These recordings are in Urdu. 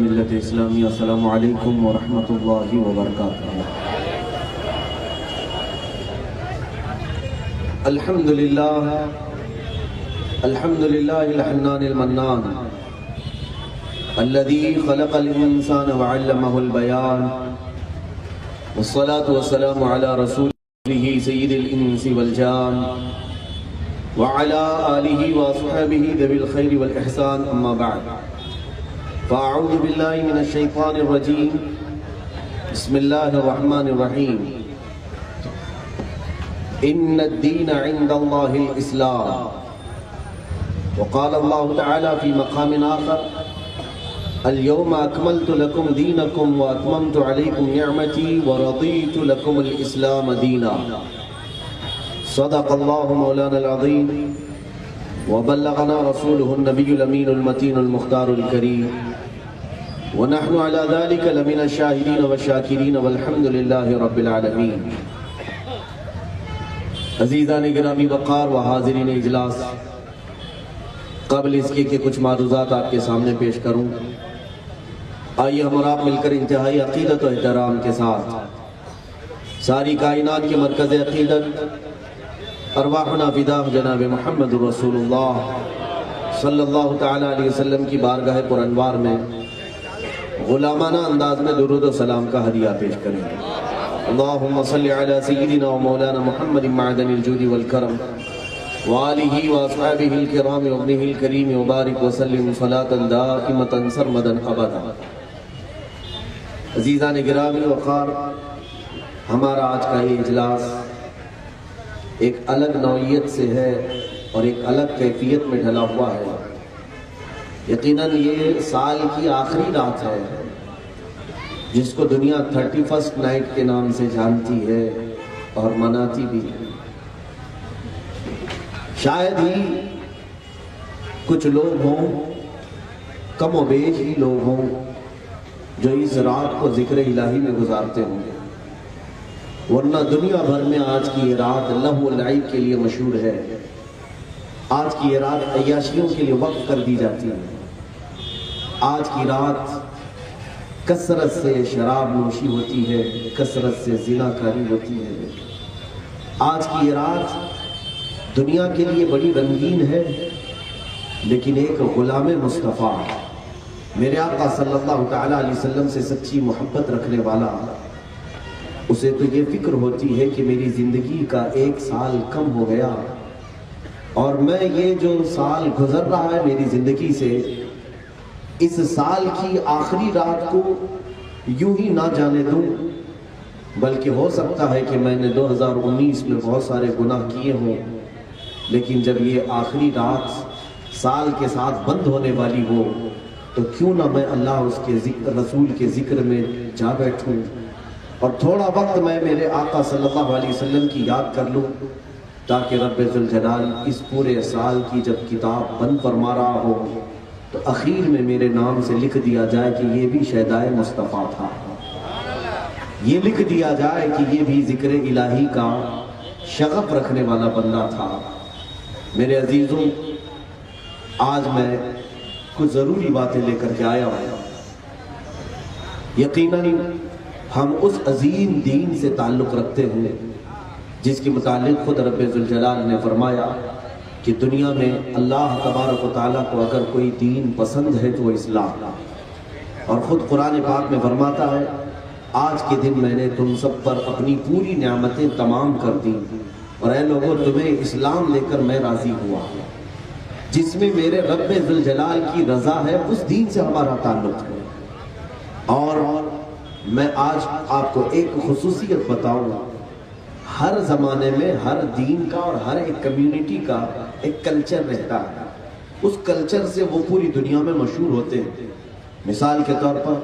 ملت اسلامی السلام علیکم ورحمۃ اللہ وبرکاتہ۔ الحمدللہ الحنان المنان الذي خلق الانسان وعلمه البيان والصلاة والسلام على رسوله سيد الانس والجان وعلى آله وصحبه ذوي الخير والإحسان اما بعد فأعوذ بالله من الشيطان الرجيم بسم الله الرحمن الرحيم إن الدين عند الله الإسلام وقال الله تعالى في مقام آخر اليوم أكملت لكم دينكم وأتممت عليكم نعمتي ورضيت لكم الإسلام دينا صدق الله مولانا العظيم وبلغنا رسوله النبي الأمين المتين المختار الكريم ونحن على ذلك لمن الشاهدين والشاكرين والحمد لله رب العالمين۔ عزیزان گرامی وقار و حاضرین اجلاس، قبل اس کے کہ کچھ معروضات آپ کے سامنے پیش کروں، آئیے ہم اور آپ مل کر انتہائی عقیدت و احترام کے ساتھ ساری کائنات کے مرکز عقیدت ارواحنا فداہ جناب محمد رسول اللہ صلی اللہ تعالیٰ علیہ وسلم کی بارگاہ پر انوار میں غلامانہ انداز میں درود و سلام کا ہدیہ پیش کریں۔ اللہم صلی علی سیدنا و مولانا محمد معدن الجود والکرم وآلہ واصحابہ الکرام وابنہ الکریم وبارک وسلم صلاة دائمتا سرمدا ابدا۔ عزیزان گرامی وقار، ہمارا آج کا یہ اجلاس ایک الگ نوعیت سے ہے اور ایک الگ کیفیت میں ڈھلا ہوا ہے۔ یقیناً یہ سال کی آخری رات ہے جس کو دنیا 31st نائٹ کے نام سے جانتی ہے اور مناتی بھی ہے۔ شاید ہی کچھ لوگ ہوں، کم و بیش ہی لوگ ہوں جو اس رات کو ذکر الہی میں گزارتے ہوں گے، ورنہ دنیا بھر میں آج کی یہ رات لہو و لعب کے لیے مشہور ہے۔ آج کی یہ رات عیاشیوں کے لیے وقف کر دی جاتی ہے۔ آج کی رات کثرت سے شراب نوشی ہوتی ہے، کثرت سے زنا کاری ہوتی ہے۔ آج کی یہ رات دنیا کے لیے بڑی رنگین ہے، لیکن ایک غلام مصطفیٰ میرے آقا صلی اللہ تعالیٰ علیہ وسلم سے سچی محبت رکھنے والا، اسے تو یہ فکر ہوتی ہے کہ میری زندگی کا 1 سال کم ہو گیا اور میں یہ جو سال گزر رہا ہے میری زندگی سے، اس سال کی آخری رات کو یوں ہی نہ جانے دوں، بلکہ ہو سکتا ہے کہ میں نے 2019 میں بہت سارے گناہ کیے ہوں، لیکن جب یہ آخری رات سال کے ساتھ بند ہونے والی ہو تو کیوں نہ میں اللہ اس کے ذکر رسول کے ذکر میں جا بیٹھوں اور تھوڑا وقت میں میرے آقا صلی اللہ علیہ وسلم کی یاد کر لوں، تاکہ رب ذوالجلال اس پورے سال کی جب کتاب بند فرما رہا ہو تو اخیر میں میرے نام سے لکھ دیا جائے کہ یہ بھی شہدائے مصطفیٰ تھا، یہ لکھ دیا جائے کہ یہ بھی ذکر الہی کا شغف رکھنے والا بندہ تھا۔ میرے عزیزوں، آج میں کچھ ضروری باتیں لے کر کے آیا ہوں۔ یقیناً ہم اس عظیم دین سے تعلق رکھتے ہیں جس کے متعلق خود رب ذوالجلال نے فرمایا کہ دنیا میں اللہ تبارک و تعالیٰ کو اگر کوئی دین پسند ہے تو وہ اسلام، اور خود قرآن پاک میں فرماتا ہے آج کے دن میں نے تم سب پر اپنی پوری نعمتیں تمام کر دی اور اے لوگوں تمہیں اسلام لے کر میں راضی ہوا، جس میں میرے رب ذوالجلال کی رضا ہے، اس دین سے ہمارا تعلق ہے۔ اور میں آج آپ کو ایک خصوصیت بتاؤں، ہر زمانے میں ہر دین کا اور ہر ایک کمیونٹی کا ایک کلچر رہتا ہے، اس کلچر سے وہ پوری دنیا میں مشہور ہوتے ہیں۔ مثال کے طور پر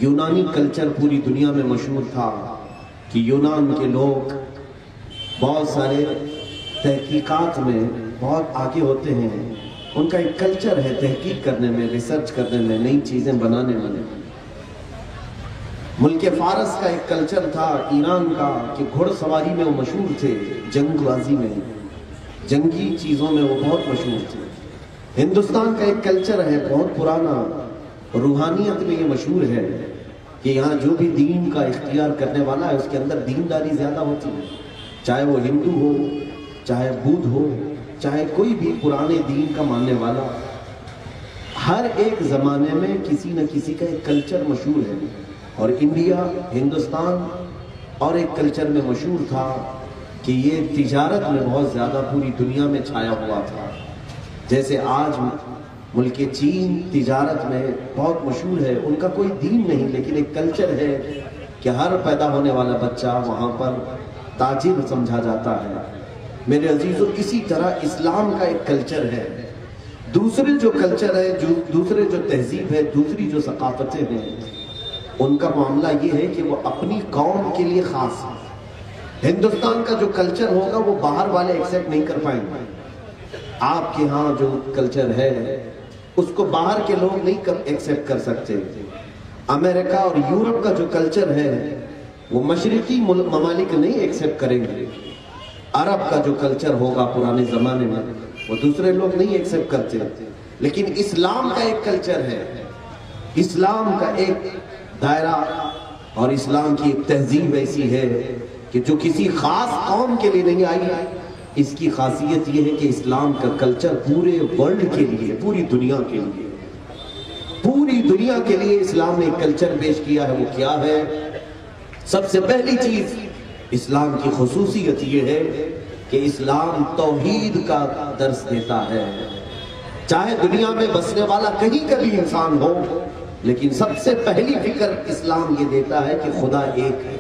یونانی کلچر پوری دنیا میں مشہور تھا کہ یونان کے لوگ بہت سارے تحقیقات میں بہت آگے ہوتے ہیں، ان کا ایک کلچر ہے تحقیق کرنے میں، ریسرچ کرنے میں، نئی چیزیں بنانے میں۔ ملک فارس کا ایک کلچر تھا، ایران کا، کہ گھوڑ سواری میں وہ مشہور تھے، جنگ بازی میں، جنگی چیزوں میں وہ بہت مشہور تھے۔ ہندوستان کا ایک کلچر ہے بہت پرانا، روحانیت میں یہ مشہور ہے کہ یہاں جو بھی دین کا اختیار کرنے والا ہے اس کے اندر دینداری زیادہ ہوتی ہے، چاہے وہ ہندو ہو، چاہے بدھ ہو، چاہے کوئی بھی پرانے دین کا ماننے والا۔ ہر ایک زمانے میں کسی نہ کسی کا ایک کلچر مشہور ہے، اور انڈیا، ہندوستان اور ایک کلچر میں مشہور تھا کہ یہ تجارت میں بہت زیادہ پوری دنیا میں چھایا ہوا تھا۔ جیسے آج ملک چین تجارت میں بہت مشہور ہے، ان کا کوئی دین نہیں لیکن ایک کلچر ہے کہ ہر پیدا ہونے والا بچہ وہاں پر تاجر سمجھا جاتا ہے۔ میرے عزیزو، اسی طرح اسلام کا ایک کلچر ہے۔ دوسرے جو کلچر ہے، دوسرے جو تہذیب ہے، دوسری جو ثقافتیں ہیں، ان کا معاملہ یہ ہے کہ وہ اپنی قوم کے لیے خاص ہے۔ ہندوستان کا جو کلچر ہوگا وہ باہر والے ایکسیپٹ نہیں کر پائیں گے۔ آپ کے ہاں جو کلچر ہے اس کو باہر کے لوگ نہیں ایکسیپٹ کر سکتے۔ امریکہ اور یورپ کا جو کلچر ہے وہ مشرقی ممالک نہیں ایکسیپٹ کریں گے۔ عرب کا جو کلچر ہوگا پرانے زمانے میں وہ دوسرے لوگ نہیں ایکسیپٹ کرتے، لیکن اسلام کا ایک کلچر ہے، اسلام کا ایک دائرہ اور اسلام کی ایک تہذیب ایسی ہے کہ جو کسی خاص قوم کے لیے نہیں آئی۔ اس کی خاصیت یہ ہے کہ اسلام کا کلچر پورے ورلڈ کے لیے، پوری دنیا کے لیے، پوری دنیا کے لیے اسلام نے ایک کلچر پیش کیا ہے۔ وہ کیا ہے؟ سب سے پہلی چیز اسلام کی خصوصیت یہ ہے کہ اسلام توحید کا درس دیتا ہے۔ چاہے دنیا میں بسنے والا کہیں کا بھی انسان ہو، لیکن سب سے پہلی فکر اسلام یہ دیتا ہے کہ خدا ایک ہے،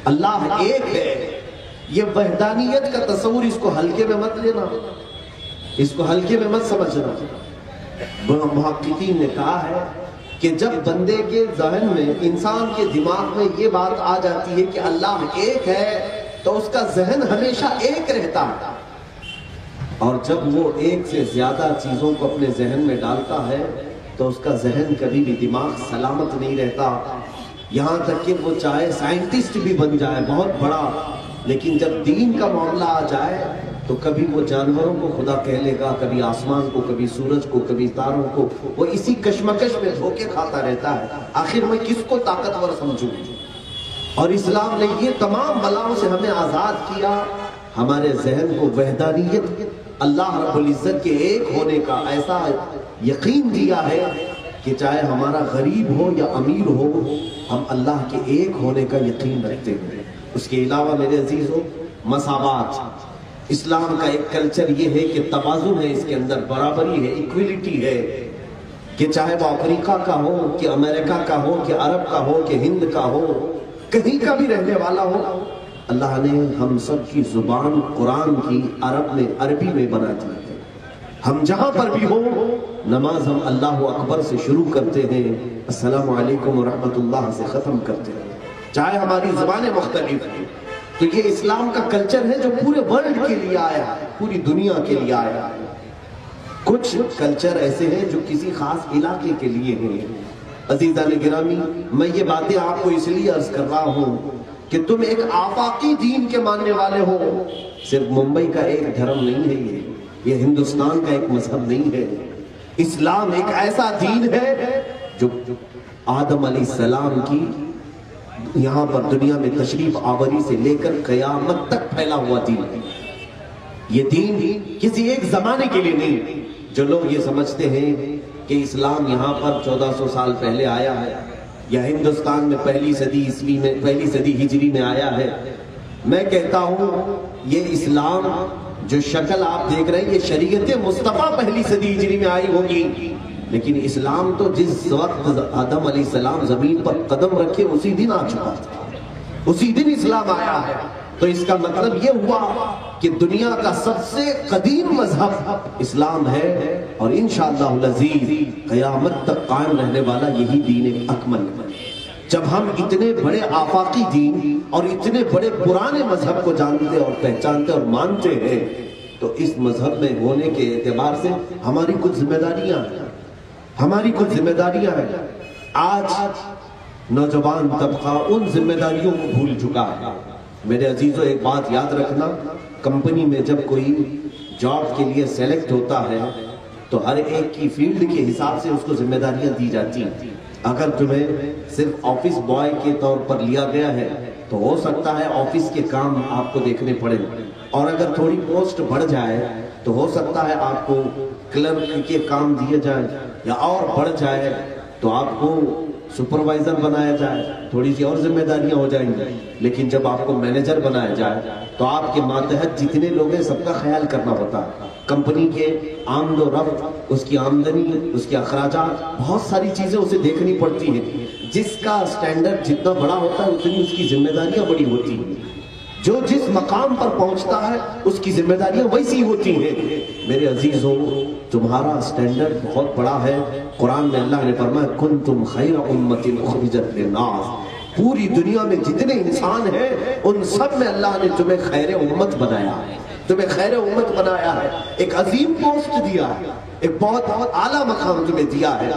اللہ ایک ہے۔ یہ وحدانیت کا تصور اس کو ہلکے میں مت لینا، اس کو ہلکے میں مت سمجھنا۔ محققین نے کہا ہے کہ جب بندے کے ذہن میں، انسان کے دماغ میں یہ بات آ جاتی ہے کہ اللہ ایک ہے تو اس کا ذہن ہمیشہ ایک رہتا ہے، اور جب وہ ایک سے زیادہ چیزوں کو اپنے ذہن میں ڈالتا ہے تو اس کا ذہن کبھی بھی دماغ سلامت نہیں رہتا۔ یہاں تک کہ وہ چاہے سائنٹسٹ بھی بن جائے بہت بڑا، لیکن جب دین کا معاملہ آ جائے تو کبھی وہ جانوروں کو خدا کہہ لے گا، کبھی آسمان کو، کبھی سورج کو، کبھی تاروں کو۔ وہ اسی کشمکش میں دھوکے کھاتا رہتا ہے، آخر میں کس کو طاقتور سمجھوں؟ اور اسلام نے یہ تمام بلاؤں سے ہمیں آزاد کیا، ہمارے ذہن کو وحدانیت، اللہ رب العزت کے ایک ہونے کا ایسا یقین دیا ہے کہ چاہے ہمارا غریب ہو یا امیر ہو، ہم اللہ کے ایک ہونے کا یقین رکھتے ہیں۔ اس کے علاوہ میرے عزیزوں، مساوات، اسلام کا ایک کلچر یہ ہے کہ توازن ہے، اس کے اندر برابری ہے، ایکویلٹی ہے، کہ چاہے وہ افریقہ کا ہو، کہ امریکہ کا ہو، کہ عرب کا ہو، کہ ہند کا ہو، کہیں کا بھی رہنے والا ہو، اللہ نے ہم سب کی زبان قرآن کی عربی میں بنا دی ہے۔ ہم جہاں پر بھی ہو، نماز ہم اللہ اکبر سے شروع کرتے ہیں، السلام علیکم ورحمت اللہ سے ختم کرتے ہیں، چاہے ہماری زبانیں مختلف ہیں۔ تو یہ اسلام کا کلچر ہے جو پورے ورلڈ کے لیے آیا ہے، پوری دنیا کے لیے آیا ہے۔ کچھ کلچر ایسے ہیں جو کسی خاص علاقے کے لیے ہیں۔ عزیزان گرامی، میں یہ باتیں آپ کو اس لیے عرض کر رہا ہوں کہ تم ایک آفاقی دین کے ماننے والے ہو۔ صرف ممبئی کا ایک دھرم نہیں ہے، یہ ہندوستان کا ایک مذہب نہیں ہے۔ اسلام ایک ایسا دین ہے جو آدم علیہ السلام کی یہاں پر دنیا میں تشریف آوری سے لے کر قیامت تک پھیلا ہوا دین ہے۔ یہ دین کسی ایک زمانے کے لیے نہیں۔ جو لوگ یہ سمجھتے ہیں کہ اسلام یہاں پر 1400 سال پہلے آیا ہے، یا ہندوستان میں پہلی صدی ہجری میں آیا ہے، میں کہتا ہوں یہ اسلام جو شکل آپ دیکھ رہے ہیں، یہ شریعت مصطفیٰ پہلی صدی ہجری میں آئی ہوگی، لیکن اسلام تو جس وقت آدم علیہ السلام زمین پر قدم رکھے اسی دن آ چکا تھا، اسی دن اسلام آیا ہے۔ تو اس کا مطلب یہ ہوا کہ دنیا کا سب سے قدیم مذہب اسلام ہے، اور انشاءاللہ العزیز قیامت تک قائم رہنے والا یہی دین اکمل ہے۔ جب ہم اتنے بڑے آفاقی دین اور اتنے بڑے پرانے مذہب کو جانتے اور پہچانتے اور مانتے ہیں، تو اس مذہب میں ہونے کے اعتبار سے ہماری کچھ ذمہ داریاں ہیں۔ آج نوجوان طبقہ ان ذمہ داریوں کو بھول چکا ہے۔ میرے عزیزو، ایک بات یاد رکھنا، کمپنی میں جب کوئی جاب کے لیے سیلیکٹ ہوتا ہے تو ہر ایک کی فیلڈ کے حساب سے اس کو ذمہ داریاں دی جاتی ہیں. اگر تمہیں صرف آفس بوائے کے طور پر لیا گیا ہے تو ہو سکتا ہے آفس کے کام آپ کو دیکھنے پڑے, اور اگر تھوڑی پوسٹ بڑھ جائے تو ہو سکتا ہے آپ کو کلرک کے کام دیے جائیں, یا اور بڑھ جائے تو آپ کو سپروائزر بنایا جائے, تھوڑی سی اور ذمہ داریاں ہو جائیں گی. لیکن جب آپ کو مینیجر بنایا جائے تو آپ کے ماتحت جتنے لوگ ہیں سب کا خیال کرنا ہوتا ہے. کمپنی کے آمد و رفت, اس کی آمدنی, اس کے اخراجات, بہت ساری چیزیں اسے دیکھنی پڑتی ہیں. جس کا سٹینڈرڈ جتنا بڑا ہوتا ہے اتنی اس کی ذمہ داریاں بڑی ہوتی ہیں. جو جس مقام پر پہنچتا ہے اس کی ذمہ داریاں ویسی ہوتی ہیں. میرے عزیزوں, تمہارا سٹینڈرڈ بہت بڑا ہے. قرآن میں اللہ نے فرمایا کنتم خیر امت اخرجت للناس, پوری دنیا میں جتنے انسان ہیں ان سب میں اللہ نے تمہیں خیر امت بنایا ہے, تمہیں خیر امت بنایا ہے. ایک عظیم پوسٹ دیا ہے, ایک بہت اعلیٰ مقام تمہیں دیا ہے.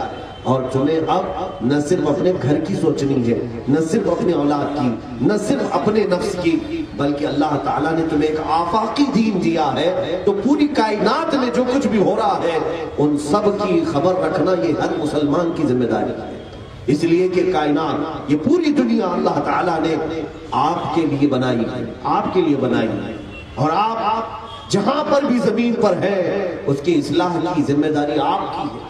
اور تمہیں اب نہ صرف اپنے گھر کی سوچنی ہے, نہ صرف اپنے اولاد کی, نہ صرف اپنے نفس کی, بلکہ اللہ تعالیٰ نے تمہیں ایک آفاقی دین دیا ہے. تو پوری کائنات میں جو کچھ بھی ہو رہا ہے ان سب کی خبر رکھنا یہ ہر مسلمان کی ذمہ داری ہے. اس لیے کہ کائنات, یہ پوری دنیا اللہ تعالیٰ نے آپ کے لیے بنائی ہے, آپ کے لیے بنائی ہے. اور آپ جہاں پر بھی زمین پر ہے اس کی اصلاح کی ذمہ داری آپ کی ہے.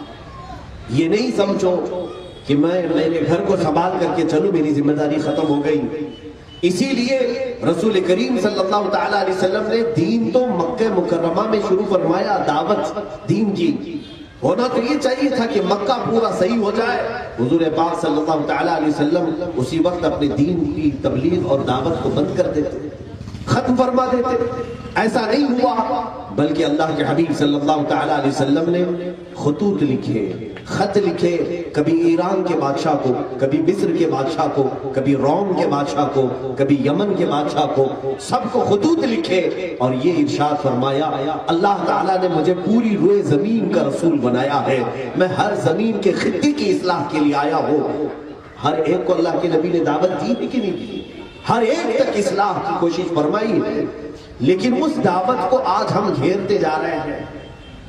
یہ نہیں سمجھو کہ میں میرے گھر کو سنبھال کر کے چلوں, میری ذمہ داری ختم ہو گئی. اسی لیے رسول کریم صلی اللہ تعالیٰ علیہ وسلم نے دین تو مکہ مکرمہ میں شروع فرمایا, دعوت دین کی. ہونا تو یہ چاہیے تھا کہ مکہ پورا صحیح ہو جائے, حضور پاک صلی اللہ تعالیٰ علیہ وسلم اسی وقت اپنے دین کی تبلیغ اور دعوت کو بند کر دیتے, ختم فرما دیتے. ایسا نہیں ہوا, بلکہ اللہ کے حبیب صلی اللہ تعالیٰ علیہ وسلم نے خطوط لکھے, خط لکھے, کبھی ایران کے بادشاہ کو, کبھی مصر کے بادشاہ کو, کبھی روم کے بادشاہ کو, کبھی یمن کے بادشاہ کو, سب کو خطوط لکھے. اور یہ ارشاد فرمایا اللہ تعالیٰ نے مجھے پوری روئے زمین کا رسول بنایا ہے, میں ہر زمین کے خطے کی اصلاح کے لیے آیا ہوں. ہر ایک کو اللہ کے نبی نے دعوت دی کہ نہیں دی, ہر ایک تک اصلاح کی کوشش فرمائی ہے. لیکن اس دعوت کو آج ہم گھیرتے جا رہے ہیں.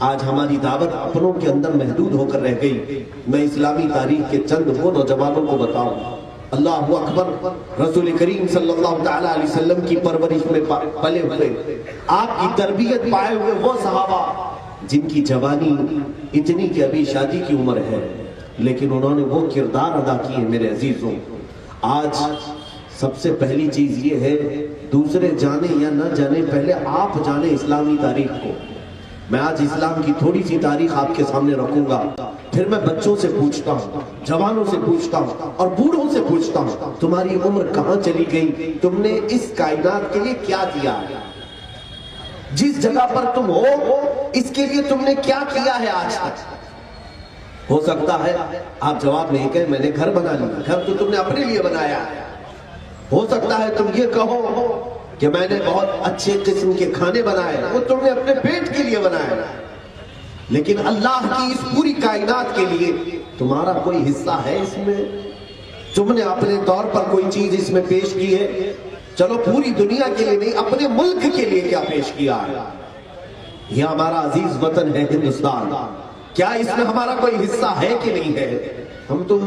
آج ہماری دعوت اپنوں کے اندر محدود ہو کر رہ گئی. میں اسلامی تاریخ کے چند وہ نوجوانوں کو بتاؤں, اللہ اکبر, رسول کریم صلی اللہ تعالیٰ علیہ وسلم کی پرورش میں پلے ہوئے, آپ کی تربیت پائے ہوئے وہ صحابہ جن کی جوانی اتنی کہ ابھی شادی کی عمر ہے, لیکن انہوں نے وہ کردار ادا کیے. میرے عزیزوں, آج سب سے پہلی چیز یہ ہے, دوسرے جانے یا نہ جانے پہلے آپ جانیں اسلامی تاریخ کو. میں آج اسلام کی تھوڑی سی تاریخ آپ کے سامنے رکھوں گا, پھر میں بچوں سے پوچھتا ہوں, جوانوں سے پوچھتا ہوں اور بوڑھوں سے پوچھتا ہوں, تمہاری عمر کہاں چلی گئی, تم نے اس کائنات کے لیے کیا کیا ہے, جس جگہ پر تم ہو اس کے لیے تم نے کیا کیا ہے آج تک. ہو سکتا ہے آپ جواب نہیں کہیں میں نے گھر بنا لیا, گھر تو تم نے اپنے لیے بنایا. ہو سکتا ہے تم یہ کہو کہ میں نے بہت اچھے قسم کے کھانے بنائے, وہ تم نے اپنے پیٹ کے لیے بنائے. لیکن اللہ کی اس پوری کائنات کے لیے تمہارا کوئی حصہ ہے اس میں, تم نے اپنے طور پر کوئی چیز اس میں پیش کی ہے. چلو پوری دنیا کے لیے نہیں, اپنے ملک کے لیے کیا پیش کیا ہے. یہ ہمارا عزیز وطن ہے ہندوستان, کیا اس میں ہمارا کوئی حصہ ہے کہ نہیں ہے. ہم تو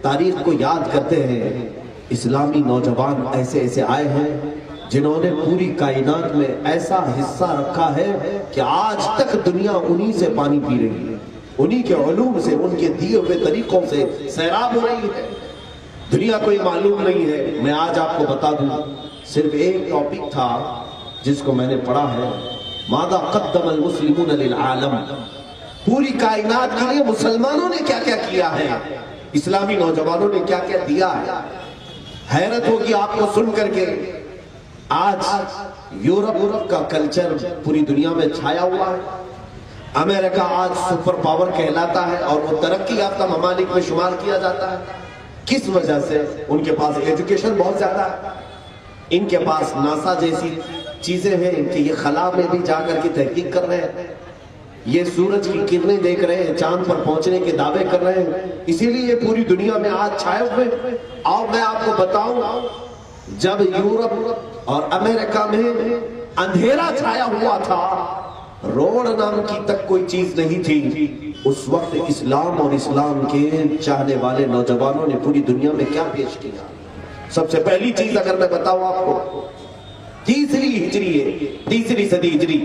تاریخ کو یاد کرتے ہیں, اسلامی نوجوان ایسے ایسے آئے ہیں جنہوں نے پوری کائنات میں ایسا حصہ رکھا ہے کہ آج تک دنیا انہی سے پانی پی رہی ہے, انہی کے علوم سے, ان کے دیے ہوئے طریقوں سے سیراب ہو رہی ہے. دنیا کوئی معلوم نہیں ہے. میں آج آپ کو بتا دوں, صرف ایک ٹاپک تھا جس کو میں نے پڑھا ہے, ماذا قدم المسلمون للعالم, پوری کائنات کے لیے مسلمانوں نے کیا کیا کیا ہے, اسلامی نوجوانوں نے کیا کیا دیا ہے. حیرت ہوگی آپ کو سن کر کے, آج یورپ کا کلچر پوری دنیا میں چھایا ہوا ہے. امریکہ آج سپر پاور کہلاتا ہے اور وہ ترقی یافتہ ممالک میں شمار کیا جاتا ہے. کس وجہ سے؟ ان کے پاس ایجوکیشن بہت زیادہ ہے, ان کے پاس ناسا جیسی چیزیں ہیں کہ یہ خلا میں بھی جا کر کے تحقیق کر رہے ہیں, یہ سورج کی کرنیں دیکھ رہے ہیں, چاند پر پہنچنے کے دعوے کر رہے ہیں. اسی لیے یہ پوری دنیا میں آج چھائے ہوئے. اور میں آپ کو بتاؤں, جب یورپ اور امریکہ میں اندھیرا چھایا ہوا تھا روڈ نام کی تک کوئی چیز نہیں تھی، اس وقت اسلام اور اسلام کے چاہنے والے نوجوانوں نے پوری دنیا میں کیا پیش کیا؟ سب سے پہلی چیز اگر میں بتاؤں آپ کو، تیسری ہجری ہے، تیسری صدی ہجری،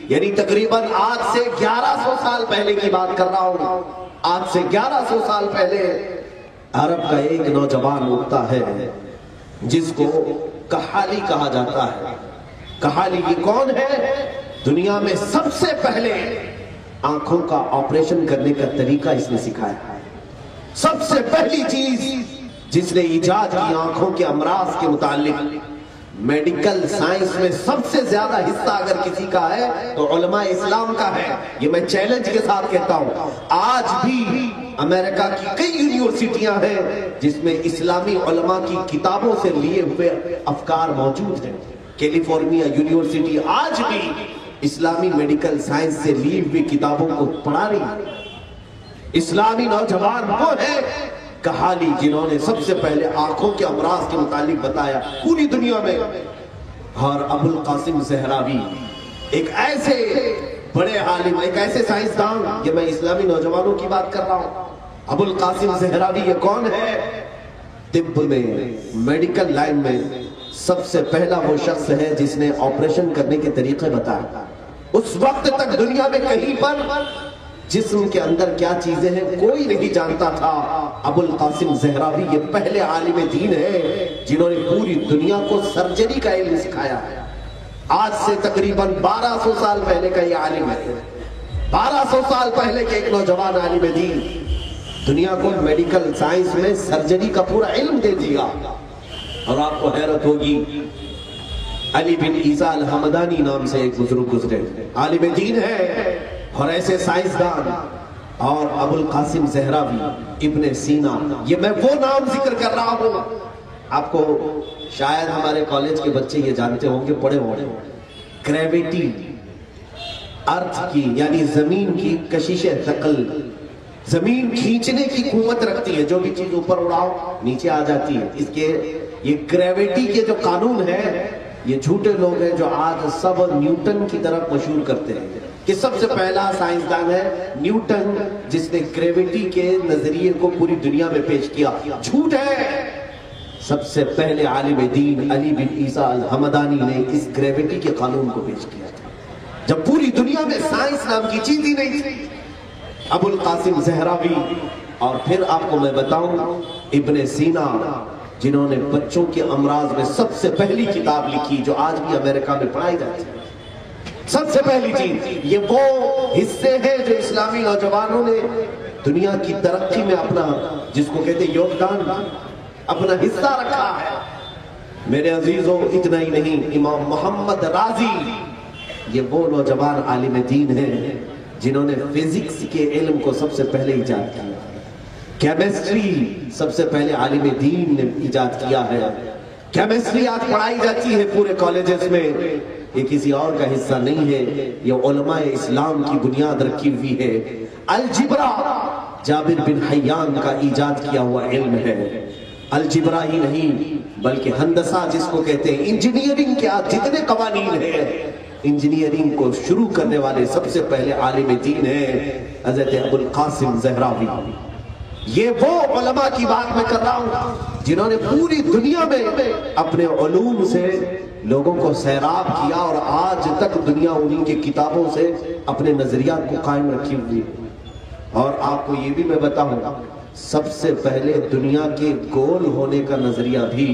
یعنی تقریباً آج سے 1100 سال پہلے کی بات کر رہا ہوں۔ آج سے 1100 سال پہلے عرب کا ایک نوجوان اٹھتا ہے جس کو کحالی کہا جاتا ہے۔ کحالی یہ کون ہے؟ دنیا میں سب سے پہلے آنکھوں کا آپریشن کرنے کا طریقہ اس نے سکھایا ہے۔ سب سے پہلی چیز جس نے ایجاد کی آنکھوں کے امراض کے متعلق، میڈیکل سائنس میں سب سے زیادہ حصہ اگر کسی کا ہے تو علماء اسلام کا ہے۔ یہ میں چیلنج کے ساتھ کہتا ہوں، آج بھی امریکہ کی کئی یونیورسٹیاں ہیں جس میں اسلامی علماء کی کتابوں سے لیے ہوئے افکار موجود ہیں۔ کیلیفورنیا یونیورسٹی آج بھی اسلامی میڈیکل سائنس سے لی ہوئی کتابوں کو پڑھا رہی ہے۔ اسلامی نوجوان وہ ہیں کحالی جنہوں نے سب سے پہلے آنکھوں کے امراض کے متعلق بتایا پوری دنیا میں۔ اور ابو القاسم زہراوی ایک ایسے بڑے عالم، ایک ایسے سائنسدان، یہ میں اسلامی نوجوانوں کی بات کر رہا ہوں۔ ابو القاسم زہراوی یہ کون ہے؟ طب میں، میڈیکل لائن میں سب سے پہلا وہ شخص ہے جس نے آپریشن کرنے کے طریقے بتایا۔ اس وقت تک دنیا میں کہیں پر جسم کے اندر کیا چیزیں ہیں کوئی نہیں جانتا تھا۔ ابو القاسم زہراوی یہ پہلے عالم دین ہے جنہوں نے پوری دنیا کو سرجری کا علم سکھایا ہے۔ آج سے تقریباً 1200 سال پہلے کا یہ عالم ہے۔ 1200 سال پہلے کے ایک نوجوان عالم دین دنیا کو میڈیکل سائنس میں سرجری کا پورا علم دے دیا۔ اور آپ کو حیرت ہوگی، علی بن عیسیٰ الحمدانی نام سے ایک بزرگ گزرے، عالم دین ہے اور ایسے سائنسدان، اور ابو القاسم زہراوی، ابن سینا، یہ میں وہ نام ذکر کر رہا ہوں۔ آپ کو شاید ہمارے کالج کے بچے یہ جانتے ہوں گے، پڑھے ہوں گے، گریویٹی، ارتھ کی یعنی زمین کی کشش ثقل، زمین کھینچنے کی قوت رکھتی ہے، جو بھی چیز اوپر اڑاؤ نیچے آ جاتی ہے۔ اس کے یہ گریویٹی کے جو قانون ہے، یہ جھوٹے لوگ ہیں جو آج سب نیوٹن کی طرف مشہور کرتے ہیں کہ سب سے پہلا سائنسدان ہے نیوٹن جس نے گریویٹی کے نظریے کو پوری دنیا میں پیش کیا۔ جھوٹ ہے۔ سب سے پہلے عالم دین علی بن عیسیٰ الحمدانی نے اس گریویٹی کے قانون کو پیش کیا تھا جب پوری دنیا میں سائنس نام کی چیز ہی نہیں تھی۔ ابو القاسم زہراوی، اور پھر آپ کو میں بتاؤں ابن سینا جنہوں نے بچوں کے امراض میں سب سے پہلی کتاب لکھی جو آج بھی امریکہ میں پڑھائی جاتی ہے۔ سب سے پہلی چیز، یہ وہ حصے ہیں جو اسلامی نوجوانوں نے دنیا کی ترقی میں اپنا، جس کو کہتے ہیں یوگدان، اپنا حصہ رکھا ہے۔ میرے عزیزوں، اتنا ہی نہیں، امام محمد رازی یہ وہ نوجوان عالم دین ہیں جنہوں نے فزکس کے علم کو سب سے پہلے ایجاد کیا۔ کیمسٹری سب سے پہلے عالم دین نے ایجاد کیا ہے۔ کیمسٹری آج پڑھائی جاتی ہے پورے کالجز میں، یہ کسی اور کا حصہ نہیں ہے، یہ علماء اسلام کی بنیاد رکھی ہوئی ہے۔ الجبرا جابر بن حیان کا ایجاد کیا ہوا علم ہے۔ الجبرا ہی نہیں بلکہ ہندسہ جس کو کہتے ہیں، انجینئرنگ کے جتنے قوانین ہیں، انجینئرنگ کو شروع کرنے والے سب سے پہلے عالم دین ہیں حضرت ابو القاسم زہراوی۔ یہ وہ علماء کی بات میں کر رہا ہوں جنہوں نے پوری دنیا میں اپنے علوم سے لوگوں کو سیراب کیا، اور آج تک دنیا انہی کی کتابوں سے اپنے نظریات کو قائم رکھی ہوئی۔ اور آپ کو یہ بھی میں بتاؤں، سب سے پہلے دنیا کے گول ہونے کا نظریہ بھی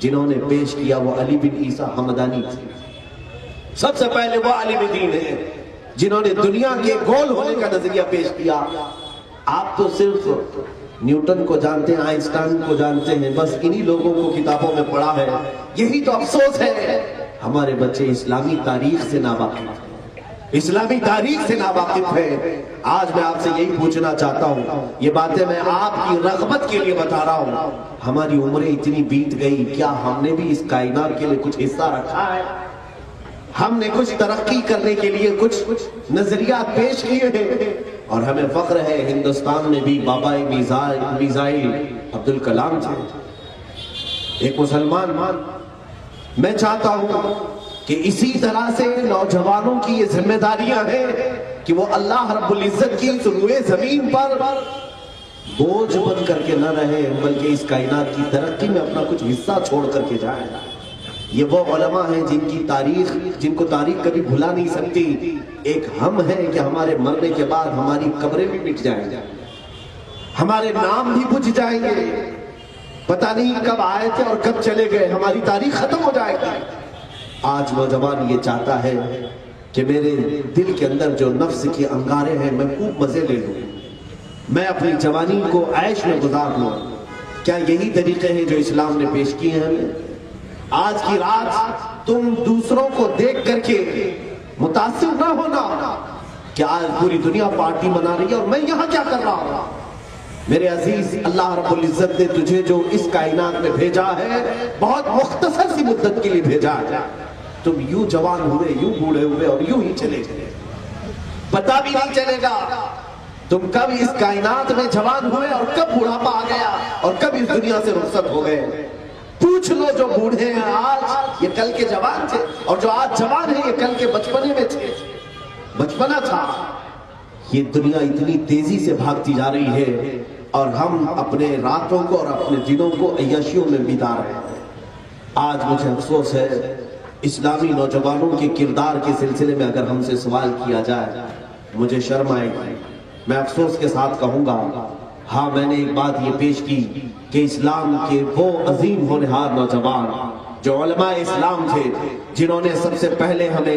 جنہوں نے پیش کیا وہ علی بن عیسیٰ حمدانی تھے۔ سب سے پہلے وہ عالم دین ہیں جنہوں نے دنیا کے گول ہونے کا نظریہ پیش کیا۔ آپ تو صرف نیوٹن کو جانتے ہیں، آئنسٹائن کو جانتے ہیں، بس انہی لوگوں کو کتابوں میں پڑھا ہے۔ یہی تو افسوس ہے، ہمارے بچے اسلامی تاریخ سے ناواقف ہیں، اسلامی تاریخ سے ناواقف ہیں۔ آج میں آپ سے یہی پوچھنا چاہتا ہوں، یہ باتیں میں آپ کی رغبت کے لیے بتا رہا ہوں، ہماری عمریں اتنی بیت گئی، کیا ہم نے بھی اس کائنات کے لیے کچھ حصہ رکھا ہے؟ ہم نے کچھ ترقی کرنے کے لیے کچھ نظریات پیش کیے ہیں؟ اور ہمیں فخر ہے ہندوستان میں بھی بابا میزائل عبدالکلام تھے، ایک مسلمان۔ میں چاہتا ہوں کہ اسی طرح سے نوجوانوں کی یہ ذمہ داریاں ہیں کہ وہ اللہ رب العزت کی اس روئے زمین پر بوجھ بن کر کے نہ رہے، بلکہ اس کائنات کی ترقی میں اپنا کچھ حصہ چھوڑ کر کے جائیں۔ یہ وہ علماء ہیں جن کو تاریخ کبھی بھلا نہیں سکتی۔ ایک ہم ہیں کہ ہمارے مرنے کے بعد ہماری قبریں بھی مٹ جائیں گے، ہمارے نام بھی بجھ جائیں گے، پتہ نہیں کب آئے تھے اور کب چلے گئے، ہماری تاریخ ختم ہو جائے گی۔ آج نوجوان یہ چاہتا ہے کہ میرے دل کے اندر جو نفس کی انگارے ہیں میں خوب مزے لے لوں، میں اپنی جوانی کو عیش میں گزار لوں۔ کیا یہی طریقے ہیں جو اسلام نے پیش کیے ہیں ہمیں؟ آج کی رات تم دوسروں کو دیکھ کر کے متاثر نہ ہونا کہ آج پوری دنیا پارٹی منا رہی ہے اور میں یہاں کیا کر رہا ہوں۔ میرے عزیز، اللہ رب العزت نے تجھے جو اس کائنات میں بھیجا ہے بہت مختصر سی مدت کے لیے بھیجا ہے۔ تم یوں جوان ہوئے، یوں بوڑھے ہوئے اور یوں ہی چلے گئے، پتہ بھی نہیں چلے گا تم کب اس کائنات میں جوان ہوئے اور کب بوڑھاپا آ گیا اور کب اس دنیا سے رخصت ہو گئے۔ پوچھ لو جو بوڑھے ہیں آج، یہ کل کے جوان تھے، اور جو آج جوان ہیں یہ کل کے بچپنے میں تھے، بچپنا تھا۔ یہ دنیا اتنی تیزی سے بھاگتی جا رہی ہے اور ہم اپنے راتوں کو اور اپنے دنوں کو عیاشیوں میں بتا رہے ہیں۔ آج مجھے افسوس ہے، اسلامی نوجوانوں کے کردار کے سلسلے میں اگر ہم سے سوال کیا جائے مجھے شرم آئے گی۔ میں افسوس کے ساتھ کہوں گا، ہاں میں نے ایک بات یہ پیش کی کہ اسلام کے وہ عظیم ہونہار نوجوان جو علماء اسلام تھے، جنہوں نے سب سے پہلے ہمیں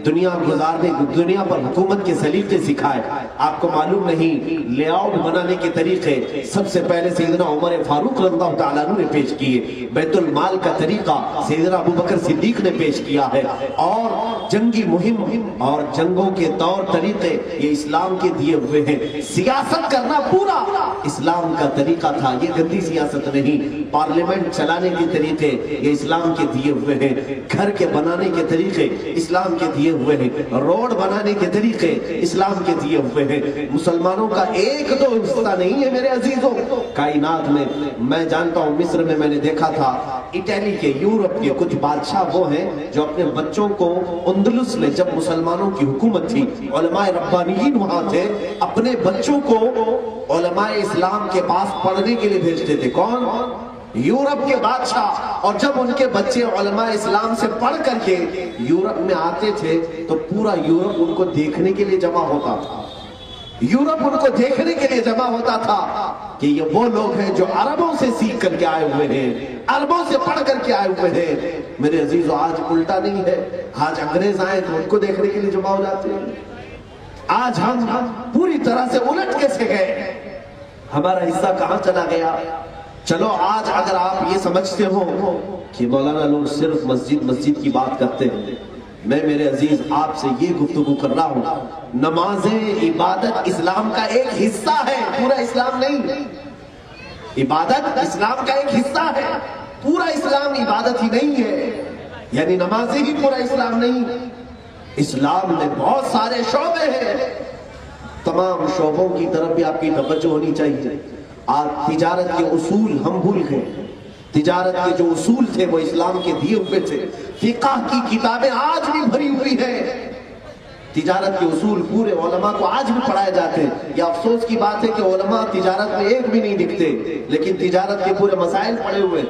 دنیا پر حکومت کے سلیقے سکھائے۔ آپ کو معلوم نہیں، لے آؤٹ بنانے کے طریقے سب سے پہلے سیدنا عمر فاروق رضی اللہ تعالیٰ عنہ نے پیش کیے، بیت المال کا طریقہ سیدنا ابو بکر صدیق نے پیش کیا ہے، اور جنگی مہم اور جنگوں کے طور طریقے یہ اسلام کے دیے ہوئے ہیں۔ سیاست کرنا پورا اسلام کا طریقہ تھا، یہ گندی سیاست نہیں۔ پارلیمنٹ چلانے کے طریقے یہ اسلام کے دیے ہوئے ہیں، گھر کے بنانے کے طریقے اسلام کے دیے ہوئے ہیں، روڈ بنانے کے طریقے اسلام کے دیے ہوئے ہیں۔ مسلمانوں کا ایک دو حصہ نہیں ہے میرے عزیزوں کائنات میں۔ میں جانتا ہوں مصر میں میں نے دیکھا تھا، اٹلی کے، یورپ کے کچھ بادشاہ وہ ہیں جو اپنے بچوں کو اندلس میں جب مسلمانوں کی حکومت تھی، علماء ربانیین وہاں تھے، اپنے بچوں کو علماء اسلام کے پاس پڑھنے کے لیے بھیجتے تھے۔ کون؟ یورپ کے بادشاہ۔ اور جب ان کے بچے علماء اسلام سے پڑھ کر کے یورپ میں آتے تھے تو پورا یورپ ان کو دیکھنے کے لیے جمع ہوتا تھا، یورپ ان کو دیکھنے کے لیے جمع ہوتا تھا کہ یہ وہ لوگ ہیں جو عربوں سے سیکھ کر کے آئے ہوئے ہیں، عربوں سے پڑھ کر کے آئے ہوئے ہیں۔ میرے عزیزو، آج الٹا نہیں ہے، آج انگریز آئے تو ان کو دیکھنے کے لیے جمع ہو جاتے ہیں۔ آج ہم پوری طرح سے الٹ کیسے گئے؟ ہمارا حصہ کہاں چلا گیا؟ چلو آج اگر آپ یہ سمجھتے ہو کہ مولانا لوگ صرف مسجد کی بات کرتے ہیں، میں میرے عزیز آپ سے یہ گفتگو کر رہا ہوں، نمازیں عبادت اسلام کا ایک حصہ ہے، پورا اسلام نہیں۔ عبادت اسلام کا ایک حصہ ہے، پورا اسلام عبادت ہی نہیں ہے، یعنی نمازیں ہی پورا اسلام نہیں۔ اسلام میں بہت سارے شعبے ہیں، تمام شعبوں کی طرف بھی آپ کی توجہ ہونی چاہیے۔ آج تجارت کے اصول ہم بھول گئے، تجارت کے جو اصول تھے وہ اسلام کے دیے ہوئے تھے۔ فقہ کی کتابیں آج بھی بھری ہوئی ہیں، تجارت کے اصول پورے علماء کو آج بھی پڑھائے جاتے ہیں۔ یہ افسوس کی بات ہے کہ علماء تجارت میں ایک بھی نہیں دکھتے، لیکن تجارت کے پورے مسائل پڑے ہوئے،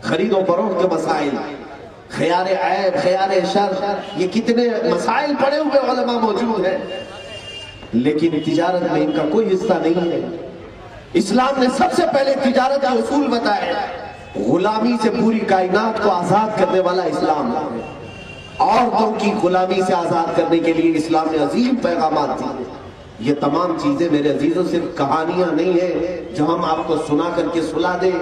خرید و فروخت کے مسائل، خیار عیب، خیار شر، یہ کتنے مسائل پڑے ہوئے علماء موجود ہیں، لیکن تجارت میں ان کا کوئی حصہ نہیں ہے۔ اسلام نے سب سے پہلے تجارت کا اصول بتایا، غلامی سے پوری کائنات کو آزاد کرنے والا اسلام ہے۔ عورتوں کی غلامی سے آزاد کرنے کے لیے اسلام نے عظیم پیغامات دیے۔ یہ تمام چیزیں میرے عزیزوں صرف کہانیاں نہیں ہیں جو ہم آپ کو سنا کر کے سلا دیں۔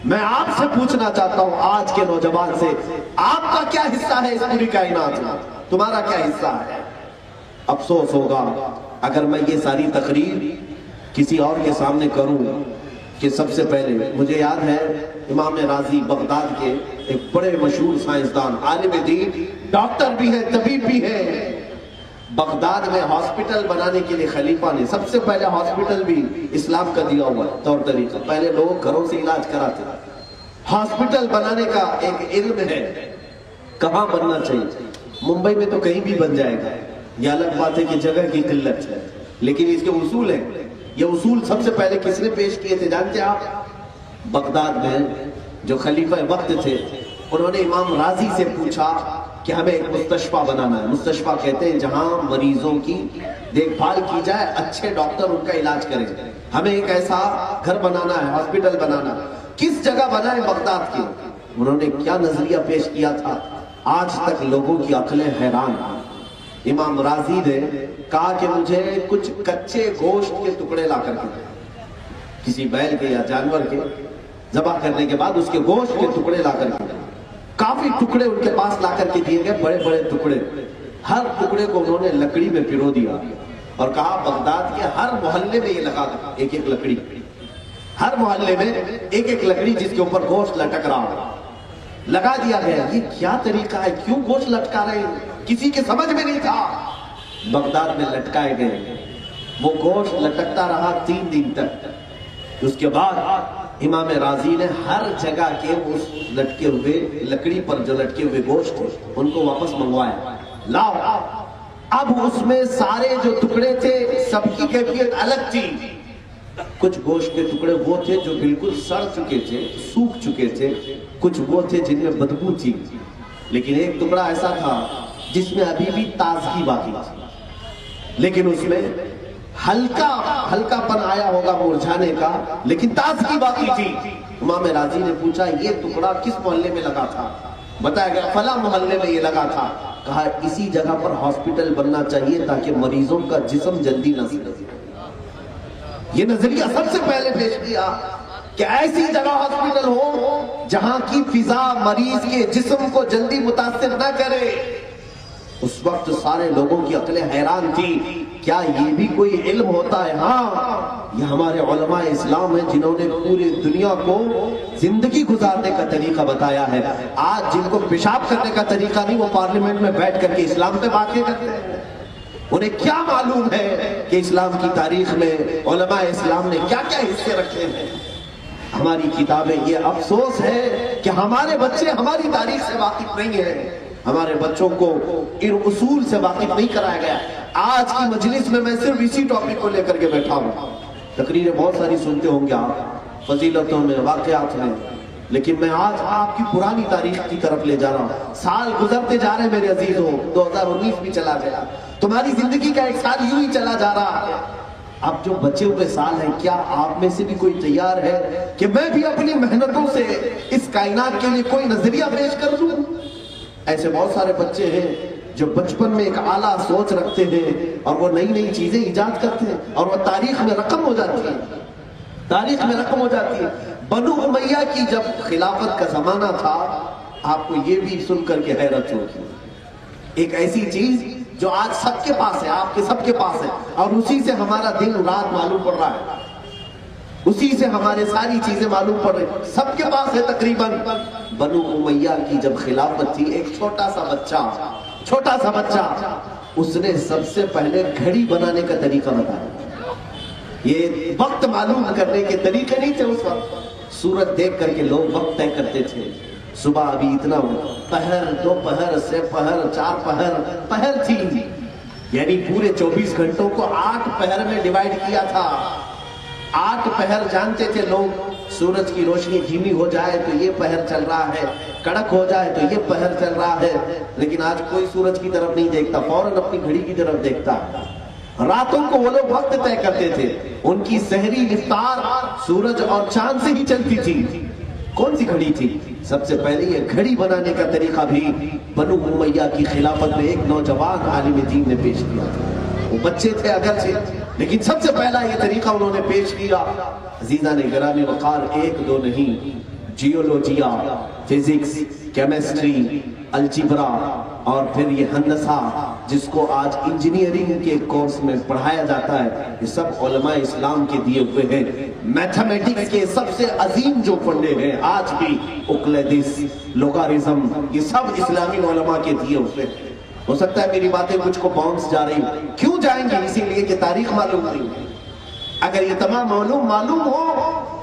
میں آپ سے پوچھنا چاہتا ہوں آج کے نوجوان سے، آپ کا کیا حصہ ہے اس پوری کائنات میں؟ تمہارا کیا حصہ ہے؟ افسوس ہوگا اگر میں یہ ساری تقریر کسی اور کے سامنے کروں کہ سب سے پہلے مجھے یاد ہے امام رازی بغداد کے ایک بڑے مشہور سائنسدان، عالم دین، ڈاکٹر بھی ہے، طبیب بھی ہے، بغداد میں ہاسپٹل بنانے کے لیے خلیفہ نے سب سے پہلے ہاسپٹل بھی اسلام کا دیا ہوا طور طریقہ، پہلے لوگ گھروں سے علاج کراتے، ہاسپٹل بنانے کا ایک علم ہے، کہاں بننا چاہیے؟ ممبئی میں تو کہیں بھی بن جائے گا، یہ الگ بات ہے کہ جگہ کی قلت ہے، لیکن اس کے اصول ہیں۔ یہ اصول سب سے پہلے کس نے پیش کیے تھے جانتے ہیں آپ؟ بغداد میں جو خلیفہ وقت تھے انہوں نے امام رازی سے پوچھا کہ ہمیں ایک مستشفیٰ بنانا ہے۔ مستشفیٰ کہتے ہیں جہاں مریضوں کی دیکھ بھال کی جائے، اچھے ڈاکٹر ان کا علاج کریں۔ ہمیں ایک ایسا گھر بنانا ہے، ہاسپٹل بنانا۔ کس جگہ بنا ہے؟ بغداد کی۔ انہوں نے کیا نظریہ پیش کیا تھا؟ آج تک لوگوں کی عقلیں حیران ہیں۔ امام رازی نے کہا کہ مجھے کچھ کچے گوشت کے ٹکڑے لا کر کے کسی بیل کے یا جانور کے ذبح کرنے کے بعد اس کے گوشت کے ٹکڑے لا کر کے، کافی ٹکڑے ان کے پاس لا کر کے دیے گئے، بڑے بڑے ٹکڑے۔ ہر ٹکڑے کو انہوں نے لکڑی میں پرو دیا اور کہا بغداد کے ہر محلے میں یہ لگا دو، ایک ایک لکڑی، ہر محلے میں ایک ایک لکڑی جس کے اوپر گوشت لٹک رہا ہو، لگا دیا گیا۔ یہ کیا طریقہ ہے؟ کیوں گوشت لٹکا رہے ہیں؟ کسی کے سمجھ میں نہیں تھا۔ بغداد میں لٹکائے گئے، وہ گوشت لٹکتا رہا 3 دن تک۔ اس کے بعد امام رازی نے ہر جگہ کے اس لٹکے ہوئے لکڑی پر جو لٹکے ہوئے گوشت تھے ان کو واپس منگوایا، لاؤ۔ اب اس میں سارے جو ٹکڑے تھے سب کی کیفیت الگ تھی۔ کچھ گوشت کے ٹکڑے وہ تھے جو بالکل سڑ چکے تھے، سوکھ چکے تھے، کچھ وہ تھے جن میں بدبو تھی، لیکن ایک ٹکڑا ایسا تھا جس میں ابھی بھی تازگی باقی تھی، لیکن اس میں ہلکا پن آیا ہوگا مرجھانے کا، لیکن تازگی باقی تھی۔ امام رازی نے پوچھا یہ ٹکڑا کس محلے میں لگا تھا؟ بتایا گیا فلاں محلے میں یہ لگا تھا۔ کہا اسی جگہ پر ہاسپٹل بننا چاہیے تاکہ مریضوں کا جسم جلدی نہ سڑے۔ یہ نظریہ سب سے پہلے پیش کیا کہ ایسی جگہ ہاسپٹل ہو جہاں کی فضا مریض کے جسم کو جلدی متاثر نہ کرے۔ اس وقت سارے لوگوں کی عقلیں حیران تھی، کیا یہ بھی کوئی علم ہوتا ہے؟ ہاں، یہ ہمارے علماء اسلام ہیں جنہوں نے پوری دنیا کو زندگی گزارنے کا طریقہ بتایا ہے۔ آج جن کو پیشاب کرنے کا طریقہ نہیں، وہ پارلیمنٹ میں بیٹھ کر کے اسلام پہ باتیں کرتے ہیں۔ انہیں کیا معلوم ہے کہ اسلام کی تاریخ میں علماء اسلام نے کیا کیا حصے رکھے ہیں؟ ہماری کتابیں، یہ افسوس ہے کہ ہمارے بچے ہماری تاریخ سے واقف نہیں ہیں، ہمارے بچوں کو ان اصول سے واقف نہیں کرایا گیا۔ آج کی مجلس میں میں صرف اسی ٹاپک کو لے کر کے بیٹھا ہوں۔ تقریریں بہت ساری سنتے ہوں گے آپ، فضیلتوں میں، واقعات میں، لیکن میں آج آپ کی پرانی تاریخ کی طرف لے جا رہا ہوں۔ سال گزرتے جا رہے ہیں میرے عزیزوں، 2019 بھی چلا گیا، تمہاری زندگی کا ایک سال یوں ہی چلا جا رہا ہے۔ اب جو بچے ہوئے سال ہیں، کیا آپ میں سے بھی کوئی تیار ہے کہ میں بھی اپنی محنتوں سے اس کائنات کے لیے کوئی نظریہ پیش کر دوں؟ ایسے بہت سارے بچے ہیں جو بچپن میں ایک اعلیٰ سوچ رکھتے ہیں اور وہ نئی نئی چیزیں ایجاد کرتے ہیں اور وہ تاریخ میں رقم ہو جاتی ہے، تاریخ میں رقم ہو جاتی ہے۔ بنو امیہ کی جب خلافت کا زمانہ تھا، آپ کو یہ بھی سن کر کے حیرت ہوگی، ایک ایسی چیز جو آج سب کے پاس ہے، آپ کے سب کے پاس ہے، اور اسی سے ہمارا دن رات معلوم پڑ رہا ہے، اسی سے ہمارے ساری چیزیں معلوم پڑ رہی، سب کے پاس ہے تقریباً۔ بنو امیہ کی جب خلافت تھی، ایک چھوٹا سا بچہ اس نے سب سے پہلے گھڑی بنانے کا طریقہ بتایا۔ یہ وقت معلوم کرنے کے طریقے نہیں تھے اس وقت، سورج دیکھ کر کے لوگ وقت طے کرتے تھے۔ صبح ابھی اتنا پہر، 2 پہر، 6 پہر، 4 پہر تھی، یعنی پورے 24 گھنٹوں کو 8 پہر میں ڈیوائیڈ کیا تھا۔ 8 پہر جانتے تھے لوگ، سورج کی روشنی دھیمی ہو جائے تو یہ پہر چل رہا ہے، کڑک ہو جائے تو یہ پہر چل رہا ہے، لیکن آج کوئی سورج کی طرف نہیں دیکھتا، فوراً اپنی گھڑی کی طرف دیکھتا ہے۔ راتوں کو وہ لوگ وقت طے کرتے تھے، ان کی سحری افطار سورج اور چاند سے ہی چلتی تھی۔ کون سی گھڑی تھی؟ سب سے پہلے یہ گھڑی بنانے کا طریقہ بھی بنو امیہ کی خلافت میں ایک نوجوان عالم دین نے پیش کیا تھا۔ وہ بچے تھے اگرچہ، لیکن سب سے پہلا یہ طریقہ انہوں نے پیش کیا۔ عزیزان گرامی وقار، 1 2 نہیں، جیولوجیا، فزکس، کیمسٹری، الجبرا اور پھر یہ ہندسہ جس کو آج انجینئرنگ کے کورس میں پڑھایا جاتا ہے، یہ سب علماء اسلام کے دیے ہوئے ہیں۔ میتھمیٹکس کے سب سے عظیم جو فنڈے ہیں آج بھی، اوکلیدس، لوگارزم، یہ سب اسلامی علماء کے دیے ہوئے ہیں۔ ہو سکتا ہے میری باتیں کچھ کو باؤنس جا رہی ہیں، کیوں جائیں گے؟ اسی لیے کہ تاریخ معلوم نہیں ہے۔ اگر یہ تمام علوم معلوم ہو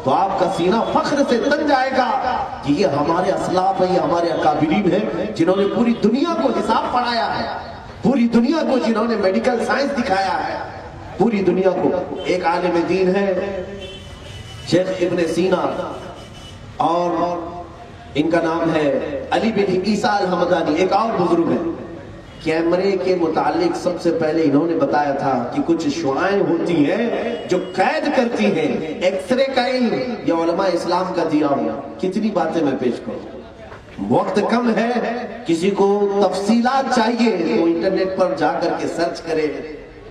تو آپ کا سینہ فخر سے تن جائے گا کہ یہ ہمارے اسلاف ہیں، یہ ہمارے اکابرین ہیں جنہوں نے پوری دنیا کو حساب پڑھایا ہے، پوری دنیا کو جنہوں نے میڈیکل سائنس دکھایا ہے، پوری دنیا کو۔ ایک عالم دین ہے شیخ ابن سینا، اور ان کا نام ہے علی بن عیسیٰ الحمدانی، ایک اور بزرگ ہیں۔ کیمرے کے متعلق سب سے پہلے انہوں نے بتایا تھا کہ کچھ شعائیں ہوتی ہیں جو قید کرتی ہیں ایکس رے کا علم، یہ علماء اسلام کا دیا ہوا۔ کتنی باتیں میں پیش کروں، وقت کم ہے، کسی کو تفصیلات چاہیے تو انٹرنیٹ پر جا کر کے سرچ کرے۔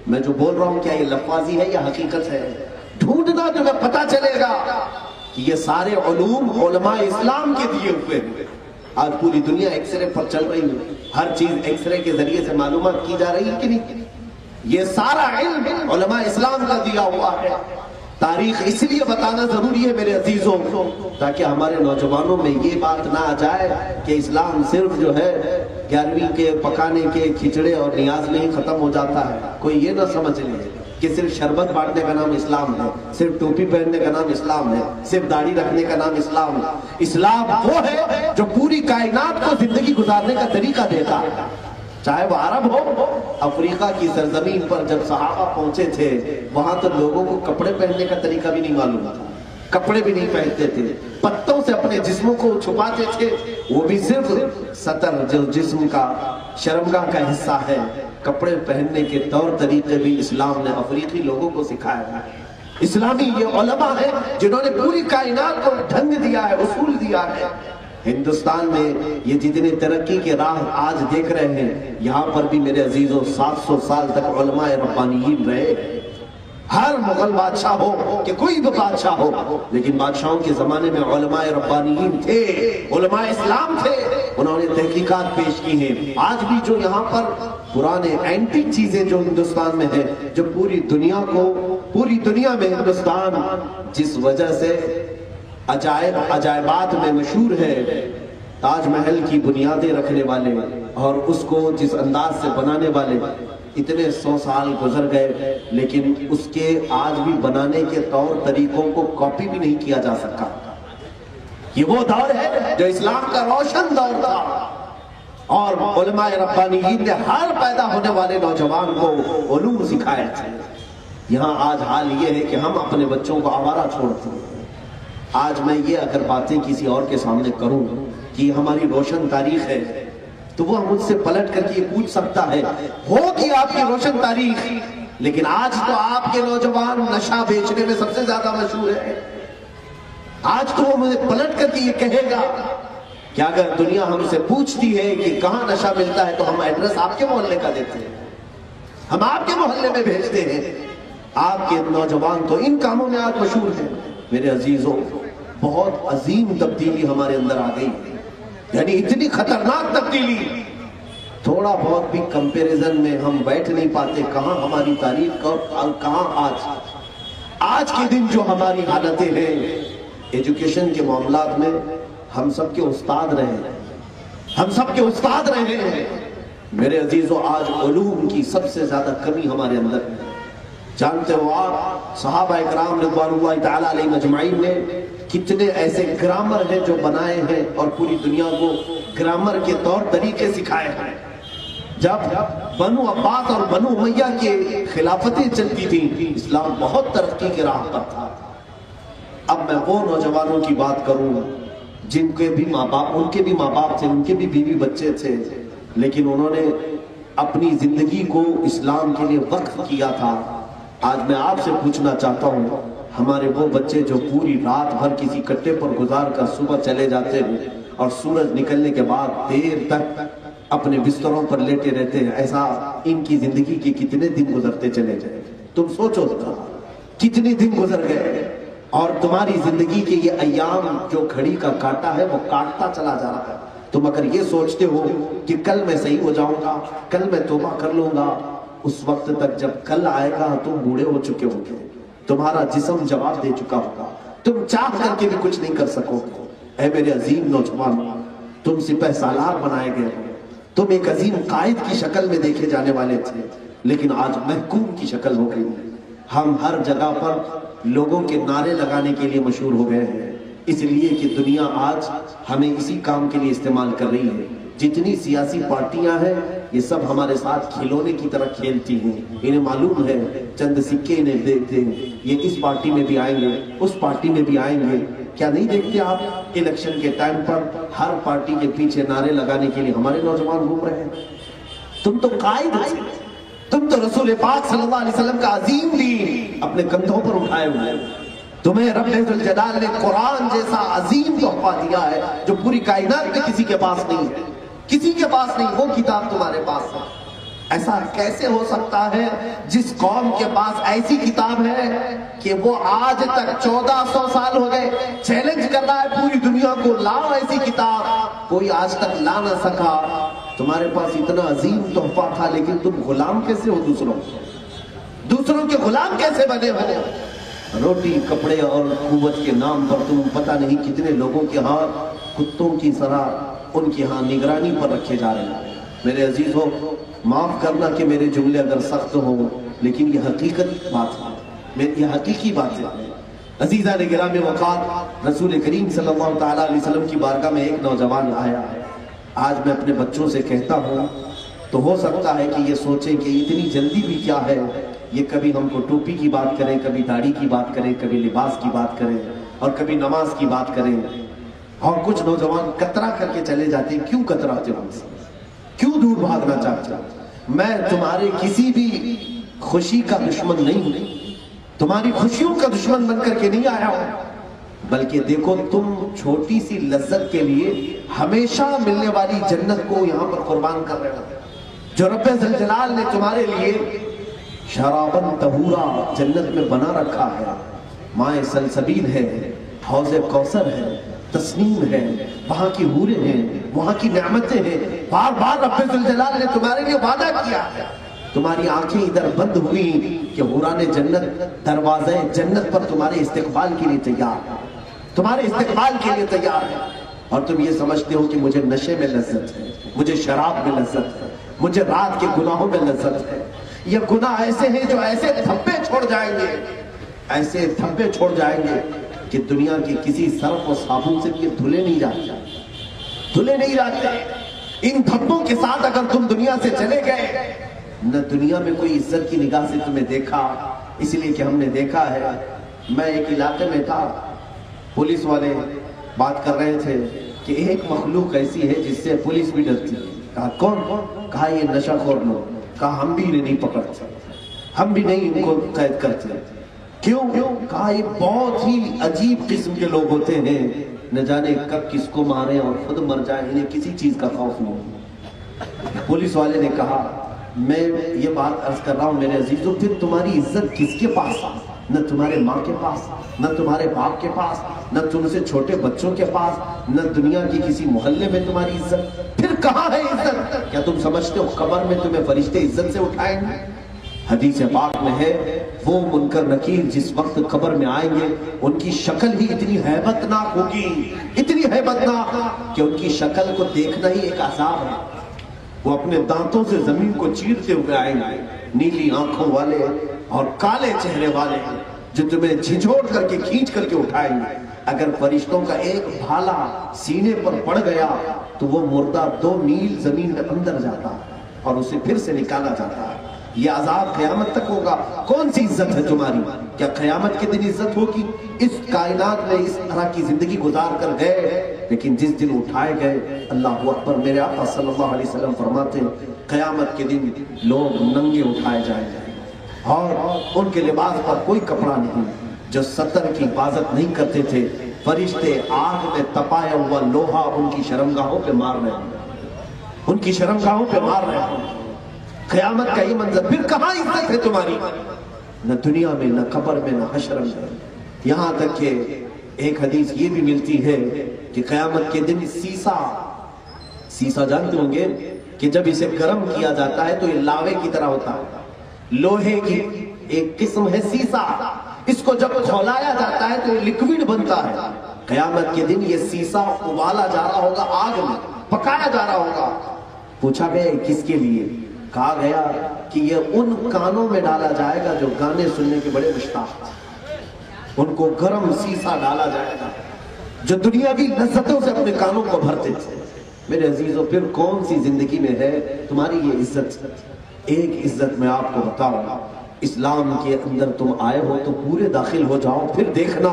میں جو بول رہا ہوں کیا یہ لفاظی ہے یا حقیقت ہے، ڈھونڈنا تمہیں پتا چلے گا کہ یہ سارے علوم علماء اسلام کے دیے ہوئے ہیں۔ آج پوری دنیا ایکس رے پر چل رہی ہے، ہر چیز ایکس رے کے ذریعے سے معلومات کی جا رہی ہے کہ نہیں؟ یہ سارا علم علماء اسلام کا دیا ہوا ہے۔ تاریخ اس لیے بتانا ضروری ہے میرے عزیزوں، تاکہ ہمارے نوجوانوں میں یہ بات نہ آ جائے کہ اسلام صرف جو ہے 11ویں کے پکانے کے کھچڑے اور نیاز میں ہی ختم ہو جاتا ہے۔ کوئی یہ نہ سمجھ لے کہ صرف شربت بانٹنے کا نام اسلام ہے، صرف ٹوپی پہننے کا نام اسلام ہے، صرف داڑھی رکھنے کا نام اسلام ہے۔ اسلام وہ ہے جو پوری کائنات کو زندگی گزارنے کا طریقہ دیتا ہے، چاہے وہ عرب ہو۔ افریقہ کی سرزمین پر جب صحابہ پہنچے تھے، وہاں تو لوگوں کو کپڑے پہننے کا طریقہ بھی نہیں معلوم تھا، کپڑے بھی نہیں پہنتے تھے، پتوں سے اپنے جسموں کو چھپاتے تھے، وہ بھی صرف سطر جو جسم کا شرمگاہ کا حصہ ہے۔ کپڑے پہننے کے طور طریقے بھی اسلام نے افریقی لوگوں کو سکھایا ہے۔ اسلامی یہ علماء ہیں جنہوں نے پوری کائنات کو ڈھنگ دیا ہے، اصول دیا ہے۔ ہندوستان میں یہ جتنی ترقی کے راہ آج دیکھ رہے ہیں، یہاں پر بھی میرے عزیزوں 700 سال تک علماء ربانیین رہے۔ ہر مغل بادشاہ ہو کہ کوئی بھی بادشاہ ہو، لیکن بادشاہوں کے زمانے میں علماء ربانیین تھے، علماء اسلام تھے، انہوں نے تحقیقات پیش کی ہیں۔ آج بھی جو یہاں پر پرانے اینٹک چیزیں جو ہندوستان میں ہیں، جو پوری دنیا میں ہندوستان جس وجہ سے عجائبات میں مشہور ہے، تاج محل کی بنیادیں رکھنے والے اور اس کو جس انداز سے بنانے والے، اتنے 100 سال گزر گئے لیکن اس کے آج بھی بنانے کے طور طریقوں کو کاپی بھی نہیں کیا جا سکا۔ یہ وہ دور ہے جو اسلام کا روشن دور تھا، اور علماء ربانیین نے ہر پیدا ہونے والے نوجوان کو علوم سکھائے تھے۔ یہاں آج حال یہ ہے کہ ہم اپنے بچوں کو آوارہ چھوڑتے ہیں۔ آج میں یہ اگر باتیں کسی اور کے سامنے کروں کہ یہ ہماری روشن تاریخ ہے، تو وہ مجھ سے پلٹ کر کے یہ پوچھ سکتا ہے ہوگی آپ کی روشن تاریخ، لیکن آج تو آپ کے نوجوان نشہ بیچنے میں سب سے زیادہ مشہور ہے۔ آج تو وہ مجھے پلٹ کر کے یہ کہے گا کہ اگر دنیا ہم سے پوچھتی ہے کہ کہاں نشہ ملتا ہے تو ہم ایڈریس آپ کے محلے کا دیتے ہیں، ہم آپ کے محلے میں بھیجتے ہیں۔ آپ کے نوجوان تو ان کاموں میں آج مشہور ہیں۔ میرے عزیزوں، بہت عظیم تبدیلی ہمارے اندر آ گئی، یعنی اتنی خطرناک تبدیلی، تھوڑا بہت بھی کمپیریزن میں ہم بیٹھ نہیں پاتے۔ کہاں ہماری تاریخ اور کہاں آج کے دن جو ہماری حالتیں ہیں ایجوکیشن کے معاملات میں، ہم سب کے استاد رہے ہیں، ہم سب کے استاد رہے ہیں۔ میرے عزیزوں، آج علوم کی سب سے زیادہ کمی ہمارے اندر ہے۔ جانتے ہو آپ صحابہ اکرام رضوان اللہ تعالی علیہ مجمعین نے کتنے ایسے گرامر ہیں جو بنائے ہیں اور پوری دنیا کو گرامر کے طور طریقے سکھائے ہیں۔ جب بنو عباس اور بنو امیہ کے خلافتیں چلتی تھیں، اسلام بہت ترقی کے راہ پر تھا۔ اب میں وہ نوجوانوں کی بات کروں جن کے بھی ماں باپ، ان کے بھی ماں باپ تھے، ان کے بھی بیوی بچے تھے، لیکن انہوں نے اپنی زندگی کو اسلام کے لیے وقف کیا تھا۔ آج میں آپ سے پوچھنا چاہتا ہوں، ہمارے وہ بچے جو پوری رات بھر کسی کٹے پر گزار کر صبح چلے جاتے ہیں اور سورج نکلنے کے بعد دیر تک اپنے بستروں پر لیٹے رہتے ہیں، ایسا ان کی زندگی کے کتنے دن گزرتے چلے جائیں؟ تم سوچو کتنے دن گزر گئے، اور تمہاری زندگی کے یہ ایام جو گھڑی کا کاٹا ہے وہ کاٹتا چلا جا رہا ہے۔ تم اگر یہ سوچتے ہو کہ کل میں صحیح ہو جاؤں گا، کل میں توبہ کر لوں گا، اس وقت تک جب کل آئے گا تم بوڑھے ہو چکے ہو گے، تمہارا جسم جواب دے چکا ہوگا، تم چاہ کر کے بھی کچھ نہیں کر سکو گے۔ اے میرے عظیم نوجوان، تم سپہ سالار بنائے گئے ہو، تم ایک عظیم قائد کی شکل میں دیکھے جانے والے تھے، لیکن آج محکوم کی شکل ہو گئی۔ ہم ہر جگہ پر لوگوں کے نعرے لگانے کے لیے مشہور ہو گئے ہیں، اس لیے کہ دنیا آج ہمیں اسی کام کے لیے استعمال کر رہی ہے۔ جتنی سیاسی پارٹیاں ہیں یہ سب ہمارے ساتھ کھلونے کی طرح کھیلتی ہیں، انہیں معلوم ہے چند سکے انہیں دیتے ہیں، یہ اس پارٹی میں بھی آئیں گے، اس پارٹی میں بھی آئیں گے۔ کیا نہیں دیکھتے آپ الیکشن کے ٹائم پر ہر پارٹی کے پیچھے نعرے لگانے کے لیے ہمارے نوجوان گھوم رہے ہیں؟ تم تو قائد ہو، تم تو رسول پاک صلی اللہ علیہ وسلم کا عظیم دین اپنے کندھوں پر اٹھائے ہوئے، تمہیں رب ذوالجلال نے قرآن جیسا عظیم تحفہ دیا ہے جو پوری کائنات میں کسی کے پاس نہیں ہے، کسی کے پاس نہیں، وہ کتاب تمہارے پاس ہے۔ ایسا کیسے ہو سکتا ہے جس قوم کے پاس ایسی کتاب ہے کہ وہ آج تک 1400 سال ہو گئے چیلنج کر رہا ہے پوری دنیا کو، لاؤ ایسی کتاب، کوئی آج تک لا نہ سکا۔ تمہارے پاس اتنا عظیم تحفہ تھا لیکن تم غلام کیسے ہو؟ دوسروں کے غلام کیسے بنے ہو؟ روٹی کپڑے اور قوت کے نام پر تم پتہ نہیں کتنے لوگوں کے ہاں کتوں کی طرح ان کی ہاں نگرانی پر رکھے جا رہے ہیں۔ میرے عزیز ہو، معاف کرنا کہ میرے جملے اگر سخت ہوں، لیکن یہ حقیقت بات ہے، یہ حقیقی بات ہے۔ عزیزان گرامی وقار، رسول کریم صلی اللہ تعالیٰ علیہ وسلم کی بارگاہ میں ایک نوجوان آیا ہے۔ آج میں اپنے بچوں سے کہتا ہوں تو ہو سکتا ہے کہ یہ سوچیں کہ اتنی جلدی بھی کیا ہے، یہ کبھی ہم کو ٹوپی کی بات کریں، کبھی داڑھی کی بات کریں، کبھی لباس کی بات کریں اور کبھی نماز کی بات کریں، اور کچھ نوجوان کترا کر کے چلے جاتے ہیں۔ کیوں کتراتے ہو؟ کیوں دور بھاگنا چاہتے ہو؟ میں تمہارے کسی بھی خوشی کا دشمن نہیں ہوں، تمہاری خوشیوں کا دشمن بن کر کے نہیں آیا ہوں، بلکہ دیکھو تم چھوٹی سی لذت کے لیے ہمیشہ ملنے والی جنت کو یہاں پر قربان کر رہے ہو، جو رب ذوالجلال نے تمہارے لیے شرابن طہورا جنت میں بنا رکھا ہے۔ مائے سلسبیل ہے، حوض کوثر ہے، تسنیم ہے، وہاں کی حوریں ہیں، وہاں کی نعمتیں ہیں، بار بار رب ذوالجلال نے تمہارے لیے وعدہ کیا ہے۔ تمہاری آنکھیں ادھر بند ہوئی کہ حوران جنت دروازے جنت پر تمہارے استقبال کے لیے تیار ہے، تمہارے استقبال کے لیے تیار ہے، اور تم یہ سمجھتے ہو کہ مجھے نشے میں لذت ہے، مجھے شراب میں لذت ہے، مجھے رات کے گناہوں میں لذت ہے۔ یہ گناہ ایسے ہیں جو ایسے دھبے چھوڑ جائیں گے، ایسے دھبے چھوڑ جائیں گے کہ دنیا کی کسی صرف و صابن سے یہ دھلے نہیں جاتے۔ ان دھبوں کے ساتھ اگر تم دنیا سے چلے گئے، نہ دنیا میں کوئی عزت کی نگاہ سے تمہیں دیکھا، اس لیے کہ ہم نے دیکھا ہے۔ میں ایک علاقے میں تھا، پولیس والے بات کر رہے تھے کہ ایک مخلوق ایسی ہے جس سے پولیس بھی ڈرتی ہے۔ کہا کون؟ کہا یہ نشہ خور لوگ۔ کہا ہم بھی انہیں نہیں پکڑتے، ہم بھی نہیں ان کو قید کرتے۔ کیوں؟ کہا یہ بہت ہی عجیب قسم کے لوگ ہوتے ہیں، نہ جانے کب کس کو مارے اور خود مر جائیں، انہیں کسی چیز کا خوف نہیں۔ پولیس والے نے کہا میں یہ بات عرض کر رہا ہوں میرے عزیزوں، پھر تمہاری عزت کس کے پاس؟ نہ تمہارے ماں کے پاس، نہ تمہارے باپ کے پاس، نہ تم سے چھوٹے بچوں کے پاس، نہ دنیا کی کسی محلے میں تمہاری عزت، پھر کہاں ہے عزت؟ کیا تم سمجھتے ہو قبر میں تمہیں فرشتے عزت سے اٹھائیں گے؟ حدیث پاک میں ہے وہ منکر نکیر جس وقت قبر میں آئیں گے ان کی شکل ہی اتنی ہیبتناک ہوگی، اتنی ہیبتناک کہ ان کی شکل کو دیکھنا ہی ایک عذاب ہے۔ وہ اپنے دانتوں سے زمین کو چیرتے ہوئے آئیں گے، نیلی آنکھوں والے اور کالے چہرے والے جو تمہیں جھنجھوڑ کر کے کھینچ کر کے اٹھائیں گے۔ اگر فرشتوں کا ایک بھالا سینے پر پڑ گیا تو وہ مردہ 2 میل زمین میں اندر جاتا اور اسے پھر سے نکالا جاتا ہے۔ یہ عذاب قیامت تک ہوگا۔ کون سی عزت ہے تمہاری؟ کیا قیامت کے دن عزت ہوگی؟ اس کائنات میں اس طرح کی زندگی گزار کر گئے، لیکن جس دن اٹھائے گئے، اللہ اکبر، میرے آقا صلی اللہ علیہ وسلم فرماتے ہیں قیامت کے دن لوگ ننگے اٹھائے جائیں گے اور ان کے لباس پر کوئی کپڑا نہیں، جو ستر کی حفاظت نہیں کرتے تھے فرشتے آگ میں تپایا ہوا لوہا ان کی شرمگاہوں پہ مار رہے ہیں، ان کی شرمگاہوں پہ مار رہے ہیں۔ قیامت کا یہ منظر، پھر کہاں عزت ہے تمہاری؟ نہ دنیا میں، نہ قبر میں، نہ حشر میں۔ یہاں تک کہ ایک حدیث یہ بھی ملتی ہے کہ قیامت کے دن سیسا جانتے ہوں گے کہ جب اسے گرم کیا جاتا ہے تو یہ لاوے کی طرح ہوتا ہے، لوہے کی ایک قسم ہے سیسا، اس کو جب کھولایا جاتا ہے تو یہ لیکوڈ بنتا ہے۔ قیامت کے دن یہ سیسا ابالا جا رہا ہوگا، آگ میں پکایا جا رہا ہوگا۔ پوچھا گیا کس کے لیے؟ کہا گیا کہ یہ ان کانوں میں ڈالا جائے گا جو گانے سننے کے بڑے مشتاق ہیں، ان کو گرم سیسا ڈالا جائے گا، جو دنیاوی لذتوں سے اپنے کانوں کو بھرتے تھے۔ میرے عزیزوں، پھر کون سی زندگی میں ہے تمہاری یہ عزت؟ ایک عزت میں آپ کو بتاؤں، اسلام کے اندر تم آئے ہو تو پورے داخل ہو جاؤ، پھر دیکھنا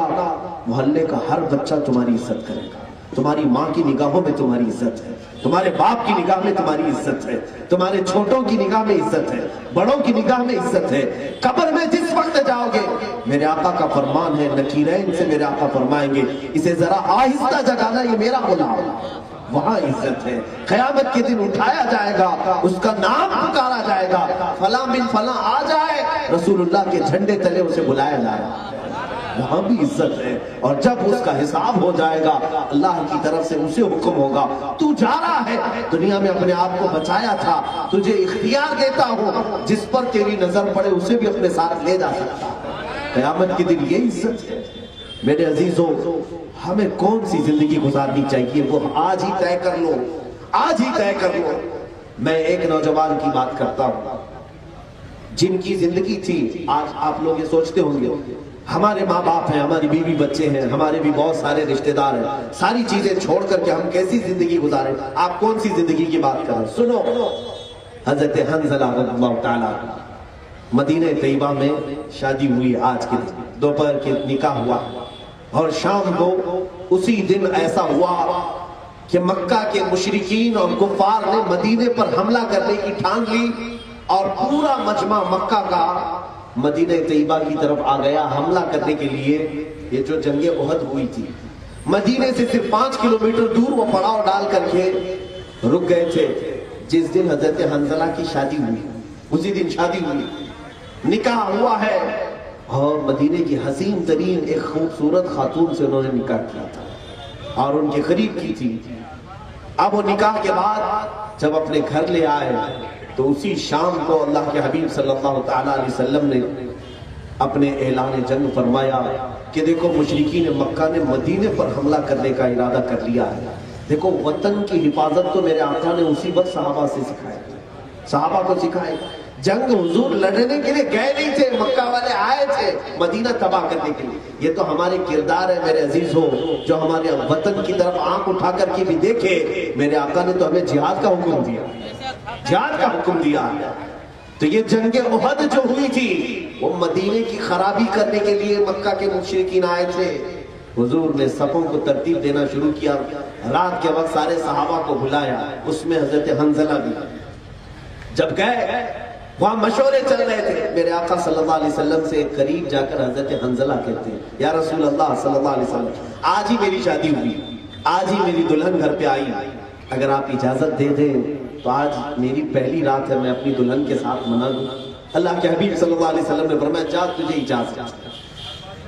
محلے کا ہر بچہ تمہاری عزت کرے گا۔ تمہاری ماں کی نگاہوں میں تمہاری عزت ہے، تمہارے باپ کی نگاہ میں تمہاری عزت ہے، تمہارے چھوٹوں کی نگاہ میں عزت ہے، بڑوں کی نگاہ میں عزت ہے۔ قبر میں جس وقت جاؤ گے، میرے آقا کا فرمان ہے، نکیرین سے میرے آقا فرمائیں گے اسے ذرا آہستہ جگانا، یہ میرا غلام، وہاں عزت ہے۔ قیامت کے دن اٹھایا جائے گا، اس کا نام پکارا جائے گا، فلاں بن فلاں آ جائے، رسول اللہ کے جھنڈے تلے اسے بلایا جائے گا، وہاں بھی عزت ہے۔ اور جب اس کا حساب ہو جائے گا، اللہ کی طرف سے اسے حکم ہوگا، تو جا رہا ہے، دنیا میں اپنے آپ کو بچایا تھا، تجھے اختیار دیتا ہوں، جس پر تیری نظر پڑے اسے بھی اپنے ساتھ لے جا سکتا۔ قیامت کے دن یہ عزت ہے۔ میرے عزیزوں، ہمیں کون سی زندگی گزارنی چاہیے، وہ آج ہی طے کر لو، آج ہی طے کر لو۔ میں ایک نوجوان کی بات کرتا ہوں جن کی زندگی تھی، آج آپ لوگ یہ سوچتے ہوں گے ہمارے ماں باپ ہیں، ہماری بیوی بچے ہیں، ہمارے بھی بہت سارے رشتہ دار ہیں، ساری چیزیں چھوڑ کر کے ہم کیسی زندگی گزاریں؟ آپ کون سی زندگی کی بات کریں؟ سنو، حضرت حنظلہ رضی اللہ تعالیٰ مدینہ طیبہ میں شادی ہوئی، آج کے دن دوپہر کے نکاح ہوا، اور شام کو اسی دن ایسا ہوا کہ مکہ کے مشرکین اور کفار نے مدینے پر حملہ کرنے کی ٹھان لی، اور پورا مجمع مکہ کا مدینہ طیبہ کی طرف آ گیا حملہ کرنے کے لیے۔ یہ جو جنگ احد ہوئی تھی، مدینے سے صرف 5 کلومیٹر دور وہ پڑاؤ ڈال کر کے رک گئے تھے۔ جس دن حضرت حنظلہ کی شادی ہوئی، اسی دن شادی ہوئی، نکاح ہوا ہے، اور مدینے کی حسین ترین ایک خوبصورت خاتون سے انہوں نے نکاح کیا تھا اور ان کے قریب کی تھی۔ اب وہ نکاح کے بعد جب اپنے گھر لے آئے تو اسی شام کو اللہ کے حبیب صلی اللہ تعالیٰ علیہ وسلم نے اپنے اعلان جنگ فرمایا کہ دیکھو مشرکین مکہ نے مدینے پر حملہ کرنے کا ارادہ کر لیا ہے۔ دیکھو وطن کی حفاظت تو میرے آقا نے اسی وقت صحابہ سے سکھایا، صحابہ کو سکھائے۔ جنگ حضور لڑنے کے لیے گئے نہیں تھے، مکہ والے آئے تھے مدینہ تباہ کرنے کے لیے۔ یہ تو ہمارے کردار ہے میرے عزیزوں، جو ہمارے وطن کی طرف آنکھ اٹھا کر کے بھی دیکھے۔ میرے آقا نے تو ہمیں جہاد کا حکم دیا، جہاد کا حکم دیا۔ تو یہ جنگ احد جو ہوئی تھی، وہ مدینے کی خرابی کرنے کے لیے مکہ کے مشرکین آئے تھے۔ حضور نے صفوں کو ترتیب دینا شروع کیا، رات کے وقت سارے صحابہ کو بلایا، اس میں حضرت حنظلہ بھی۔ جب گئے وہاں مشورے چل رہے تھے، میرے آقا صلی اللہ علیہ وسلم سے قریب جا کر حضرت حنظلہ کہتے ہیں، یا رسول اللہ صلی اللہ علیہ وسلم، آج ہی میری شادی ہوئی، آج ہی میری دلہن گھر پہ آئی، اگر آپ اجازت دے دیں تو آج میری پہلی رات ہے، میں اپنی دلہن کے ساتھ منا لوں۔ اللہ کے حبیب صلی اللہ علیہ وسلم نے فرمایا، جا تجھے اجازت۔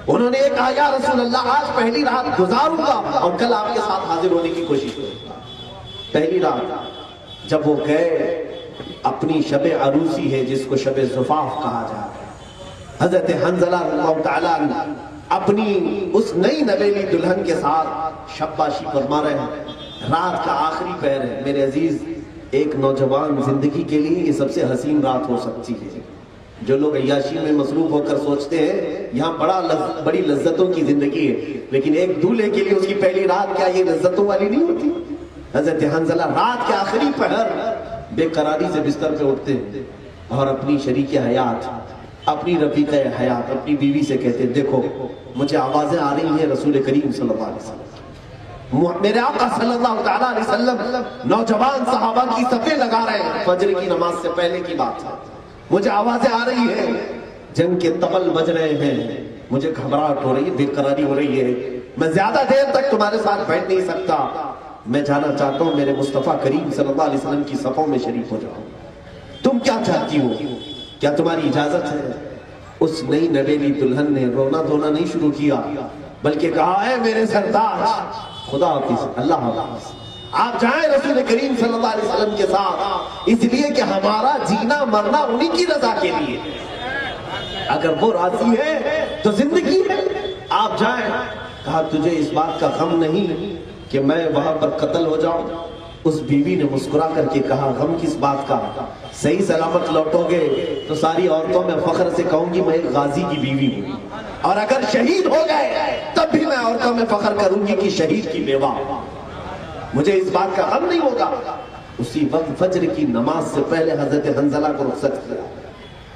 انہوں نے کہا، یا رسول اللہ آج پہلی رات گزاروں گا اور کل آپ کے ساتھ حاضر ہونے کی کوشش کروں گا۔ پہلی رات جب وہ گئے، اپنی شب عروسی ہے جس کو شب زفاف کہا جاتا ہے، حضرت حنظلہ رضی اللہ تعالیٰ اپنی اس نئی نویلی دلہن کے ساتھ شباشی فرما رہے ہیں۔ رات کا آخری پہر ہے میرے عزیز، ایک نوجوان زندگی کے لیے یہ سب سے حسین رات ہو سکتی ہے۔ جو لوگ عیاشی میں مصروف ہو کر سوچتے ہیں یہاں بڑی لذتوں کی زندگی ہے، لیکن ایک دولہے کے لیے اس کی پہلی رات کیا یہ لذتوں والی نہیں ہوتی؟ حضرت حنظلہ رات کے آخری پہر بے قراری سے بستر پہ اٹھتے ہیں اور اپنی شریک حیات، اپنی رفیق حیات، اپنی بیوی سے کہتے ہیں، دیکھو مجھے آوازیں آ رہی ہیں رسول کریم صلی اللہ علیہ وسلم، میرے آقا صلی اللہ تعالیٰ علیہ وسلم نوجوان صحابہ کی صفیں لگا رہے ہیں، فجر کی نماز سے پہلے کی بات ہے، مجھے آوازیں آ رہی ہیں، جنگ کے طبل بج رہے ہیں، مجھے گھبراہٹ ہو رہی ہے، بے قراری ہو رہی ہے، میں زیادہ دیر تک تمہارے ساتھ بیٹھ نہیں سکتا، میں جانا چاہتا ہوں میرے مصطفیٰ کریم صلی اللہ علیہ وسلم کی صفوں میں شریک ہو جاؤں۔ تم کیا چاہتی ہو؟ کیا تمہاری اجازت ہے؟ اس نئی نویلی دلہن نے رونا دھونا نہیں شروع کیا، بلکہ کہا، ہے میرے سردار، خدا حافظ، اللہ حافظ، آپ جائیں رسول کریم صلی اللہ علیہ وسلم کے ساتھ، اس لیے کہ ہمارا جینا مرنا انہی کی رضا کے لیے، اگر وہ راضی ہے تو زندگی ہے، آپ جائیں۔ کہا، تجھے اس بات کا غم نہیں کہ میں وہاں پر قتل ہو جاؤں؟ اس بیوی نے مسکرا کر کے کہا غم کس بات کا، صحیح سلامت لوٹو گے تو ساری عورتوں میں فخر سے کہوں گی میں ایک غازی کی بیوی ہوں، اور اگر شہید ہو گئے تب بھی میں عورتوں میں فخر کروں گی کہ شہید کی بیوہ، مجھے اس بات کا غم نہیں ہوگا۔ اسی وقت فجر کی نماز سے پہلے حضرت حنظلہ کو رخصت کیا،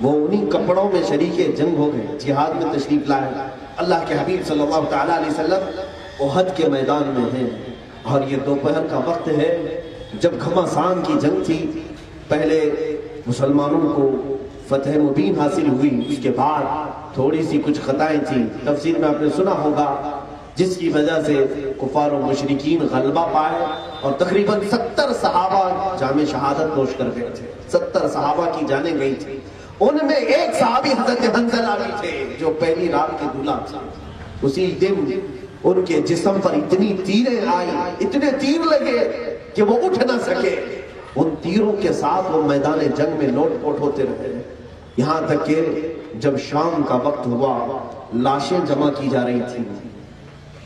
وہ انہی کپڑوں میں شریک جنگ ہو گئے، جہاد میں تشریف لائے۔ اللہ کے حبیب صلی اللہ تعالیٰ علیہ وسلم احد کے میدان میں ہیں، اور یہ دوپہر کا وقت ہے جب گھمسان کی جنگ تھی۔ پہلے مسلمانوں کو فتح مبین حاصل ہوئی، اس کے بعد تھوڑی سی کچھ خطائیں تھیں، تفسیر میں آپ نے سنا ہوگا، جس کی وجہ سے کفار و مشرکین غلبہ پائے اور تقریباً 70 صحابہ جام شہادت نوش کر گئے تھے۔ 70 صحابہ کی جانیں گئی تھی، ان میں ایک صحابی حضرت حنظلہ بھی تھے جو پہلی رات کے دولہ تھے۔ اسی دن ان کے جسم پر اتنی تیریں آئی، اتنے تیر لگے کہ وہ اٹھ نہ سکے، ان تیروں کے ساتھ وہ میدان جنگ میں لوٹ پوٹ ہوتے رہے، یہاں تک کہ جب شام کا وقت ہوا لاشیں جمع کی جا رہی تھیں،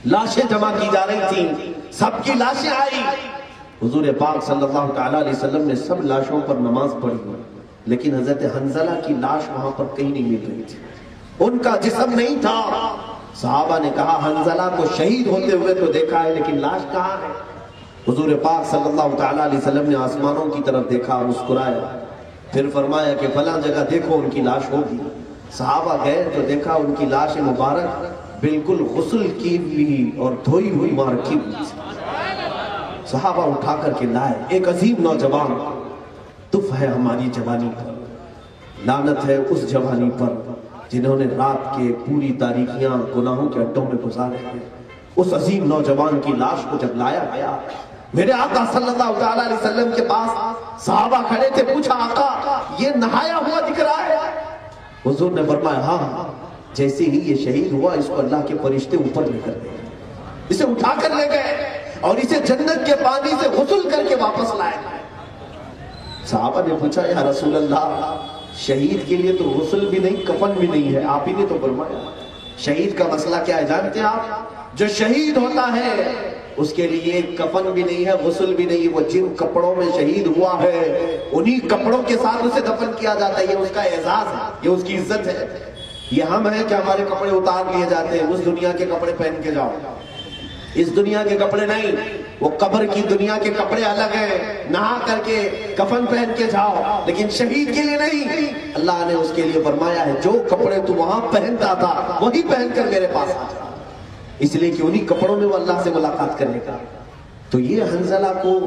لاشیں جمع کی جا رہی تھیں، سب کی لاشیں آئی۔ حضور پاک صلی اللہ تعالیٰ علیہ وسلم نے سب لاشوں پر نماز پڑھی، لیکن حضرت حنظلہ کی لاش وہاں پر کہیں نہیں مل رہی تھی، ان کا جسم نہیں تھا۔ صحابہ نے کہا حنظلہ کو شہید ہوتے ہوئے تو دیکھا ہے لیکن لاش کہاں ہے؟ حضور پاک صلی اللہ تعالیٰ علیہ وسلم نے آسمانوں کی طرف دیکھا، مسکرایا، پھر فرمایا کہ فلاں جگہ دیکھو ان کی لاش ہوگی۔ صحابہ گئے تو دیکھا ان کی لاش مبارک بالکل غسل کی ہوئی اور دھوئی ہوئی وہاں رکھی ہوئی تھی۔ صحابہ اٹھا کر کے لائے، ایک عظیم نوجوان، تف ہے ہماری جوانی پر، لعنت ہے اس جوانی پر جنہوں نے رات کے پوری تاریکیاں گناہوں کے اڈوں میں گزارے ہیں۔ اس عظیم نوجوان کی لاش کو جب لایا گیا، میرے آقا صلی اللہ تعالیٰ علیہ وسلم کے پاس صحابہ کھڑے تھے، پوچھا آقا یہ نہایا ہوا دکھ رہا ہے؟ حضور نے فرمایا ہاں، جیسے ہی یہ شہید ہوا اس کو اللہ کے فرشتے اوپر لے کر گئے، اسے اٹھا کر لے گئے اور اسے جنت کے پانی سے غسل کر کے واپس لائے۔ صحابہ نے پوچھا یا رسول اللہ شہید کے لیے تو غسل بھی نہیں کفن بھی نہیں ہے، آپ ہی نے تو فرمایا۔ شہید کا مسئلہ کیا ہے جانتے ہیں آپ؟ جو شہید ہوتا ہے اس کے لیے کفن بھی نہیں ہے، غسل بھی نہیں ہے، وہ جن کپڑوں میں شہید ہوا ہے انہی کپڑوں کے ساتھ اسے دفن کیا جاتا ہے، یہ اس کا اعزاز ہے، یہ اس کی عزت ہے۔ یہ ہم ہیں کہ ہمارے کپڑے اتار لیے جاتے ہیں، اس دنیا کے کپڑے پہن کے جاؤ، اس دنیا کے کپڑے نہیں، وہ قبر کی دنیا کے کپڑے الگ ہیں، نہا کر کے کفن پہن کے جاؤ، لیکن شہید کے لیے نہیں۔ اللہ نے اس کے لیے فرمایا ہے جو کپڑے تو وہاں پہنتا تھا وہی پہن کر میرے پاس آ جا، اس لیے کہ انہی کپڑوں میں وہ اللہ سے ملاقات کرنے کا۔ تو یہ حنظلہ کو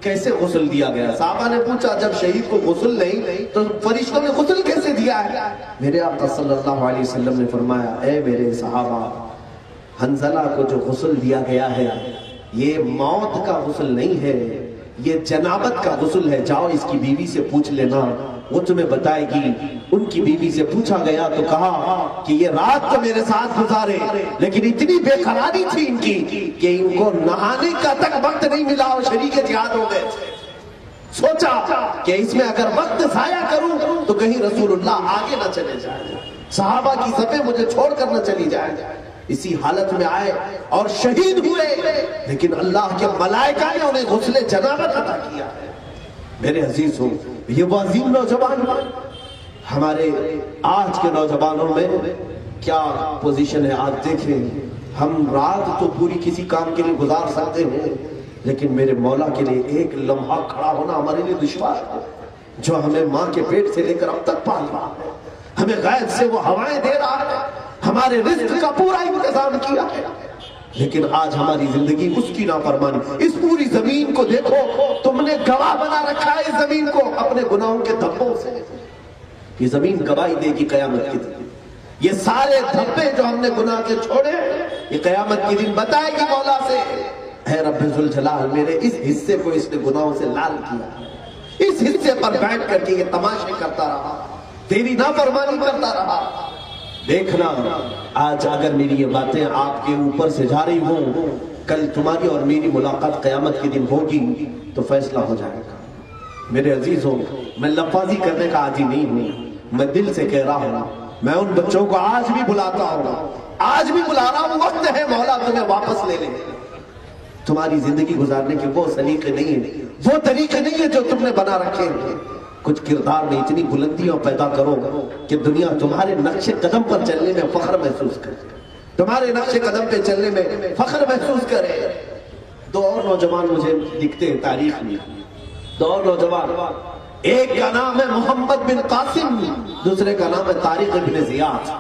کیسے غسل دیا گیا؟ صحابہ نے پوچھا جب شہید کو غسل نہیں تو فرشتوں نے غسل کیسے دیا ہے؟ میرے آقا صلی اللہ علیہ وسلم نے فرمایا اے میرے صحابہ، حنظلہ کو جو غسل دیا گیا ہے یہ موت کا غسل نہیں ہے، یہ جنابت کا غسل ہے، جاؤ اس کی بیوی سے پوچھ لینا وہ تمہیں بتائے گی۔ ان کی بیوی سے پوچھا گیا تو کہا کہ یہ رات تو میرے ساتھ گزارے لیکن اتنی بے قراری تھی ان کی کہ ان کو نہانے کا تک وقت نہیں ملا اور شریک جہاد ہو گئے۔ سوچا کہ اس میں اگر وقت ضائع کروں تو کہیں رسول اللہ آگے نہ چلے جائے، صحابہ کی صفیں مجھے چھوڑ کر نہ چلی جائے۔ اسی حالت میں آئے اور شہید ہوئے، لیکن اللہ کے ملائکہ نے انہیں غسل جنابت عطا کیا ہے۔ میرے عزیز ہو، یہ وہ عظیم نوجوان، ہمارے آج کے نوجوانوں میں کیا پوزیشن ہے آج دیکھیں۔ ہم رات تو پوری کسی کام کے لیے گزار سکتے ہیں لیکن میرے مولا کے لیے ایک لمحہ کھڑا ہونا ہمارے لیے دشوار ہے۔ جو ہمیں ماں کے پیٹ سے لے کر اب تک پال رہا ہے، ہمیں غیب سے وہ ہوائیں دے رہا ہے، ہمارے رزق کا پورا انتظام کیا ہے، لیکن آج ہماری زندگی اس کی نافرمانی۔ اس پوری زمین کو دیکھو، تم نے گواہ بنا رکھا ہے اس زمین کو اپنے گناہوں کے دھبوں سے۔ یہ زمین گواہی دے گی قیامت کے دن، یہ سارے دھبے جو ہم نے گناہ کے چھوڑے یہ قیامت کے دن بتائے گی مولا سے اے رب ذوالجلال میرے اس حصے کو اس نے گناہوں سے لال کیا، اس حصے پر بیٹھ کر کے یہ تماشے کرتا رہا، تیری نافرمانی کرتا رہا۔ دیکھنا آج اگر میری یہ باتیں آپ کے اوپر سے جا رہی ہوں، کل تمہاری اور میری ملاقات قیامت کے دن ہوگی تو فیصلہ ہو جائے گا۔ میرے عزیزوں، میں لفاظی کرنے کا عاجز نہیں ہوں، میں دل سے کہہ رہا ہوں، میں ان بچوں کو آج بھی بلاتا ہوں، آج بھی بلا رہا ہوں، وقت ہے مولا تمہیں واپس لے لے۔ تمہاری زندگی گزارنے کے وہ سلیقے نہیں ہیں، وہ طریقے نہیں ہیں جو تم نے بنا رکھے ہیں۔ کچھ کردار میں اتنی بلندیاں پیدا کرو کہ دنیا تمہارے نقش قدم پر چلنے میں فخر محسوس کرے، تمہارے نقش قدم پہ چلنے میں فخر محسوس کرے۔ دو اور نوجوان مجھے دکھتے ہیں تاریخ میں، دو اور نوجوان، ایک کا نام ہے محمد بن قاسم، دوسرے کا نام ہے طارق بن زیاد۔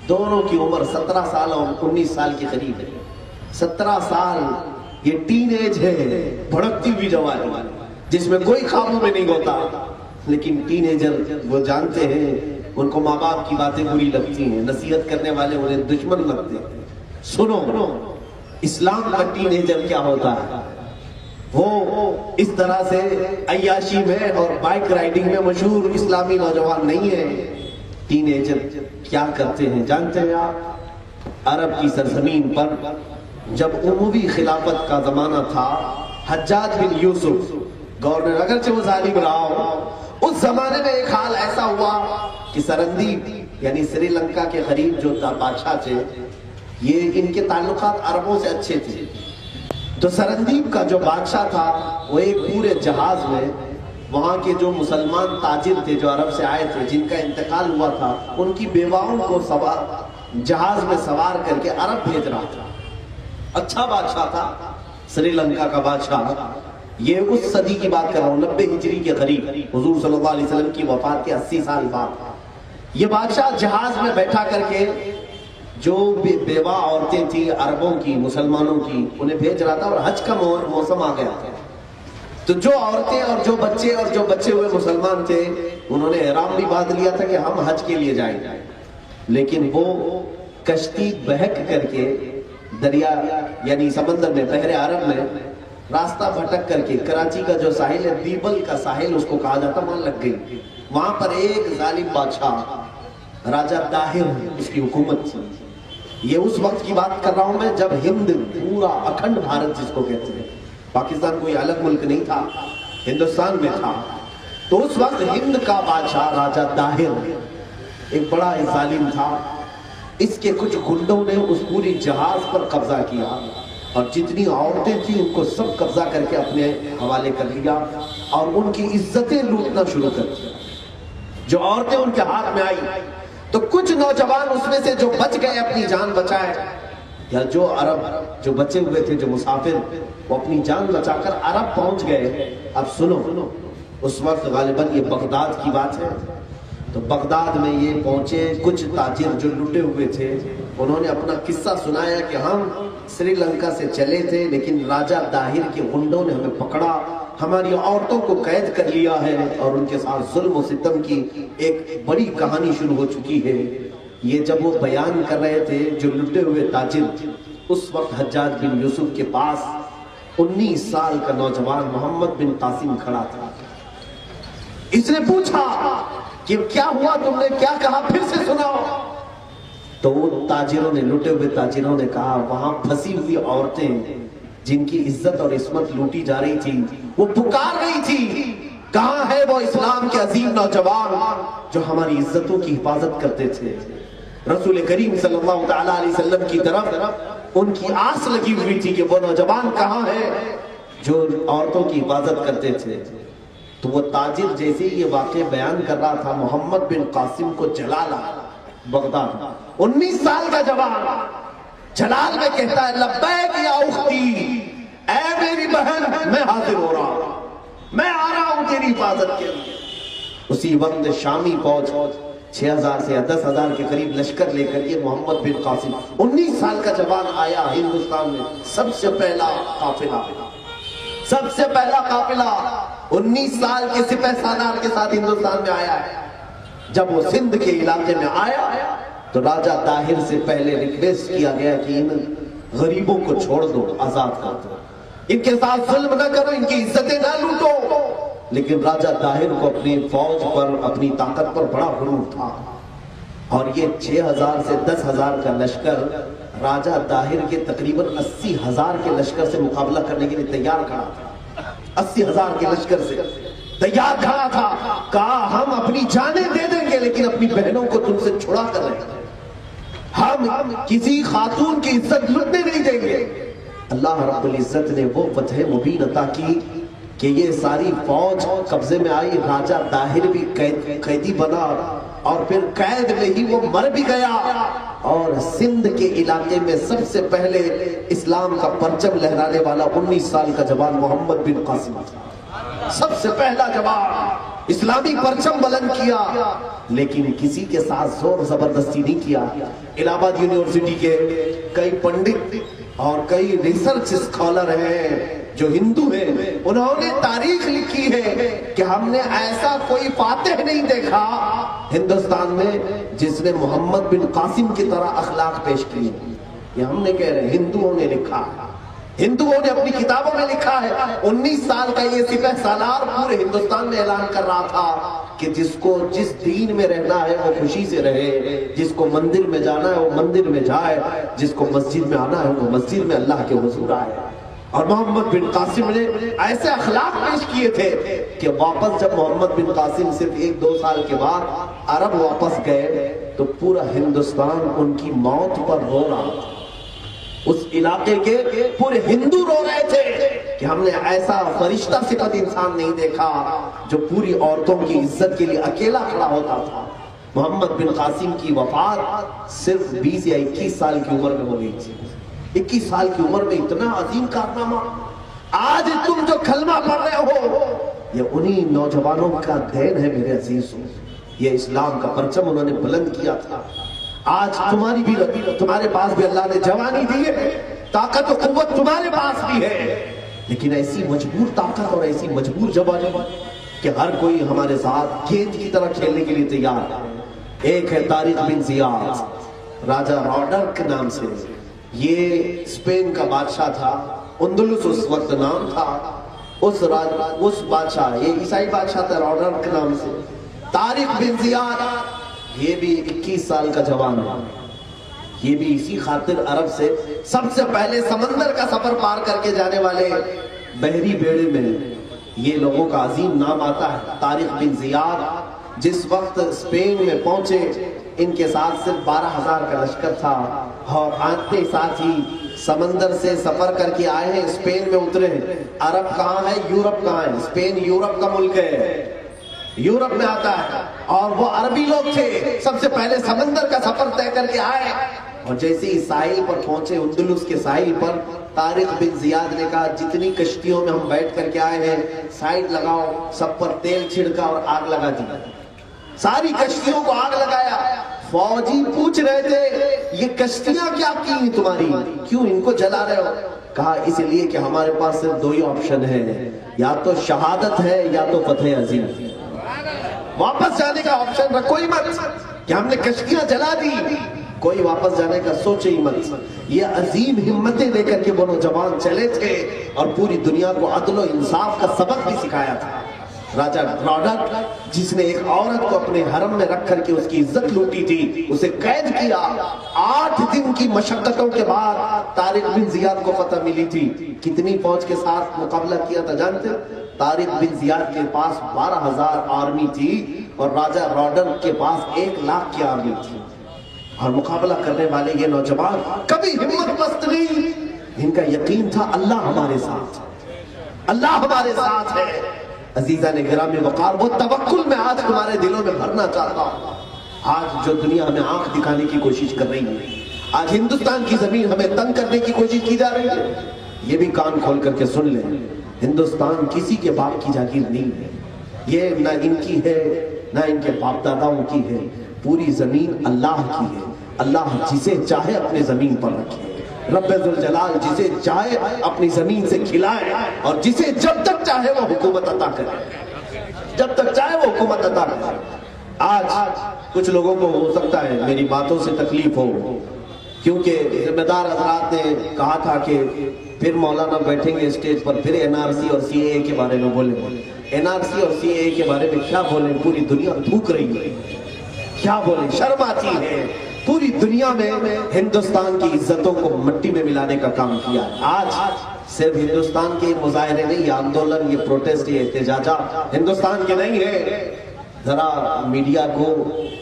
دونوں کی عمر 17 سال اور 19 سال کے قریب ہے۔ 17 سال یہ ٹین ایج ہے، بھڑکتی ہوئی جوانی جس میں کوئی قابو میں نہیں ہوتا، لیکن ٹین ایجر وہ جانتے ہیں ان کو ماں باپ کی باتیں بری لگتی ہیں، نصیحت کرنے والے انہیں دشمن لگتے ہیں۔ سنو اسلام کا ٹین ایجر کیا ہوتا ہے، وہ اس طرح سے عیاشی میں اور بائک رائڈنگ میں مشہور اسلامی نوجوان نہیں ہے۔ ٹین ایجر کیا کرتے ہیں جانتے ہیں آپ؟ عرب کی سرزمین پر جب اموی خلافت کا زمانہ تھا، حجاج بن یوسف گورنر، اگرچہ وہ ظالم رہا ہو، اس زمانے میں ایک حال ایسا ہوا کہ سرندیپ یعنی سری لنکا کے قریب جو بادشاہ تھے، یہ ان کے تعلقات عربوں سے اچھے تھے، تو سرندیپ کا جو بادشاہ تھا وہ ایک پورے جہاز میں وہاں کے جو مسلمان تاجر تھے جو عرب سے آئے تھے، جن کا انتقال ہوا تھا، ان کی بیواؤں کو جہاز میں سوار کر کے عرب بھیج رہا تھا۔ اچھا بادشاہ تھا سری لنکا کا بادشاہ۔ یہ اس صدی کی بات کر رہا ہوں، 90 ہجری کے قریب، حضور صلی اللہ علیہ وسلم کی وفات کے 80 سال بعد یہ بادشاہ جہاز میں بیٹھا کر کے جو بیوہ عورتیں تھیں عربوں کی، مسلمانوں کی، انہیں بھیج رہا تھا، اور حج کا موسم آ گیا تھا۔ تو جو عورتیں اور جو بچے ہوئے مسلمان تھے، انہوں نے احرام بھی باندھ لیا تھا کہ ہم حج کے لیے جائیں گے، لیکن وہ کشتی بہک کر کے دریا یعنی سمندر میں، بحر عرب میں راستہ بھٹک کر کے کراچی کا جو ساحل ہے، دیبل کا ساحل اس کو کہا جاتا، وہاں لگ گئی۔ وہاں پر ایک ظالم بادشاہ راجہ طاہر اس کی حکومت تھی۔ یہ اس وقت کی بات کر رہا ہوں میں جب ہند پورا اکھنڈ بھارت جس کو کہتے ہیں، پاکستان کوئی الگ ملک نہیں تھا، ہندوستان میں تھا، تو اس وقت ہند کا بادشاہ راجہ طاہر ایک بڑا ظالم تھا۔ اس کے کچھ گنڈوں نے اس پوری جہاز پر قبضہ کیا اور جتنی عورتیں تھیں ان کو سب قبضہ کر کے اپنے حوالے کر لیا اور ان کی عزتیں لوٹنا شروع کر دیا۔ جو عورتیں ان کے ہاتھ میں آئی تو کچھ نوجوان اس میں سے جو بچ گئے، اپنی جان بچائے، یا جو عرب جو بچے ہوئے تھے جو مسافر، وہ اپنی جان بچا کر عرب پہنچ گئے۔ اب سنو، اس وقت غالباً یہ بغداد کی بات ہے، تو بغداد میں یہ پہنچے، کچھ تاجر جو لٹے ہوئے تھے انہوں نے اپنا قصہ سنایا کہ ہم سری لنکا سے چلے تھے لیکن راجہ طاہر کے غنڈوں نے ہمیں پکڑا، ہماری عورتوں کو قید کر لیا ہے اور ان کے ساتھ ظلم و ستم کی ایک بڑی کہانی شروع ہو چکی ہے۔ یہ جب وہ بیان کر رہے تھے جو لٹے ہوئے تاجر، اس وقت حجاج بن یوسف کے پاس 19 سال کا نوجوان محمد بن قاسم کھڑا تھا۔ اس نے پوچھا کہ کیا ہوا، تم نے کیا کہا، پھر سے سناؤ۔ تو وہ تاجروں نے، لٹے ہوئے تاجروں نے کہا، وہاں پھنسی ہوئی عورتیں جن کی عزت اور عصمت لوٹی جا رہی تھی، وہ پکار رہی تھی، کہاں ہے وہ اسلام کے عظیم نوجوان جو ہماری عزتوں کی حفاظت کرتے تھے۔ رسول کریم صلی اللہ تعالیٰ علیہ وسلم کی طرف ان کی آس لگی ہوئی تھی کہ وہ نوجوان کہاں ہے جو عورتوں کی حفاظت کرتے تھے۔ تو وہ تاجر جیسے یہ واقع بیان کر رہا تھا، محمد بن قاسم کو جلال آیا، بغداد 19 سال کا جوان جلال میں کہتا ہے، لبیک یا اختی، اے میری بہن، میں حاضر ہو رہا ہوں، میں آ رہا ہوں تیری حفاظت کے لیے۔ اسی وقت شامی فوج 6000 سے 10,000 کے قریب لشکر لے کر یہ محمد بن قاسم 19 سال کا جوان آیا ہندوستان میں۔ سب سے پہلا قافلہ 19 سال کے سپہ سالار کے ساتھ ہندوستان میں آیا ہے۔ جب وہ سندھ کے علاقے میں آیا تو راجہ طاہر سے پہلے ریکویسٹ کیا گیا کہ ان غریبوں کو چھوڑ دو، آزاد کر دو، ان کے ساتھ ظلم نہ کرو، ان کی عزتیں نہ لوٹو۔ لیکن راجہ طاہر کو اپنی فوج پر، اپنی طاقت پر بڑا غرور تھا، اور یہ 6000 سے 10,000 کا لشکر راجہ طاہر کے تقریباً 80,000 کے لشکر سے مقابلہ کرنے کے لیے تیار کھڑا تھا۔ 80,000 کے لشکر سے تیار کھڑا تھا، کہا ہم اپنی جانیں دے دیں گے لیکن اپنی بہنوں کو تم سے چھڑا کر رہیں گے، ہم کسی خاتون کی عزت لٹنے نہیں دیں گے۔ اللہ رب العزت نے وہ فتح مبین عطا کی کہ یہ ساری فوج قبضے میں آئی، راجہ طاہر بھی قیدی بنا اور پھر قید میں ہی وہ مر بھی گیا، اور سندھ کے علاقے میں سب سے پہلے اسلام کا پرچم لہرانے والا 19 سال کا جوان محمد بن قاسم تھا، سب سے پہلا جوان اسلامی پرچم بلند کیا، لیکن کسی کے ساتھ زور زبردستی نہیں کیا۔ الہ آباد یونیورسٹی کے کئی پنڈت اور کئی ریسرچ اسکالر ہیں جو ہندو ہیں، انہوں نے تاریخ لکھی ہے کہ ہم نے ایسا کوئی فاتح نہیں دیکھا ہندوستان میں جس نے محمد بن قاسم کی طرح اخلاق پیش کی۔ یہ ہم نے کہہ رہے ہیں، ہندوؤں نے لکھا ہے، ہندوؤں نے اپنی کتابوں میں لکھا ہے۔ 19 سال کا یہ سپہ سالار پورے ہندوستان میں اعلان کر رہا تھا کہ جس کو جس دین میں رہنا ہے وہ خوشی سے رہے، جس کو مندر میں جانا ہے وہ مندر میں جائے، جس کو مسجد میں آنا ہے وہ مسجد میں اللہ کے حضور آئے۔ اور محمد بن قاسم نے ایسے اخلاق پیش کیے تھے کہ واپس جب محمد بن قاسم صرف 1-2 سال کے بعد عرب واپس گئے تو پورا ہندوستان ان کی موت پر رو رہا تھا۔ اس علاقے کے پورے ہندو رو رہے تھے کہ ہم نے ایسا فرشتہ صفت انسان نہیں دیکھا جو پوری عورتوں کی عزت کے لیے اکیلا کھڑا ہوتا تھا۔ محمد بن قاسم کی وفات صرف 20 یا 21 سال کی عمر میں ہو گئی تھی۔ 21 سال کی عمر میں اتنا عظیم کارنامہ، آج تم جو کلمہ پڑھ رہے ہو یہ انہی نوجوانوں کا دین ہے میرے عزیزوں۔ یہ اسلام کا پرچم انہوں نے بلند کیا تھا۔ آج تمہارے پاس بھی اللہ نے جوانی دی ہے، طاقت و قوت تمہارے پاس بھی ہے، لیکن ایسی مجبور طاقت اور ایسی مجبور جوانی کہ ہر کوئی ہمارے ساتھ گیند کی طرح کھیلنے کے لیے تیار ہے۔ ایک ہے طارق بن زیاد، راجہ راڈر کے نام سے، یہ اسپین کا بادشاہ تھا، اندلس اس وقت نام تھا۔ اس بادشاہ، یہ عیسائی بادشاہ تھا راڈر کے نام سے، طارق بن زیاد، یہ بھی 21 سال کا جوان ہے۔ یہ بھی اسی خاطر عرب سے سب سے پہلے سمندر کا سفر پار کر کے جانے والے بحری بیڑے میں یہ لوگوں کا عظیم نام آتا ہے۔ طارق بن زیاد جس وقت اسپین میں پہنچے، ان کے ساتھ صرف 12,000 کا لشکر تھا، اور آتے ساتھ ہی سمندر سے سفر کر کے آئے ہیں، اسپین میں اترے ہیں۔ عرب کہاں ہے؟ یورپ کہاں ہے؟ اسپین یورپ کا ملک ہے، یورپ میں آتا ہے، اور وہ عربی لوگ تھے، سب سے پہلے سمندر کا سفر طے کر کے آئے، اور جیسے ہی ساحل پر پہنچے، اندلس کے ساحل پر، طارق بن زیاد نے کہا جتنی کشتیوں میں ہم بیٹھ کر کے آئے ہیں سائڈ لگاؤ، سب پر تیل چھڑکا اور آگ لگا دی۔ ساری کشتیوں کو آگ لگایا۔ فوجی پوچھ رہے تھے یہ کشتیاں کیا کی ہیں تمہاری، کیوں ان کو جلا رہے ہو؟ کہا اس لیے کہ ہمارے پاس صرف 2 ہی آپشن ہے، یا تو شہادت ہے یا تو فتح عظیم۔ واپس جانے کا آپشن رکھو ہی مت کہ ہم نے کشتیاں جلا دی، کوئی واپس جانے کا سوچے ہی مت۔ یہ عظیم ہمتیں لے کر کے وہ نوجوان چلے تھے اور پوری دنیا کو عدل و انصاف کا سبق بھی سکھایا تھا۔ راجہ راڈر جس نے ایک عورت کو اپنے حرم میں رکھ کر کے اس کی عزت لوٹی تھی، اسے قید کیا۔ 8 دن کی مشقتوں کے بعد طارق بن زیاد کو فتح ملی تھی۔ کتنی فوج کے ساتھ مقابلہ کیا تھا جانتے؟ طارق بن زیاد کے پاس 12,000 آرمی تھی اور راجہ راڈر کے پاس 1 لاکھ کی آرمی تھی، اور مقابلہ کرنے والے یہ نوجوان کبھی ہمت پست نہیں، ان کا یقین تھا اللہ ہمارے ساتھ، اللہ ہمارے ساتھ ہے۔ عزیزان گرامی وقار، وہ توکل میں آج تمہارے دلوں میں بھرنا چاہتا ہوں۔ آج جو دنیا ہمیں آنکھ دکھانے کی کوشش کر رہی ہے، آج ہندوستان کی زمین ہمیں تنگ کرنے کی کوشش کی جا رہی ہے، یہ بھی کان کھول کر کے سن لیں، ہندوستان کسی کے باپ کی جاگیر نہیں ہے، یہ نہ ان کی ہے نہ ان کے باپ داداؤں کی ہے، پوری زمین اللہ کی ہے۔ اللہ جسے چاہے اپنے زمین پر رکھے، رب ذوالجلال جسے چاہے اپنی زمین سے کھلائے، اور جسے جب تک چاہے وہ حکومت عطا کرے، جب تک چاہے وہ حکومت عطا کرے۔ آج کچھ لوگوں کو ہو سکتا ہے میری باتوں سے تکلیف ہو، کیونکہ ذمہ دار حضرات نے کہا تھا کہ پھر مولانا بیٹھیں گے اسٹیج پر، پھر NRC اور CAA کے بارے میں بولیں۔ NRC اور CAA کے بارے میں کیا بولیں؟ پوری دنیا تھوک رہی ہے، کیا بولیں؟ شرم آتی ہے۔ پوری دنیا میں ہندوستان کی عزتوں کو مٹی میں ملانے کا کام کیا ہے۔ آج صرف ہندوستان کے مظاہرے نہیں، یہ آندولن، یہ پروٹیسٹ، یہ احتجاجات ہندوستان کے نہیں ہے۔ ذرا میڈیا کو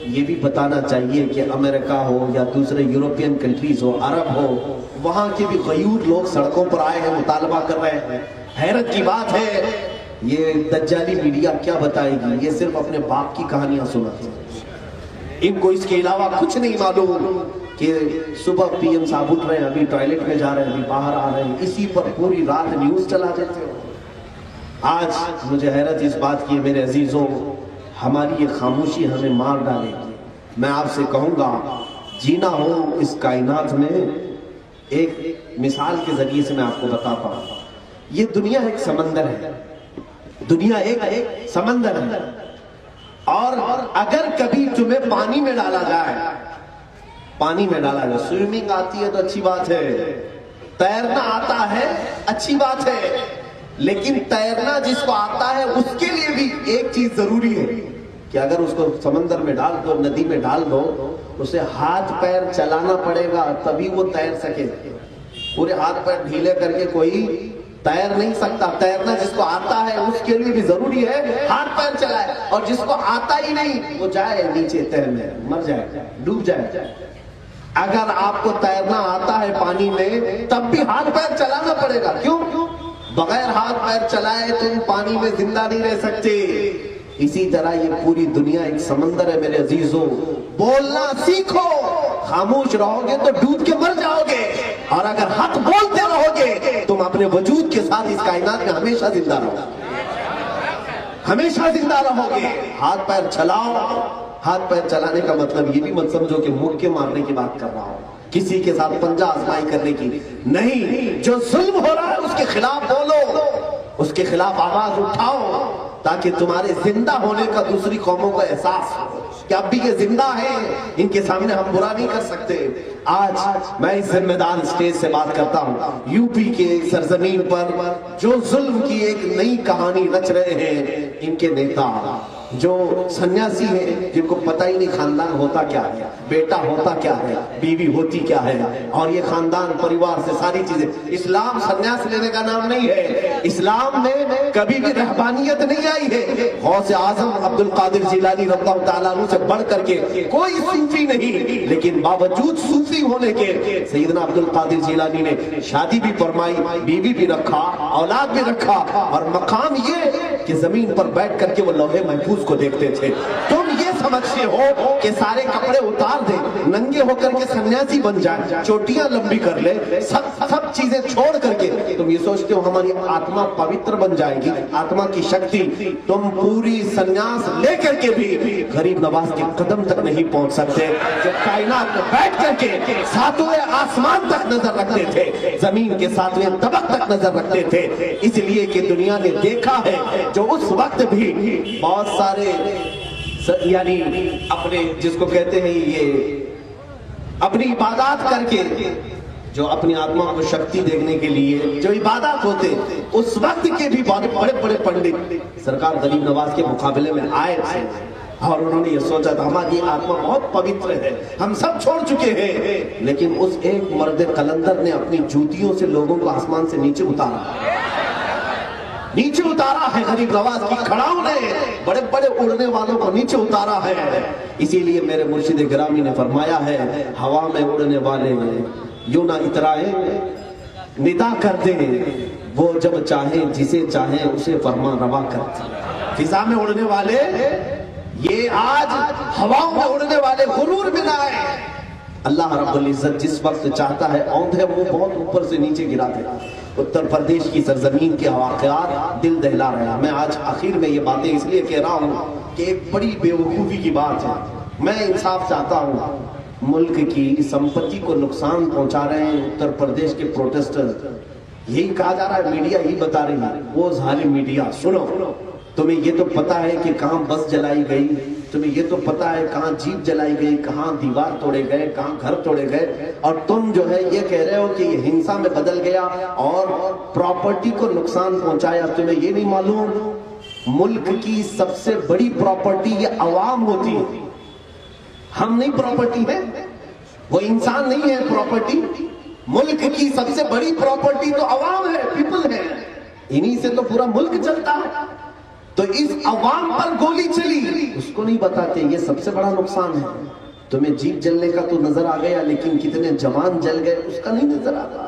یہ بھی بتانا چاہیے کہ امریکہ ہو یا دوسرے یورپین کنٹریز ہو، عرب ہو، وہاں کے بھی غیور لوگ سڑکوں پر آئے ہیں، مطالبہ کر رہے ہیں۔ حیرت کی بات ہے یہ دجالی میڈیا کیا بتائے گی، یہ صرف اپنے باپ کی کہانیاں سناتے ہیں، ان کو اس کے علاوہ کچھ نہیں معلوم کہ صبح پی ایم صاحب اٹھ رہے ہیں، ابھی ٹوائلٹ میں جا رہے ہیں، ابھی باہر آ رہے ہیں، اسی پر پوری رات نیوز چلا دیتے ہو۔ آج مجھے حیرت اس بات کی میرے عزیزوں، ہماری یہ خاموشی ہمیں مار ڈالے گی۔ میں آپ سے کہوں گا جینا ہو اس کائنات میں، ایک مثال کے ذریعے سے میں آپ کو بتاتا ہوں۔ یہ دنیا ایک سمندر ہے، دنیا ایک سمندر ہے، اور اگر کبھی تمہیں پانی میں ڈالا جائے، پانی میں ڈالا جائے، سوئمنگ آتی ہے تو اچھی بات ہے، تیرنا آتا ہے اچھی بات ہے، لیکن تیرنا جس کو آتا ہے اس کے لیے بھی ایک چیز ضروری ہے کہ اگر اس کو سمندر میں ڈال دو، ندی میں ڈال دو، اسے ہاتھ پیر چلانا پڑے گا تبھی وہ تیر سکے۔ پورے ہاتھ پیر ڈھیلے کر کے کوئی تیر نہیں سکتا۔ تیرنا جس کو آتا ہے اس کے لیے بھی ضروری ہے ہاتھ پیر چلائے، اور جس کو آتا ہی نہیں وہ جائے نیچے تیر میں، مر جائے، ڈوب جائے۔ اگر آپ کو تیرنا آتا ہے پانی میں تب بھی ہاتھ پیر چلانا پڑے گا، کیوں؟ بغیر ہاتھ پیر چلائے تم پانی میں زندہ نہیں رہ سکتے۔ اسی طرح یہ پوری دنیا ایک سمندر ہے میرے عزیزوں، بولنا سیکھو، خاموش رہو گے تو ڈوب کے مر جاؤ گے، اور اگر حق بولتے رہو گے تم اپنے وجود کے ساتھ اس کائنات میں ہمیشہ زندہ رہو گے، ہمیشہ زندہ رہو گے۔ ہاتھ پیر چلاؤ۔ ہاتھ پیر چلانے کا مطلب یہ بھی مت سمجھو کہ مکے مارنے کی بات کر رہا ہوں، کسی کے ساتھ پنجہ آزمائی کرنے کی نہیں۔ جو ظلم ہو رہا ہے اس کے خلاف بولو، اس کے خلاف آواز اٹھاؤ، تاکہ تمہارے زندہ ہونے کا دوسری قوموں کو احساس ہو کہ اب بھی یہ زندہ ہیں، ان کے سامنے ہم برا نہیں کر سکتے۔ آج میں اس ذمہ دار اسٹیج سے بات کرتا ہوں، یو پی کے سرزمین پر جو ظلم کی ایک نئی کہانی رچ رہے ہیں ان کے نیتا، جو سنیاسی ہیں جن کو پتہ ہی نہیں خاندان ہوتا کیا ہے، بیٹا ہوتا کیا ہے، بیوی ہوتی کیا ہے، اور یہ خاندان پریوار سے ساری چیزیں۔ اسلام سنیاس لینے کا نام نہیں ہے، اسلام میں کبھی بھی رہبانیت نہیں آئی ہے۔ غوث اعظم عبد القادر جیلانی رضی اللہ تعالیٰ عنہ سے بڑھ کر کے کوئی صوفی نہیں، لیکن باوجود صوفی ہونے کے سیدنا عبد القادر جیلانی نے شادی بھی فرمائی، بیوی بھی رکھا، اولاد بھی رکھا، اور مقام یہ کہ زمین پر بیٹھ کر کے وہ لوح محفوظ کو دیکھتے تھے۔ تم یہ سمجھتے ہو کہ سارے کپڑے اتار دیں، ننگے ہو کر کے سنیاسی بن جائیں، چوٹیاں لمبی کر لیں، سب چیزیں چھوڑ کر کے تم یہ سوچتے ہو ہماری آتما پوتر بن جائے گی، آتما کی شکتی۔ تم پوری سنیاس لے کر کے بھی غریب نواز کے قدم تک نہیں پہنچ سکتے، جو کائنات میں بیٹھ کر کے ساتویں آسمان تک نظر رکھتے تھے، زمین کے ساتویں طبق تک نظر رکھتے تھے، اس لیے کہ دنیا نے دیکھا ہے جو اس وقت بھی بہت سارے یعنی اپنے جس کو کہتے ہیں یہ اپنی عبادات کر کے، جو اپنی آتما کو شکتی دیکھنے کے لیے جو عبادات ہوتے، اس وقت کے بھی بڑے بڑے پنڈت سرکار غریب نواز کے مقابلے میں آئے تھے، اور انہوں نے یہ سوچا تھا ہماری آتما بہت پوتر ہے، ہم سب چھوڑ چکے ہیں، لیکن اس ایک مرد قلندر نے اپنی جوتیوں سے لوگوں کو آسمان سے نیچے اتارا ہے، غریب نواز کی کھڑاؤں نے بڑے بڑے اڑنے والوں کو نیچے اتارا ہے۔ اسی لیے میرے مرشد گرامی نے فرمایا ہے، ہوا میں اڑنے والے یوں نہ اترائے، ندا کر دیں وہ جب چاہیں، جسے چاہیں اسے فرما روا کرتے۔ فضا میں اڑنے والے، یہ آج ہواؤں میں اڑنے والے غرور میں نہ آئے۔ اللہ رب العزت جس وقت چاہتا ہے اوندھے منہ بہت اوپر سے نیچے گرا دیتا۔ اتر پردیش کی سرزمین کے واقعات دل دہلا رہے ہیں۔ میں آج آخر میں یہ باتیں اس لیے کہہ رہا ہوں کہ ایک بڑی بے وقوفی کی بات ہے، میں انصاف چاہتا ہوں۔ ملک کی سمپتی کو نقصان پہنچا رہے ہیں اتر پردیش کے پروٹیسٹر، یہی کہا جا رہا ہے، میڈیا یہی بتا رہی ہے، وہ ظالم میڈیا۔ سنو، تمہیں یہ تو پتا ہے کہ کہاں بس جلائی گئی، تمہیں یہ تو پتا ہے کہاں جیپ جلائی گئی، کہاں دیوار توڑے گئے، کہاں گھر توڑے گئے، اور تم جو ہے یہ کہہ رہے ہو کہ یہ ہنسا میں بدل گیا اور پراپرٹی کو نقصان پہنچایا۔ تمہیں یہ نہیں معلوم ملک کی سب سے بڑی پراپرٹی یہ عوام ہوتی ہے، ہم نہیں پراپرٹی ہے، وہ انسان نہیں ہے پراپرٹی۔ ملک کی سب سے بڑی پراپرٹی تو عوام ہے، پیپل ہے، انہی سے تو پورا ملک چلتا ہے۔ تو اس عوام پر گولی چلی، اس کو نہیں بتاتے یہ سب سے بڑا نقصان ہے۔ تمہیں جیپ جلنے کا تو نظر آ گیا، لیکن کتنے جوان جل گئے اس کا نہیں نظر آتا۔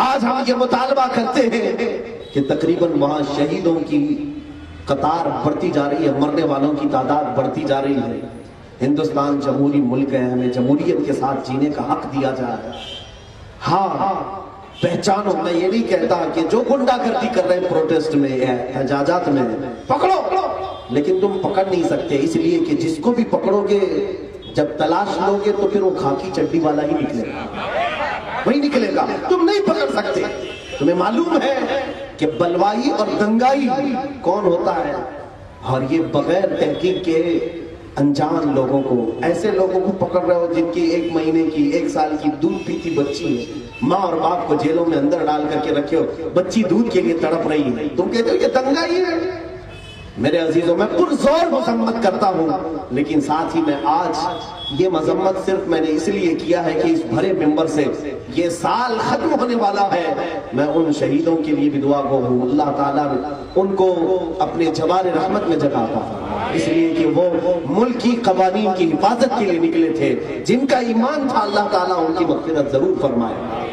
آج ہم یہ مطالبہ کرتے ہیں کہ تقریباً وہاں شہیدوں کی قطار بڑھتی جا رہی ہے، مرنے والوں کی تعداد بڑھتی جا رہی ہے۔ ہندوستان جمہوری ملک ہے، ہمیں جمہوریت کے ساتھ جینے کا حق دیا جائے۔ ہاں پہچانو، میں یہ نہیں کہتا کہ جو گنڈا گردی کر رہے ہیں پروٹیسٹ میں یا احتجاجات میں پکڑو، لیکن تم پکڑ نہیں سکتے، اس لیے کہ جس کو بھی پکڑو گے جب تلاش لو گے تو پھر وہ خاکی چڈی والا ہی نکلے گا، وہی نکلے گا، تم نہیں پکڑ سکتے۔ تمہیں معلوم ہے کہ بلوائی اور دنگائی کون ہوتا ہے، اور یہ بغیر تحقیق کے انجان لوگوں کو، ایسے لوگوں کو پکڑ رہے ہو جن کی 1 مہینے کی 1 سال کی دودھ پیتی بچی ہے، ماں اور باپ کو جیلوں میں اندر ڈال کر کے رکھے ہو، بچی دودھ کے لیے تڑپ رہی ہے، تم کہتے ہو یہ دنگائی ہے۔ میرے عزیزوں، میں پرزور مذمت کرتا ہوں، لیکن ساتھ ہی میں آج یہ مذمت صرف میں نے اس لیے کیا ہے کہ اس بھرے ممبر سے یہ سال ختم ہونے والا ہے، میں ان شہیدوں کے لیے بھی دعا گو ہوں، اللہ تعالیٰ ان کو اپنے جوار رحمت میں جگاتا ہے، اس لیے کہ وہ ملک کی قوانین کی حفاظت کے لیے نکلے تھے، جن کا ایمان تھا اللہ تعالیٰ ان کی مغفرت ضرور فرمائے۔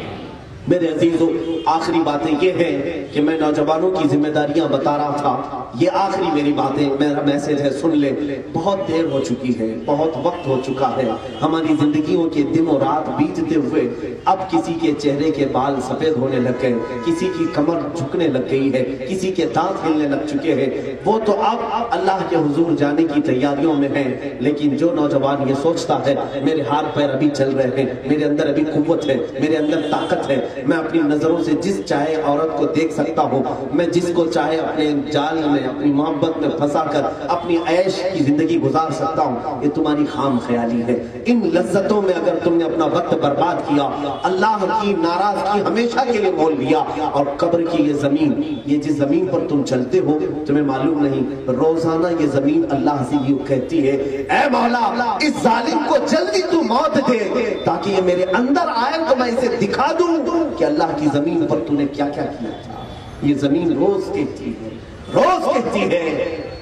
میرے عزیزوں، آخری باتیں یہ ہیں کہ میں نوجوانوں کی ذمہ داریاں بتا رہا تھا، یہ آخری میری باتیں، میرا میسج ہے، سن لیں۔ بہت دیر ہو چکی ہے، بہت وقت ہو چکا ہے، ہماری زندگیوں کے دن و رات بیتتے ہوئے اب کسی کے چہرے کے بال سفید ہونے لگ گئے، کسی کی کمر جھکنے لگ گئی ہے، کسی کے دانت ہلنے لگ چکے ہیں، وہ تو اب اللہ کے حضور جانے کی تیاریوں میں ہیں، لیکن جو نوجوان یہ سوچتا ہے میرے ہاتھ پیر ابھی چل رہے ہیں، میرے اندر ابھی قوت ہے، میرے اندر طاقت ہے، میں اپنی نظروں سے جس چاہے عورت کو دیکھ سکتا ہوں، میں جس کو چاہے اپنے جال میں، اپنی محبت میں پھنسا کر اپنی عیش کی زندگی گزار سکتا ہوں، یہ تمہاری خام خیالی ہے۔ ان لذتوں میں اگر تم نے اپنا وقت برباد کیا، اللہ کی ناراضگی ہمیشہ کے لیے مول لیا، اور قبر کی یہ زمین، یہ جس زمین پر تم چلتے ہو، تمہیں معلوم نہیں روزانہ یہ زمین اللہ سے یوں کہتی ہے، اے مولا اس ظالم کو جلدی تو موت دے تاکہ یہ میرے اندر آئے تو میں اسے دکھا دوں کہ اللہ کی زمین پر تو نے کیا کیا کیا تھا۔ یہ زمین روز کہتی ہے، روز کہتی ہے۔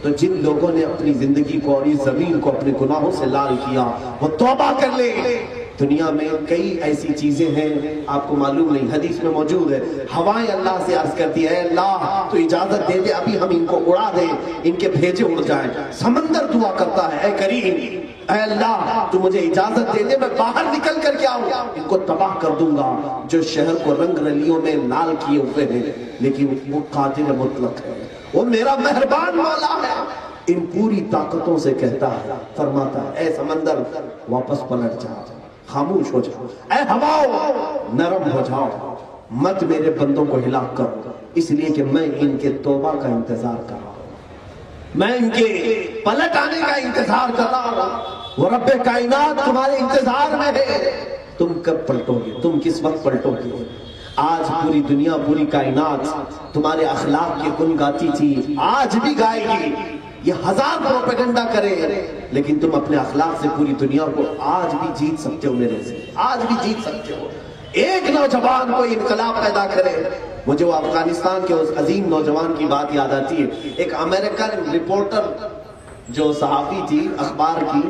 تو جن لوگوں نے اپنی زندگی کو اور اس زمین کو اپنے گناہوں سے لال کیا، وہ توبہ کر لے۔ دنیا میں کئی ایسی چیزیں ہیں آپ کو معلوم نہیں، حدیث میں موجود ہے، ہوائیں اللہ سے عرض کرتی ہے، اے اللہ تو اجازت دے دے ابھی ہم ان کو اڑا دیں، ان کے بھیجے اڑ جائیں۔ سمندر دعا کرتا ہے، اے کریم، اے اللہ تو مجھے اجازت دے دے، میں باہر نکل کر کے آؤں، ان کو تباہ کر دوں گا جو شہر کو رنگ رلیوں میں لال کیے ہوئے ہیں، لیکن وہ قادر مطلق ہے، وہ میرا مہربان مولا ہے، ان پوری طاقتوں سے کہتا ہے، فرماتا ہے، اے سمندر واپس پلٹ جا، خاموش ہو جاؤ، اے ہواؤ نرم ہو جاؤ، مت میرے بندوں کو ہلاک کرو، اس لیے کہ میں ان کے توبہ کا انتظار کر رہا ہوں، میں ان کے پلٹ آنے کا انتظار کر رہا ہوں۔ وہ رب کائنات تمہارے انتظار میں ہے، تم کب پلٹو گے، تم کس وقت پلٹو گے؟ آج پوری دنیا، پوری کائنات تمہارے اخلاق کے گن گاتی تھی، آج بھی گائے گی، یہ 1000 پروپیگنڈا کرے، لیکن تم اپنے اخلاق سے پوری دنیا کو آج بھی جیت سکتے ہو، میرے سے آج بھی جیت سکتے ہو۔ ایک نوجوان کو انقلاب پیدا کرے، مجھے وہ افغانستان کے اس عظیم نوجوان کی بات یاد آتی ہے، ایک امریکن رپورٹر جو صحافی تھی اخبار کی،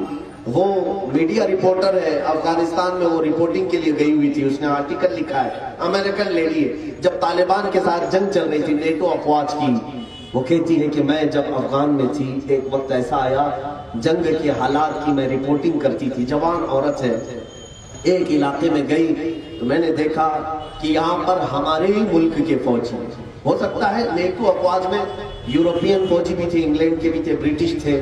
وہ میڈیا رپورٹر ہے، افغانستان میں وہ رپورٹنگ کے لیے گئی ہوئی تھی، اس نے آرٹیکل لکھا ہے، امریکن لیڈی ہے، جب طالبان کے ساتھ جنگ چل رہی تھی نیٹو افواج کی، وہ کہتی ہے کہ میں جب افغان میں تھی ایک وقت ایسا آیا جنگ کے حالات کی میں رپورٹنگ کرتی تھی، جوان عورت ہے، ایک علاقے میں گئی تو میں نے دیکھا کہ یہاں پر ہمارے ہی ملک کے فوجی، ہو سکتا ہے نیٹو افواج میں یورپین فوجی بھی تھے، انگلینڈ کے بھی تھے، برٹش تھے،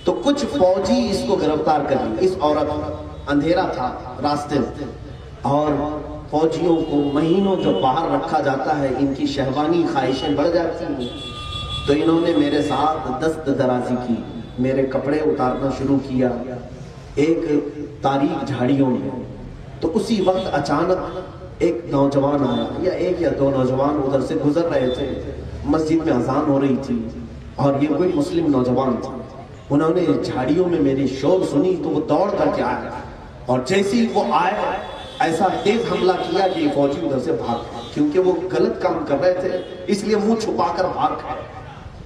تو کچھ فوجی اس کو گرفتار کر لی، اس عورت، اندھیرا تھا راستے میں، اور فوجیوں کو مہینوں جو باہر رکھا جاتا ہے ان کی شہوانی خواہشیں بڑھ جاتی ہیں، تو انہوں نے میرے ساتھ دست درازی کی، میرے کپڑے اتارنا شروع کیا ایک تاریک جھاڑیوں میں، تو اسی وقت اچانک ایک نوجوان آیا، یا ایک یا دو نوجوان ادھر سے گزر رہے تھے، مسجد میں اذان ہو رہی تھی اور یہ کوئی مسلم نوجوان تھا، انہوں نے جھاڑیوں میں میری شور سنی تو وہ دوڑ کر کے آئے، اور جیسے ہی وہ آئے ایسا تیز حملہ کیا کہ یہ فوجی ادھر سے بھاگ گئے، کیونکہ وہ غلط کام کر رہے تھے اس لیے منہ چھپا کر بھاگ گئے۔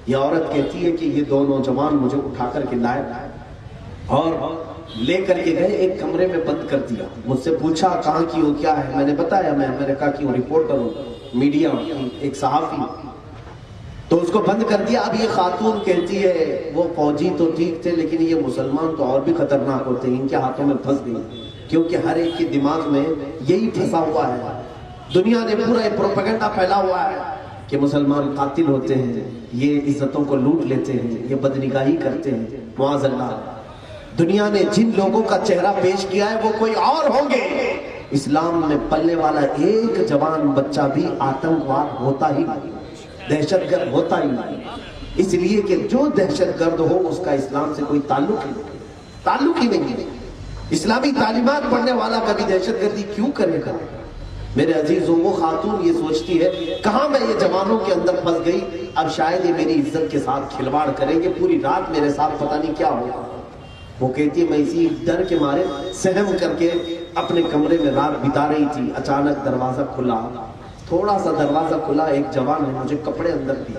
یہ عورت کہتی ہے کہ یہ دو نوجوان مجھے اٹھا کر کے لائے اور لے کر کے گئے، ایک کمرے میں بند کر دیا. مجھ سے پوچھا کہاں کی ہو، کیا ہے؟ میں نے بتایا میں امریکہ کی ہوں، رپورٹر ہوں، میڈیا ایک صحافی. تو اس کو بند کر دیا. اب یہ خاتون کہتی ہے وہ فوجی تو ٹھیک تھے لیکن یہ مسلمان تو اور بھی خطرناک ہوتے ہیں، ان کے ہاتھوں میں پھنس گئی. کیونکہ ہر ایک کے دماغ میں یہی پھنسا ہوا ہے. دنیا نے پورا ایک پروپیگنڈا پھیلا ہوا ہے کہ مسلمان قاتل ہوتے ہیں، یہ عزتوں کو لوٹ لیتے ہیں، یہ بدنگاہی کرتے ہیں. معاذ اللہ. دنیا نے جن لوگوں کا چہرہ پیش کیا ہے وہ کوئی اور ہوں گے. اسلام میں پلنے والا ایک جوان بچہ بھی آتنکواد ہوتا ہی نہیں، دہشت گرد ہوتا ہی نہیں. اس لیے کہ جو دہشت گرد ہو اس کا اسلام سے کوئی تعلق ہی نہیں. اسلامی تعلیمات پڑھنے والا کبھی دہشت گردی کیوں کرے گا؟ میرے عزیزوں، وہ خاتون یہ سوچتی ہے کہاں میں یہ جوانوں کے اندر پھنس گئی، اب شاید یہ میری عزت کے ساتھ کھلواڑ کریں گے، پوری رات میرے ساتھ پتہ نہیں کیا ہوگا. وہ کہتی ہے میں اسی ڈر کے مارے سہم کر کے اپنے کمرے میں رات بتا رہی تھی. اچانک دروازہ کھلا، تھوڑا سا دروازہ کھلا، ایک جوان نے مجھے کپڑے اندر دیے.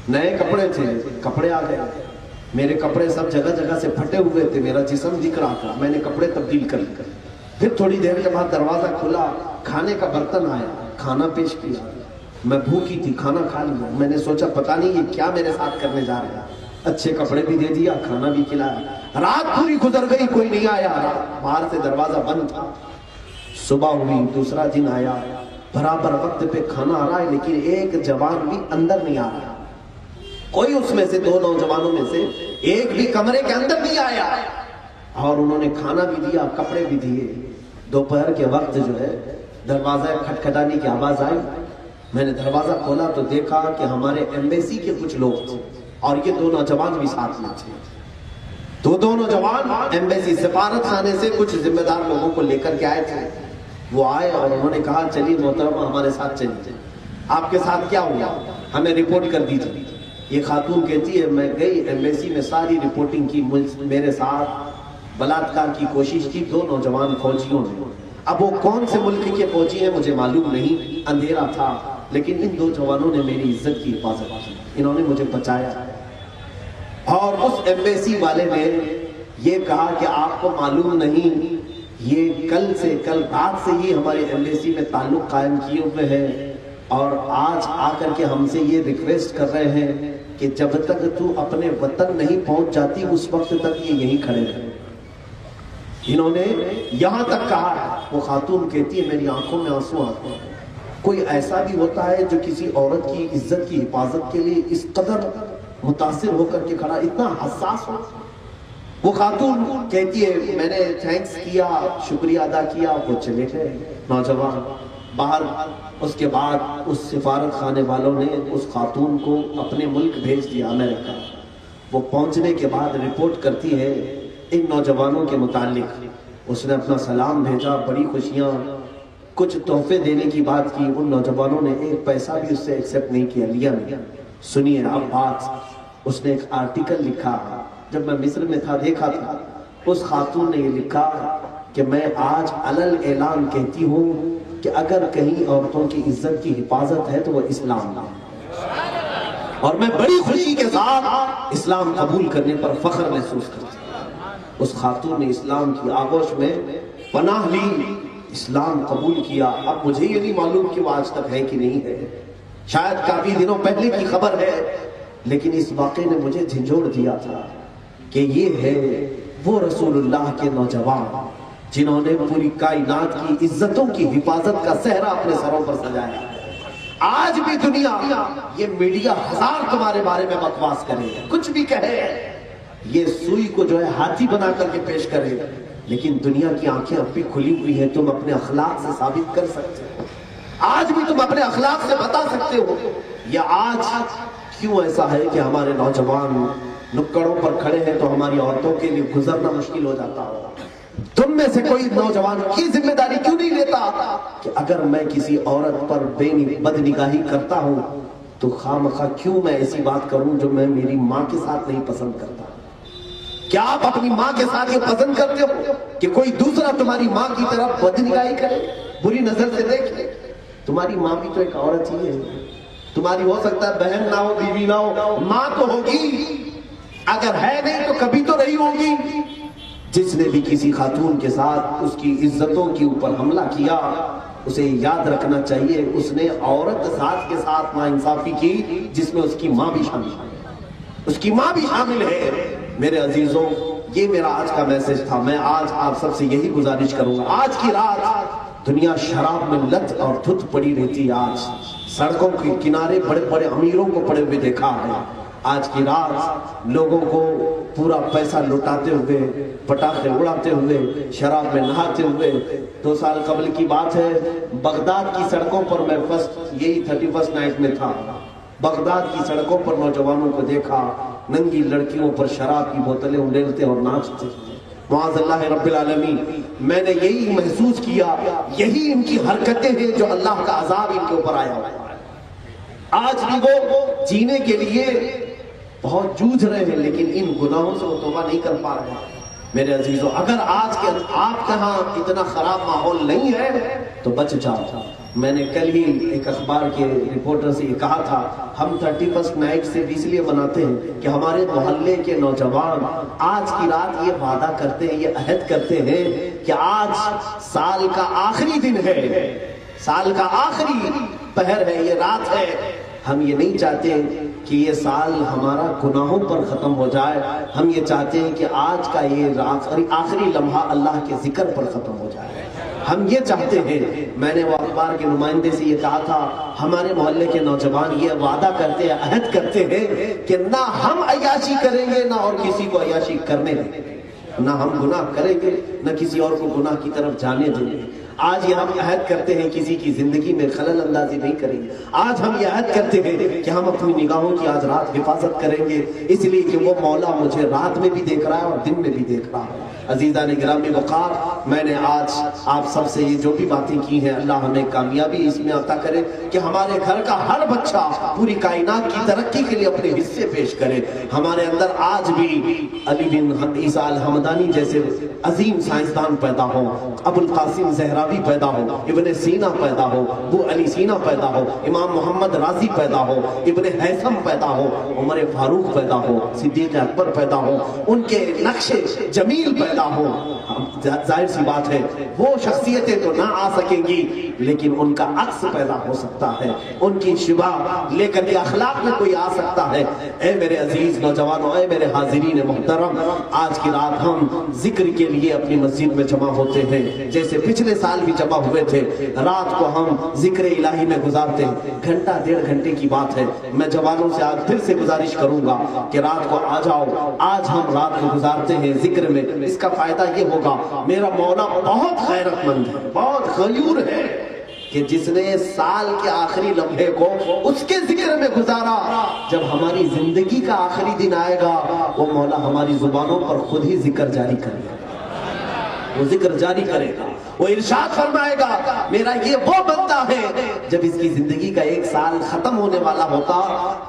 نئے کپڑے تھے، کپڑے آ گئے. میرے کپڑے سب جگہ جگہ سے پھٹے ہوئے تھے، میرا جسم دکھ رہا تھا. میں نے کپڑے تبدیل کر لیے. پھر تھوڑی دیر کے بعد دروازہ کھلا، کھانے کا برتن آیا، کھانا پیش کیا. میں بھوکی تھی، کھانا کھا لیا. میں نے سوچا پتہ نہیں یہ کیا میرے ساتھ کرنے جا رہا ہے. اچھے کپڑے بھی دے دیا، کھانا بھی کھلایا. رات پوری گزر گئی، کوئی نہیں آیا. باہر سے دروازہ بند تھا. صبح ہوئی، دوسرا دن آیا، برابر وقت پہ کھانا آ رہا ہے لیکن ایک جوان بھی اندر نہیں آ رہا. کوئی اس میں سے دو نوجوانوں میں سے ایک بھی کمرے کے اندر نہیں آیا. اور انہوں نے کھانا بھی دیا، کپڑے بھی دیے. دوپہر کے وقت جو ہے دروازہ کھٹکھٹانے کی آواز آئی. میں نے دروازہ کھولا تو دیکھا کہ ہمارے ایمبیسی کے کچھ لوگ تھے اور یہ دو نوجوان بھی ساتھ میں تھے. تو دو نوجوان ایمبیسی سفارت خانے سے کچھ ذمہ دار لوگوں کو لے کر کے آئے تھے. وہ آئے اور انہوں نے کہا چلیے محترمہ ہمارے ساتھ چلیے، آپ کے ساتھ کیا ہوا، ہمیں رپورٹ کر دیجیے. یہ خاتون کہتی ہے میں گئی ایمبیسی میں، ساری رپورٹنگ کی. میرے ساتھ بلااتکار کی کوشش کی دو نوجوان فوجیوں نے. اب وہ کون سے ملک کے فوجی ہیں مجھے معلوم نہیں، اندھیرا تھا، لیکن ان دو جوانوں نے میری عزت کی حفاظت کی. انہوں نے مجھے بچایا. اور اس ایمبیسی والے نے یہ کہا کہ آپ کو معلوم نہیں یہ کل رات سے ہی ہماری ایمبیسی میں تعلق قائم کیے ہوئے ہیں اور آج آ کر کے ہم سے یہ ریکویسٹ کر رہے ہیں کہ جب تک تو اپنے وطن نہیں پہنچ جاتی اس وقت تک یہ یہیں کھڑے رہے. انہوں نے یہاں تک کہا. وہ خاتون کہتی ہے میری آنکھوں میں آنسو آتے ہیں. کوئی ایسا بھی ہوتا ہے جو کسی عورت کی عزت کی حفاظت کے لیے اس قدر متاثر ہو کر کے کھڑا، اتنا حساس ہو. وہ خاتون کہتی ہے میں نے تھینکس کیا، شکریہ ادا کیا. وہ چلے گئے نوجوان باہر. اس کے بعد اس سفارت خانے والوں نے اس خاتون کو اپنے ملک بھیج دیا، امریکہ. وہ پہنچنے کے بعد رپورٹ کرتی ہے ان نوجوانوں کے متعلق. اس نے اپنا سلام بھیجا، بڑی خوشیاں، کچھ تحفے دینے کی بات کی. ان نوجوانوں نے ایک پیسہ بھی اس سے ایکسپٹ نہیں کیا، لیا نہیں. سنیے اب بات. اس نے ایک آرٹیکل لکھا، جب میں مصر میں تھا دیکھا تھا. اس خاتون نے یہ لکھا کہ میں آج علل اعلان کہتی ہوں کہ اگر کہیں عورتوں کی عزت کی حفاظت ہے تو وہ اسلام ہے، اور میں بڑی خوشی کے ساتھ اسلام قبول کرنے پر فخر محسوس کرتی ہوں. اس خاتون نے اسلام کی آغوش میں پناہ لی، اسلام قبول کیا. اب مجھے یہ نہیں معلوم کہ وہ آج تک ہے کہ نہیں ہے، شاید کافی دنوں پہلے کی خبر ہے، لیکن اس واقعے نے مجھے جھنجھوڑ دیا تھا کہ یہ ہے وہ رسول اللہ کے نوجوان جنہوں نے پوری کائنات کی عزتوں کی حفاظت کا صحرا اپنے سروں پر سجایا. آج بھی دنیا یہ میڈیا ہزار تمہارے بارے میں بکواس کرے، کچھ بھی کہے، یہ سوئی کو جو ہے ہاتھی بنا کر کے پیش کرے، لیکن دنیا کی آنکھیں اب بھی کھلی ہوئی ہیں. تم اپنے اخلاق سے ثابت کر سکتے ہو، آج بھی تم اپنے اخلاق سے بتا سکتے ہو. یا آج کیوں ایسا ہے کہ ہمارے نوجوان نکڑوں پر کھڑے ہیں تو ہماری عورتوں کے لیے گزرنا مشکل ہو جاتا ہو؟ تم میں سے کوئی نوجوان کی ذمہ داری کیوں نہیں لیتا کہ اگر میں کسی عورت پر بد نگاہی کرتا ہوں تو خواہ کیوں میں ایسی بات کروں جو میں میری ماں کے ساتھ نہیں پسند کرتا؟ کیا آپ اپنی ماں کے ساتھ یہ پسند کرتے ہو کہ کوئی دوسرا تمہاری ماں کی طرف بد نگاہی کرے، بری نظر سے دیکھے؟ تمہاری ماں بھی تو ایک عورت ہی ہے. تمہاری ہو سکتا ہے بہن نہ ہو، بیوی نہ ہو، ماں تو ہوگی. اگر ہے نہیں تو کبھی تو رہی ہوگی. جس نے بھی کسی خاتون کے ساتھ اس کی عزتوں کے اوپر حملہ کیا اسے یاد رکھنا چاہیے اس نے عورت کے ساتھ ناانصافی کی جس میں اس کی ماں بھی شامل ہے، اس کی ماں بھی شامل ہے۔ میرے عزیزوں، یہ میرا آج کا میسج تھا۔ میں آج آپ سب سے یہی گزارش کروں گا، آج کی رات دنیا شراب میں لت اور دھت پڑی رہتی ہے۔ آج سڑکوں کے کنارے بڑے بڑے امیروں کو پڑے ہوئے دیکھا ہے۔ آج کی رات لوگوں کو پورا پیسہ لٹاتے ہوئے، پٹاخے اڑاتے ہوئے، شراب میں نہاتے ہوئے۔ 2 سال قبل کی بات ہے، بغداد کی سڑکوں پر میں یہی 31st نائٹ میں تھا۔ بغداد کی سڑکوں پر نوجوانوں کو دیکھا، ننگی لڑکیوں پر شراب کی بوتلیں اڑیلتے اور ناچتے۔ معاذ اللہ رب العالمین، میں نے یہی محسوس کیا، یہی ان کی حرکتیں ہیں جو اللہ کا عذاب ان کے اوپر آیا ہوا ہے۔ آج بھی وہ جینے کے لیے بہت جوجھ رہے ہیں، لیکن ان گناہوں سے وہ توبہ نہیں کر پا رہے ہیں۔ میرے عزیزوں، اگر آج کے آپ کے ہاں اتنا خراب ماحول نہیں ہے تو بچ جاؤ۔ میں نے کل ہی ایک اخبار کے رپورٹر سے یہ کہا تھا، ہم 31st نائٹ سے اس لیے مناتے ہیں کہ ہمارے محلے کے نوجوان آج کی رات یہ وعدہ کرتے ہیں، یہ عہد کرتے ہیں کہ آج سال کا آخری دن ہے، سال کا آخری پہر ہے، یہ رات ہے، ہم یہ نہیں چاہتے کہ یہ سال ہمارا گناہوں پر ختم ہو جائے، ہم یہ چاہتے ہیں کہ آج کا یہ آخری لمحہ اللہ کے ذکر پر ختم ہو جائے، ہم یہ چاہتے ہیں۔ میں نے وہ اخبار کے نمائندے سے یہ کہا تھا، ہمارے محلے کے نوجوان یہ وعدہ کرتے ہیں، عہد کرتے ہیں کہ نہ ہم عیاشی کریں گے نہ اور کسی کو عیاشی کرنے دیں گے، نہ ہم گناہ کریں گے نہ کسی اور کو گناہ کی طرف جانے دیں گے۔ آج یہ ہم عہد کرتے ہیں کسی کی زندگی میں خلل اندازی نہیں کریں گے۔ آج ہم یہ عہد کرتے ہیں کہ ہم اپنی نگاہوں کی آج رات حفاظت کریں گے، اس لیے کہ وہ مولا مجھے رات میں بھی دیکھ رہا ہے اور دن میں بھی دیکھ رہا ہے۔ عزیزان گرامی وقار، میں نے آج آپ سب سے یہ جو بھی باتیں کی ہیں، اللہ ہمیں کامیابی اس میں عطا کرے کہ ہمارے گھر کا ہر بچہ پوری کائنات کی ترقی کے لیے اپنے حصے پیش کرے۔ ہمارے اندر آج بھی علی بن عیسیٰ الحمدانی جیسے عظیم سائنسدان پیدا ہو، ابو القاسم زہراوی پیدا ہو، ابن سینا پیدا ہو، ابو علی سینا پیدا ہو، امام محمد رازی پیدا ہو، ابن حیثم پیدا ہو، عمر فاروق پیدا ہو، صدیق اکبر پیدا ہو، ان کے نقش جمیل پیدا ہو۔ ظاہر سی بات ہے وہ شخصیتیں تو نہ آ سکیں گی، لیکن ان کا عکس پیدا ہو سکتا ہے، ان کی شبہ لے کر کے اخلاق میں کوئی آ سکتا ہے۔ اے میرے عزیز نوجوانوں، اے میرے حاضرین محترم، آج کی رات ہم ذکر کے لیے اپنی مسجد میں جمع ہوتے ہیں، جیسے پچھلے سال بھی جمع ہوئے تھے۔ رات کو ہم ذکر الہی میں گزارتے ہیں، گھنٹہ 1.5 گھنٹے کی بات ہے۔ میں جوانوں سے آج پھر سے گزارش کروں گا کہ رات کو آ جاؤ، آج ہم رات کو گزارتے ہیں ذکر میں۔ اس کا فائدہ یہ ہوگا، میرا مولا بہت غیرت مند ہے، بہت غیور ہے کہ جس نے سال کے آخری لمحے کو اس کے ذکر میں گزارا، جب ہماری زندگی کا آخری دن آئے گا وہ مولا ہماری زبانوں پر خود ہی ذکر جاری کرے گا، وہ ذکر جاری کرے گا، وہ ارشاد فرمائے گا میرا یہ وہ بندہ ہے جب اس کی زندگی کا 1 سال ختم ہونے والا ہوتا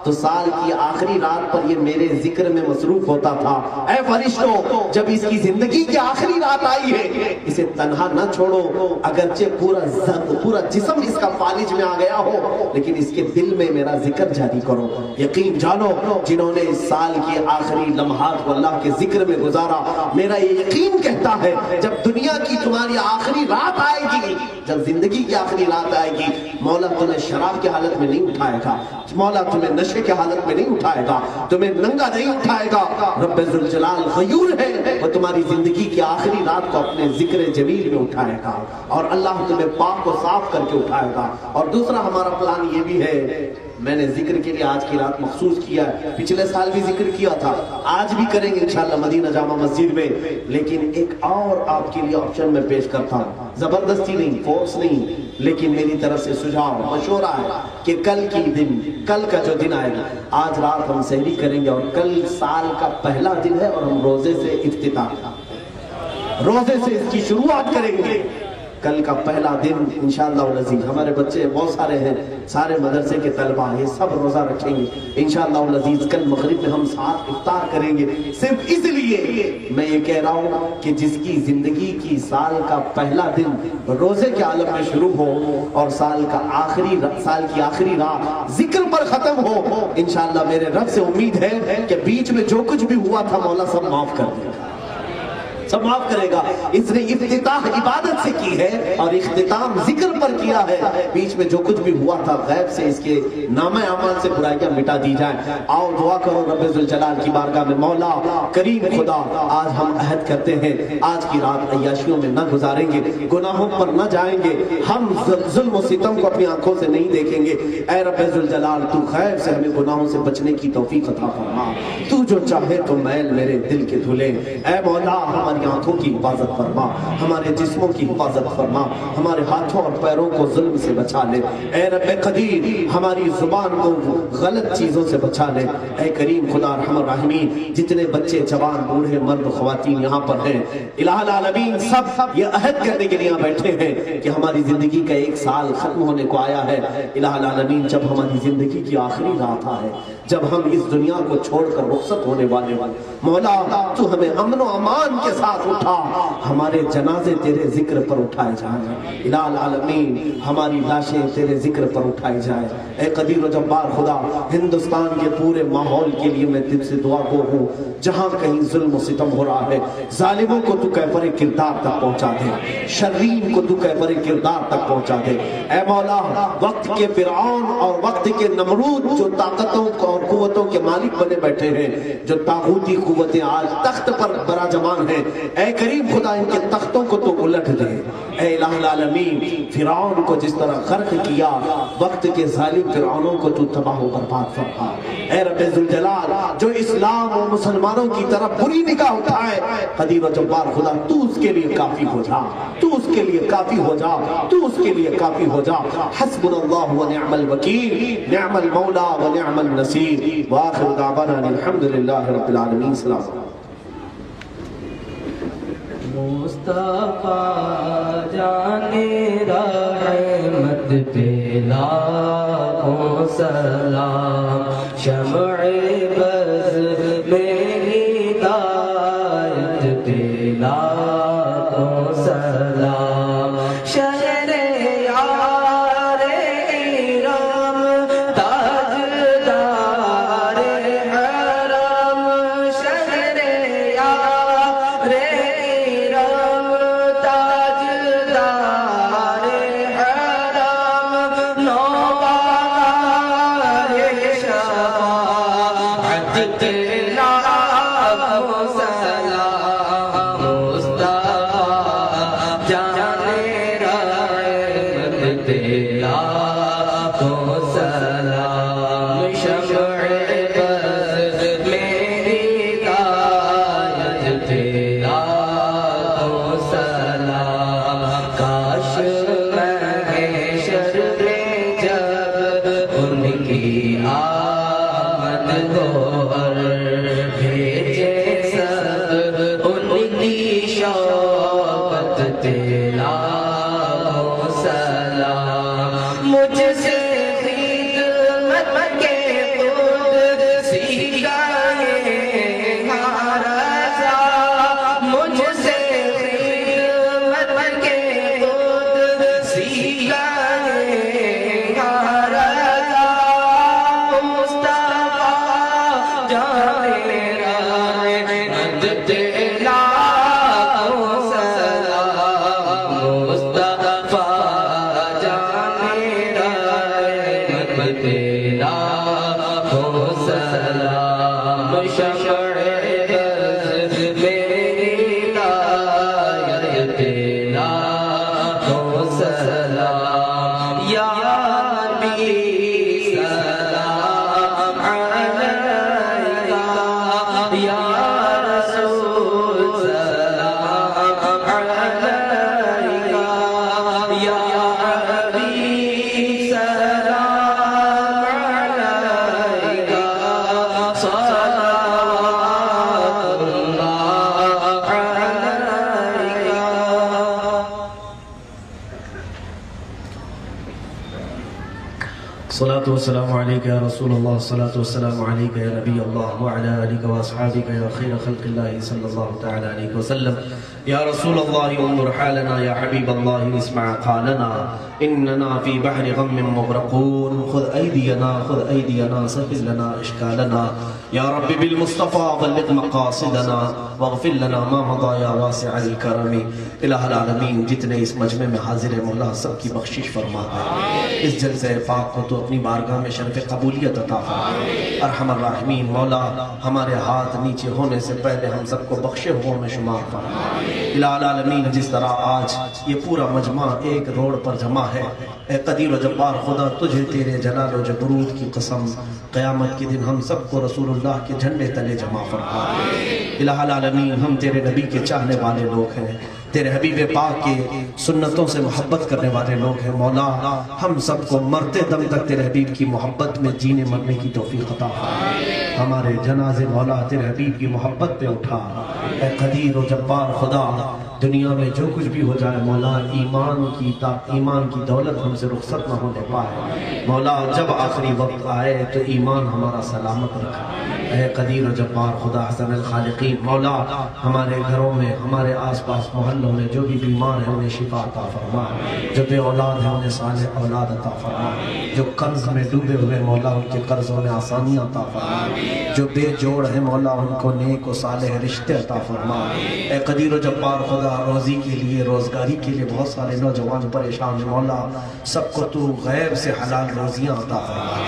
تو سال کی آخری رات پر یہ میرے ذکر میں مصروف ہوتا تھا۔ اے فرشتوں، جب اس کی زندگی کی آخری رات آئی ہے اسے تنہا نہ چھوڑو، اگرچہ پورا جسم اس کا فالج میں آ گیا ہو لیکن اس کے دل میں میرا ذکر جاری کرو۔ یقین جانو جنہوں نے اس سال کی آخری لمحات کو اللہ کے ذکر میں گزارا، میرا یہ یقین کہتا ہے جب دنیا کی تمہاری آخری رات آئے گی، جب زندگی کی آخری رات آئے گی، مولا تمہیں شراب کی حالت میں نہیں اٹھائے گا، مولا تمہیں نشے کی حالت میں نہیں اٹھائے گا، تمہیں ننگا نہیں اٹھائے گا۔ رب ذوالجلال غیور ہے، وہ تمہاری زندگی کی آخری رات کو اپنے ذکر جمیل میں اٹھائے گا اور اللہ تمہیں پاک و صاف کر کے اٹھائے گا۔ اور دوسرا ہمارا پلان یہ بھی ہے، میں نے ذکر کے لیے آج کی رات مخصوص کیا ہے، پچھلے سال بھی ذکر کیا تھا، آج بھی کریں گے انشاءاللہ مدینہ جامع مسجد میں، لیکن ایک اور آپ کے لیے آپشن میں پیش کرتا ہوں، زبردستی نہیں، فورس نہیں، لیکن میری طرف سے سجھاؤ مشورہ ہے کہ کل کا جو دن آئے گا، آج رات ہم سحری کریں گے اور کل سال کا پہلا دن ہے اور ہم روزے سے افتتاح، روزے سے اس کی شروعات کریں گے۔ کل کا پہلا دن انشاءاللہ العزیز، ہمارے بچے بہت سارے ہیں، سارے مدرسے کے طلبہ ہیں، سب روزہ رکھیں گے انشاءاللہ العزیز۔ کل مغرب میں ہم ساتھ افطار کریں گے، صرف اس لیے میں یہ کہہ رہا ہوں کہ جس کی زندگی کی سال کا پہلا دن روزے کے عالم میں شروع ہو اور سال کی آخری رات ذکر پر ختم ہو، انشاءاللہ میرے رب سے امید ہے کہ بیچ میں جو کچھ بھی ہوا تھا مولا سب معاف کر دے گا، سب معاف کرے گا. اس نے افتتاح عبادت سے کی ہے اور اختتام ذکر پر کیا ہے. بیچ میں جو کچھ بھی ہوا تھا غیب سے اس کے نامہ اعمال سے برائیاں مٹا دی جائیں. آؤ دعا کرو رب ذوالجلال کی بارگاہ میں. مولا کریم خدا آج ہم عہد کرتے ہیں آج کی رات عیاشیوں میں نہ گزاریں گے, گناہوں پر نہ جائیں گے, ہم ظلم و ستم کو اپنی آنکھوں سے نہیں دیکھیں گے. اے رب ذوالجلال تو خیر سے ہمیں گناہوں سے بچنے کی توفیق عطا فرما. تو جو چاہے تو میل میرے دل کے دھلے. اے مولا ہماری آنکھوں کی حفاظت فرما, ہمارے جسموں کی حفاظت فرما, ہمارے ہاتھوں اور پیروں کو ظلم سے بچا لے. اے رب قدیر ہماری زبان کو غلط چیزوں سے بچا لے. اے کریم خدا ارحم الراحمین جتنے بچے جوان بوڑھے مرد خواتین یہاں پر ہیں الہ العالمین سب یہ عہد کرنے کے لیے بیٹھے ہیں کہ ہماری زندگی کا 1 سال ختم ہونے کو آیا ہے. الہ العالمین جب ہماری زندگی کی آخری رات ہے, جب ہم اس دنیا کو چھوڑ کر رخصت ہونے والے مولا تو ہمیں امن و امان کے ساتھ اٹھا, ہمارے جنازے تیرے ذکر پر اٹھائے جائیں. الہ العالمین ہماری لاشیں تیرے ذکر پر اٹھائی جائیں. اے قدیر و جبار خدا ہندوستان کے پورے ماحول کے لیے میں تجھ سے دعا گو ہوں, جہاں کہیں ظلم و ستم ہو رہا ہے ظالموں کو تو کیفر کردار تک پہنچا دے, شرین کو تو کیفر کردار تک پہنچا دے. اے مولا وقت کے فرعون اور وقت کے نمرود جو طاقتوں اور قوتوں کے مالک بنے بیٹھے ہیں, جو طاغوتی قوتیں آج تخت پر براجمان ہیں, اے کریم خدا ان کے تختوں کو تو الٹ دے. اے الہ العالمین فرعون کو جس طرح غرق کیا وقت کے ظالم فرعونوں کو تو تباہ و برباد فرما. اے رب ذوالجلال جو اسلام و مسلمانوں کی طرف بری نگاہ اٹھائے قدیر و جبار خدا تو اس کے لیے کافی ہو جا, تو اس کے لیے کافی ہو جا, تو اس کے لیے کافی ہو جا. حسبنا اللہ و نعم الوکیل نعم المولا و نعم النصیر. وآخر دعوانا الحمدللہ رب العالمین. سلام. مصطفیٰ جانے رحمت پہ لاکھوں سلام, شمع بز میں ہدایت پہ لاکھوں سلام. شہر یار ایرام تاجدار حرم, شہر یار ایرام تاجدار حرم, نوبہار شفاعت پہ لاکھوں سلام. مصطفیٰ جانے رحمت پہ لاکھوں سلام, شمع بز میں ہدایت پہ لاکھوں سلام. کاش محشر میں جب ان کی آمد ہو اور بھیجے سب ان کی شوقت پہ لاکھوں سلام. مجھ سے خدمت کے خود سیکھائے ہر رضا, مجھ سے خدمت کے خود سیکھائے ہر رضا. مصطفیٰ جانے رحمت پہ لاکھوں سلام. مصطفیٰ جانے رحمت پہ لاکھوں سلام, شمع بز میں ہدایت پہ لاکھوں سلام. یا نبی سلام علیکہ, یا رسول سلام علیکہ, یا حبیب سلام علیکہ, صلوات اللہ علیکہ. الصلاة والسلام عليك يا رسول الله, الصلاة والسلام عليك يا نبي الله, وعلى آلك وأصحابك يا خير خلق الله صلى الله تعالى عليه وسلم. یا رسول اللہ انظر حالنا یا حبیب اللہ اسمع قالنا اننا فی بحر غم مغرقون خذ ایدینا سفل لنا اشکالنا یا رب بالمصطفى بلغ مقاصدنا واغفر لنا ما مضى یا واسع الکرم۔ الہ العالمین جتنے اس مجمع میں حاضر ہیں مولا سب کی بخشش فرما ہے، اس جلسہ پاک کو تو اپنی بارگاہ میں شرف قبولیت عطا فرما۔ ارحم الراحمین مولا ہمارے ہاتھ نیچے ہونے سے پہلے ہم سب کو بخشے ہوا میں شمار فرما۔ الہ العالمین جس طرح آج یہ پورا مجمع ایک روڈ پر جمع ہے، اے قدیر و جبار خدا تجھے تیرے جلال و جبروت کی قسم قیامت کے دن ہم سب کو رسول اللہ کے جھنڈے تلے جمع فرما۔ الہ العالمین ہم تیرے نبی کے چاہنے والے لوگ ہیں، تیرے حبیب پاک کے سنتوں سے محبت کرنے والے لوگ ہیں مولا، ہم سب کو مرتے دم تک تیرے حبیب کی محبت میں جینے مرنے کی توفیق عطا فرما۔ ہمارے جنازے مولا تیرے حبیب کی محبت پہ اٹھا۔ اے قدیر و جبار خدا دنیا میں جو کچھ بھی ہو جائے مولا ایمان کی دولت ہم سے رخصت نہ ہونے پائے مولا، جب آخری وقت آئے تو ایمان ہمارا سلامت رکھا۔ اے قدیر و جبار خدا احسن الخالقین مولا ہمارے گھروں میں ہمارے آس پاس محلوں میں جو بھی بیمار ہیں انہیں شفا عطا فرما، جو بے اولاد ہیں انہیں صالح اولاد عطا فرما، جو قرض میں ڈوبے ہوئے مولا ان کے قرضوں میں آسانیاں عطا فرما، جو بے جوڑ ہیں مولا ان کو نیک و صالح رشتے عطا فرما۔ اے قدیر و جبار خدا روزی کے لیے روزگاری کے لیے بہت سارے نوجوان پریشان ہیں مولا، سب کو تو غیب سے حلال روزیاں عطا فرما،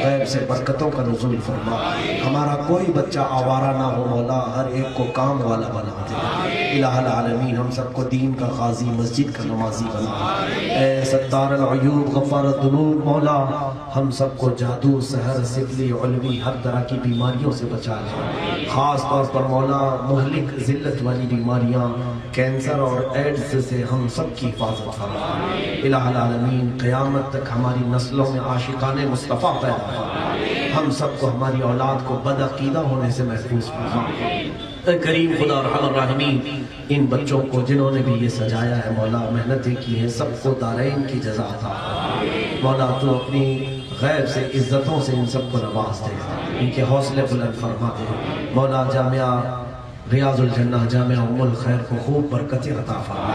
غیب سے برکتوں کا نزول فرما۔ ہمارا کوئی بچہ آوارہ نہ ہو مولا، ہر ایک کو کام والا بنا دے۔ الہ العالمین ہم سب کو دین کا قاضی مسجد کا نمازی بنا۔ اے ستار العیوب غفار الذنوب مولا ہم سب کو جادو سحر سفلی علوی ہر طرح کی بیماریوں سے بچا لے، خاص طور پر مولا مہلک ذلت والی بیماریاں کینسر اور ایڈز سے ہم سب کی حفاظت فرما۔ الہ العالمین قیامت تک ہماری نسلوں میں عاشقان مصطفیٰ پیدا فرما، ہم سب کو ہماری اولاد کو بدعقیدہ ہونے سے محفوظ فرما۔ اے کریم خدا ارحم الراحمین ان بچوں کو جنہوں نے بھی یہ سجایا ہے مولا محنتیں کی ہیں سب کو دارین کی جزا عطا فرما۔ مولا تو اپنی غیب سے عزتوں سے ان سب کو نواز دے، ان کے حوصلے بلند فرما دے مولا۔ جامعہ ریاض الجنہ جامعہ ام الخیر کو خوب برکتیں عطا فرما،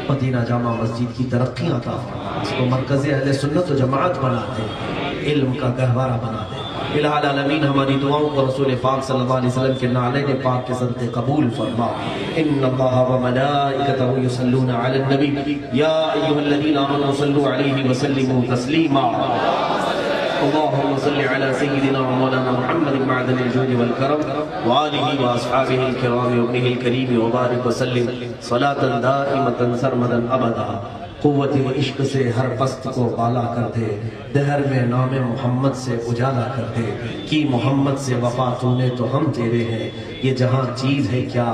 مدینہ جامع مسجد کی ترقیاں عطا فرما، اس کو مرکز اہل سنت و جماعت بنا دے، علم کا گہوارہ بنا دے۔ الہ العالمین ہماری دعاؤں کو رسول پاک صلی اللہ علیہ وسلم کے نعلین پاک کے صدقے قبول فرما۔ ان اللہ و ملائکتہ یصلون علی النبی یا ایھا الذین آمنوا صلوا علیہ وسلموا تسلیما۔ اللهم صل على سيدنا ومولانا محمد معدن الجود والكرم وآله وأصحابه الكرام وابنه الكريم وبارك وسلم صلاة دائمة سرمدا أبدا۔ قوت عشق سے ہر پست کو بالا کر دے، دہر میں نام محمد سے اجالا کر دے، کی محمد سے وفا تو نے تو ہم تیرے ہیں، یہ جہاں چیز ہے کیا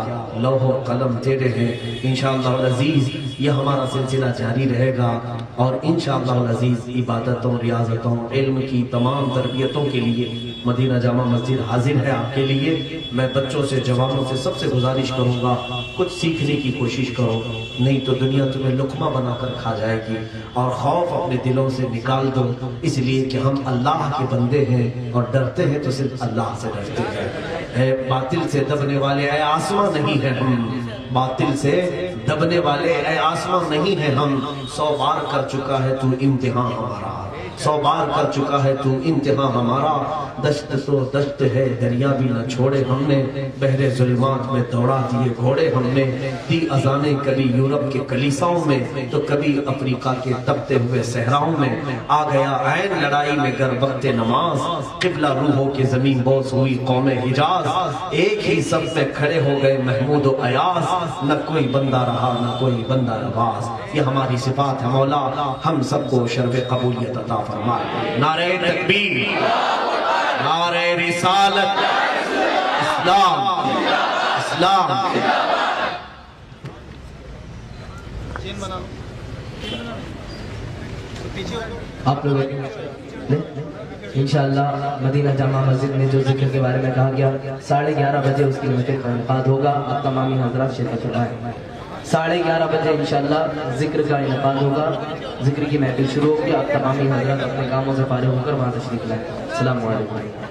لوح و قلم تیرے ہیں۔ انشاءاللہ العزیز یہ ہمارا سلسلہ جاری رہے گا اور انشاءاللہ العزیز عبادتوں ریاضتوں علم کی تمام تربیتوں کے لیے مدینہ جامع مسجد حاضر ہے آپ کے لیے۔ میں بچوں سے جوانوں سے سب سے گزارش کروں گا کچھ سیکھنے کی کوشش کرو، نہیں تو دنیا تمہیں لقمہ بنا کر کھا جائے گی، اور خوف اپنے دلوں سے نکال دو، اس لیے کہ ہم اللہ کے بندے ہیں اور ڈرتے ہیں تو صرف اللہ سے ڈرتے ہیں۔ اے باطل سے دبنے والے اے آسمان نہیں ہے ہم، باطل سے دبنے والے اے آسمان نہیں ہے ہم، 100 بار کر چکا ہے تو امتحان ہمارا، 100 بار کر چکا ہے تو امتحان ہمارا، دشت تو دشت ہے دریا بھی نہ چھوڑے ہم نے، بحر ظلمات میں دوڑا دیے گھوڑے ہم نے، دی اذانیں کبھی یورپ کے کلیساؤں میں تو کبھی افریقہ کے تپتے ہوئے صحراؤں میں، آ گیا عین لڑائی میں گر وقت نماز، قبلہ روحوں کے زمین بوس ہوئی قوم حجاز، ایک ہی سب پہ کھڑے ہو گئے محمود و ایاز، نہ کوئی بندہ رہا نہ کوئی بندہ نواز۔ یہ ہماری صفات ہے مولا، ہم سب کو شرف قبولیت عطا فرمائے۔ نعرہ تکبیر، نعرہ رسالت، اسلام اسلام۔ آپ لوگ انشاءاللہ مدینہ جامع مسجد میں جو ذکر کے بارے میں کہا گیا 11:30 بجے اس کی محفل کا انعقاد ہوگا، اب تمامی حضرات شرکت اٹھائیں۔ 11:30 بجے انشاءاللہ ذکر کا انعقاد ہوگا، ذکر کی محفل شروع ہوگی، اب تمامی حضرات اپنے کاموں سے فارغ ہو کر وہاں تشریف لائیں۔ السلام علیکم۔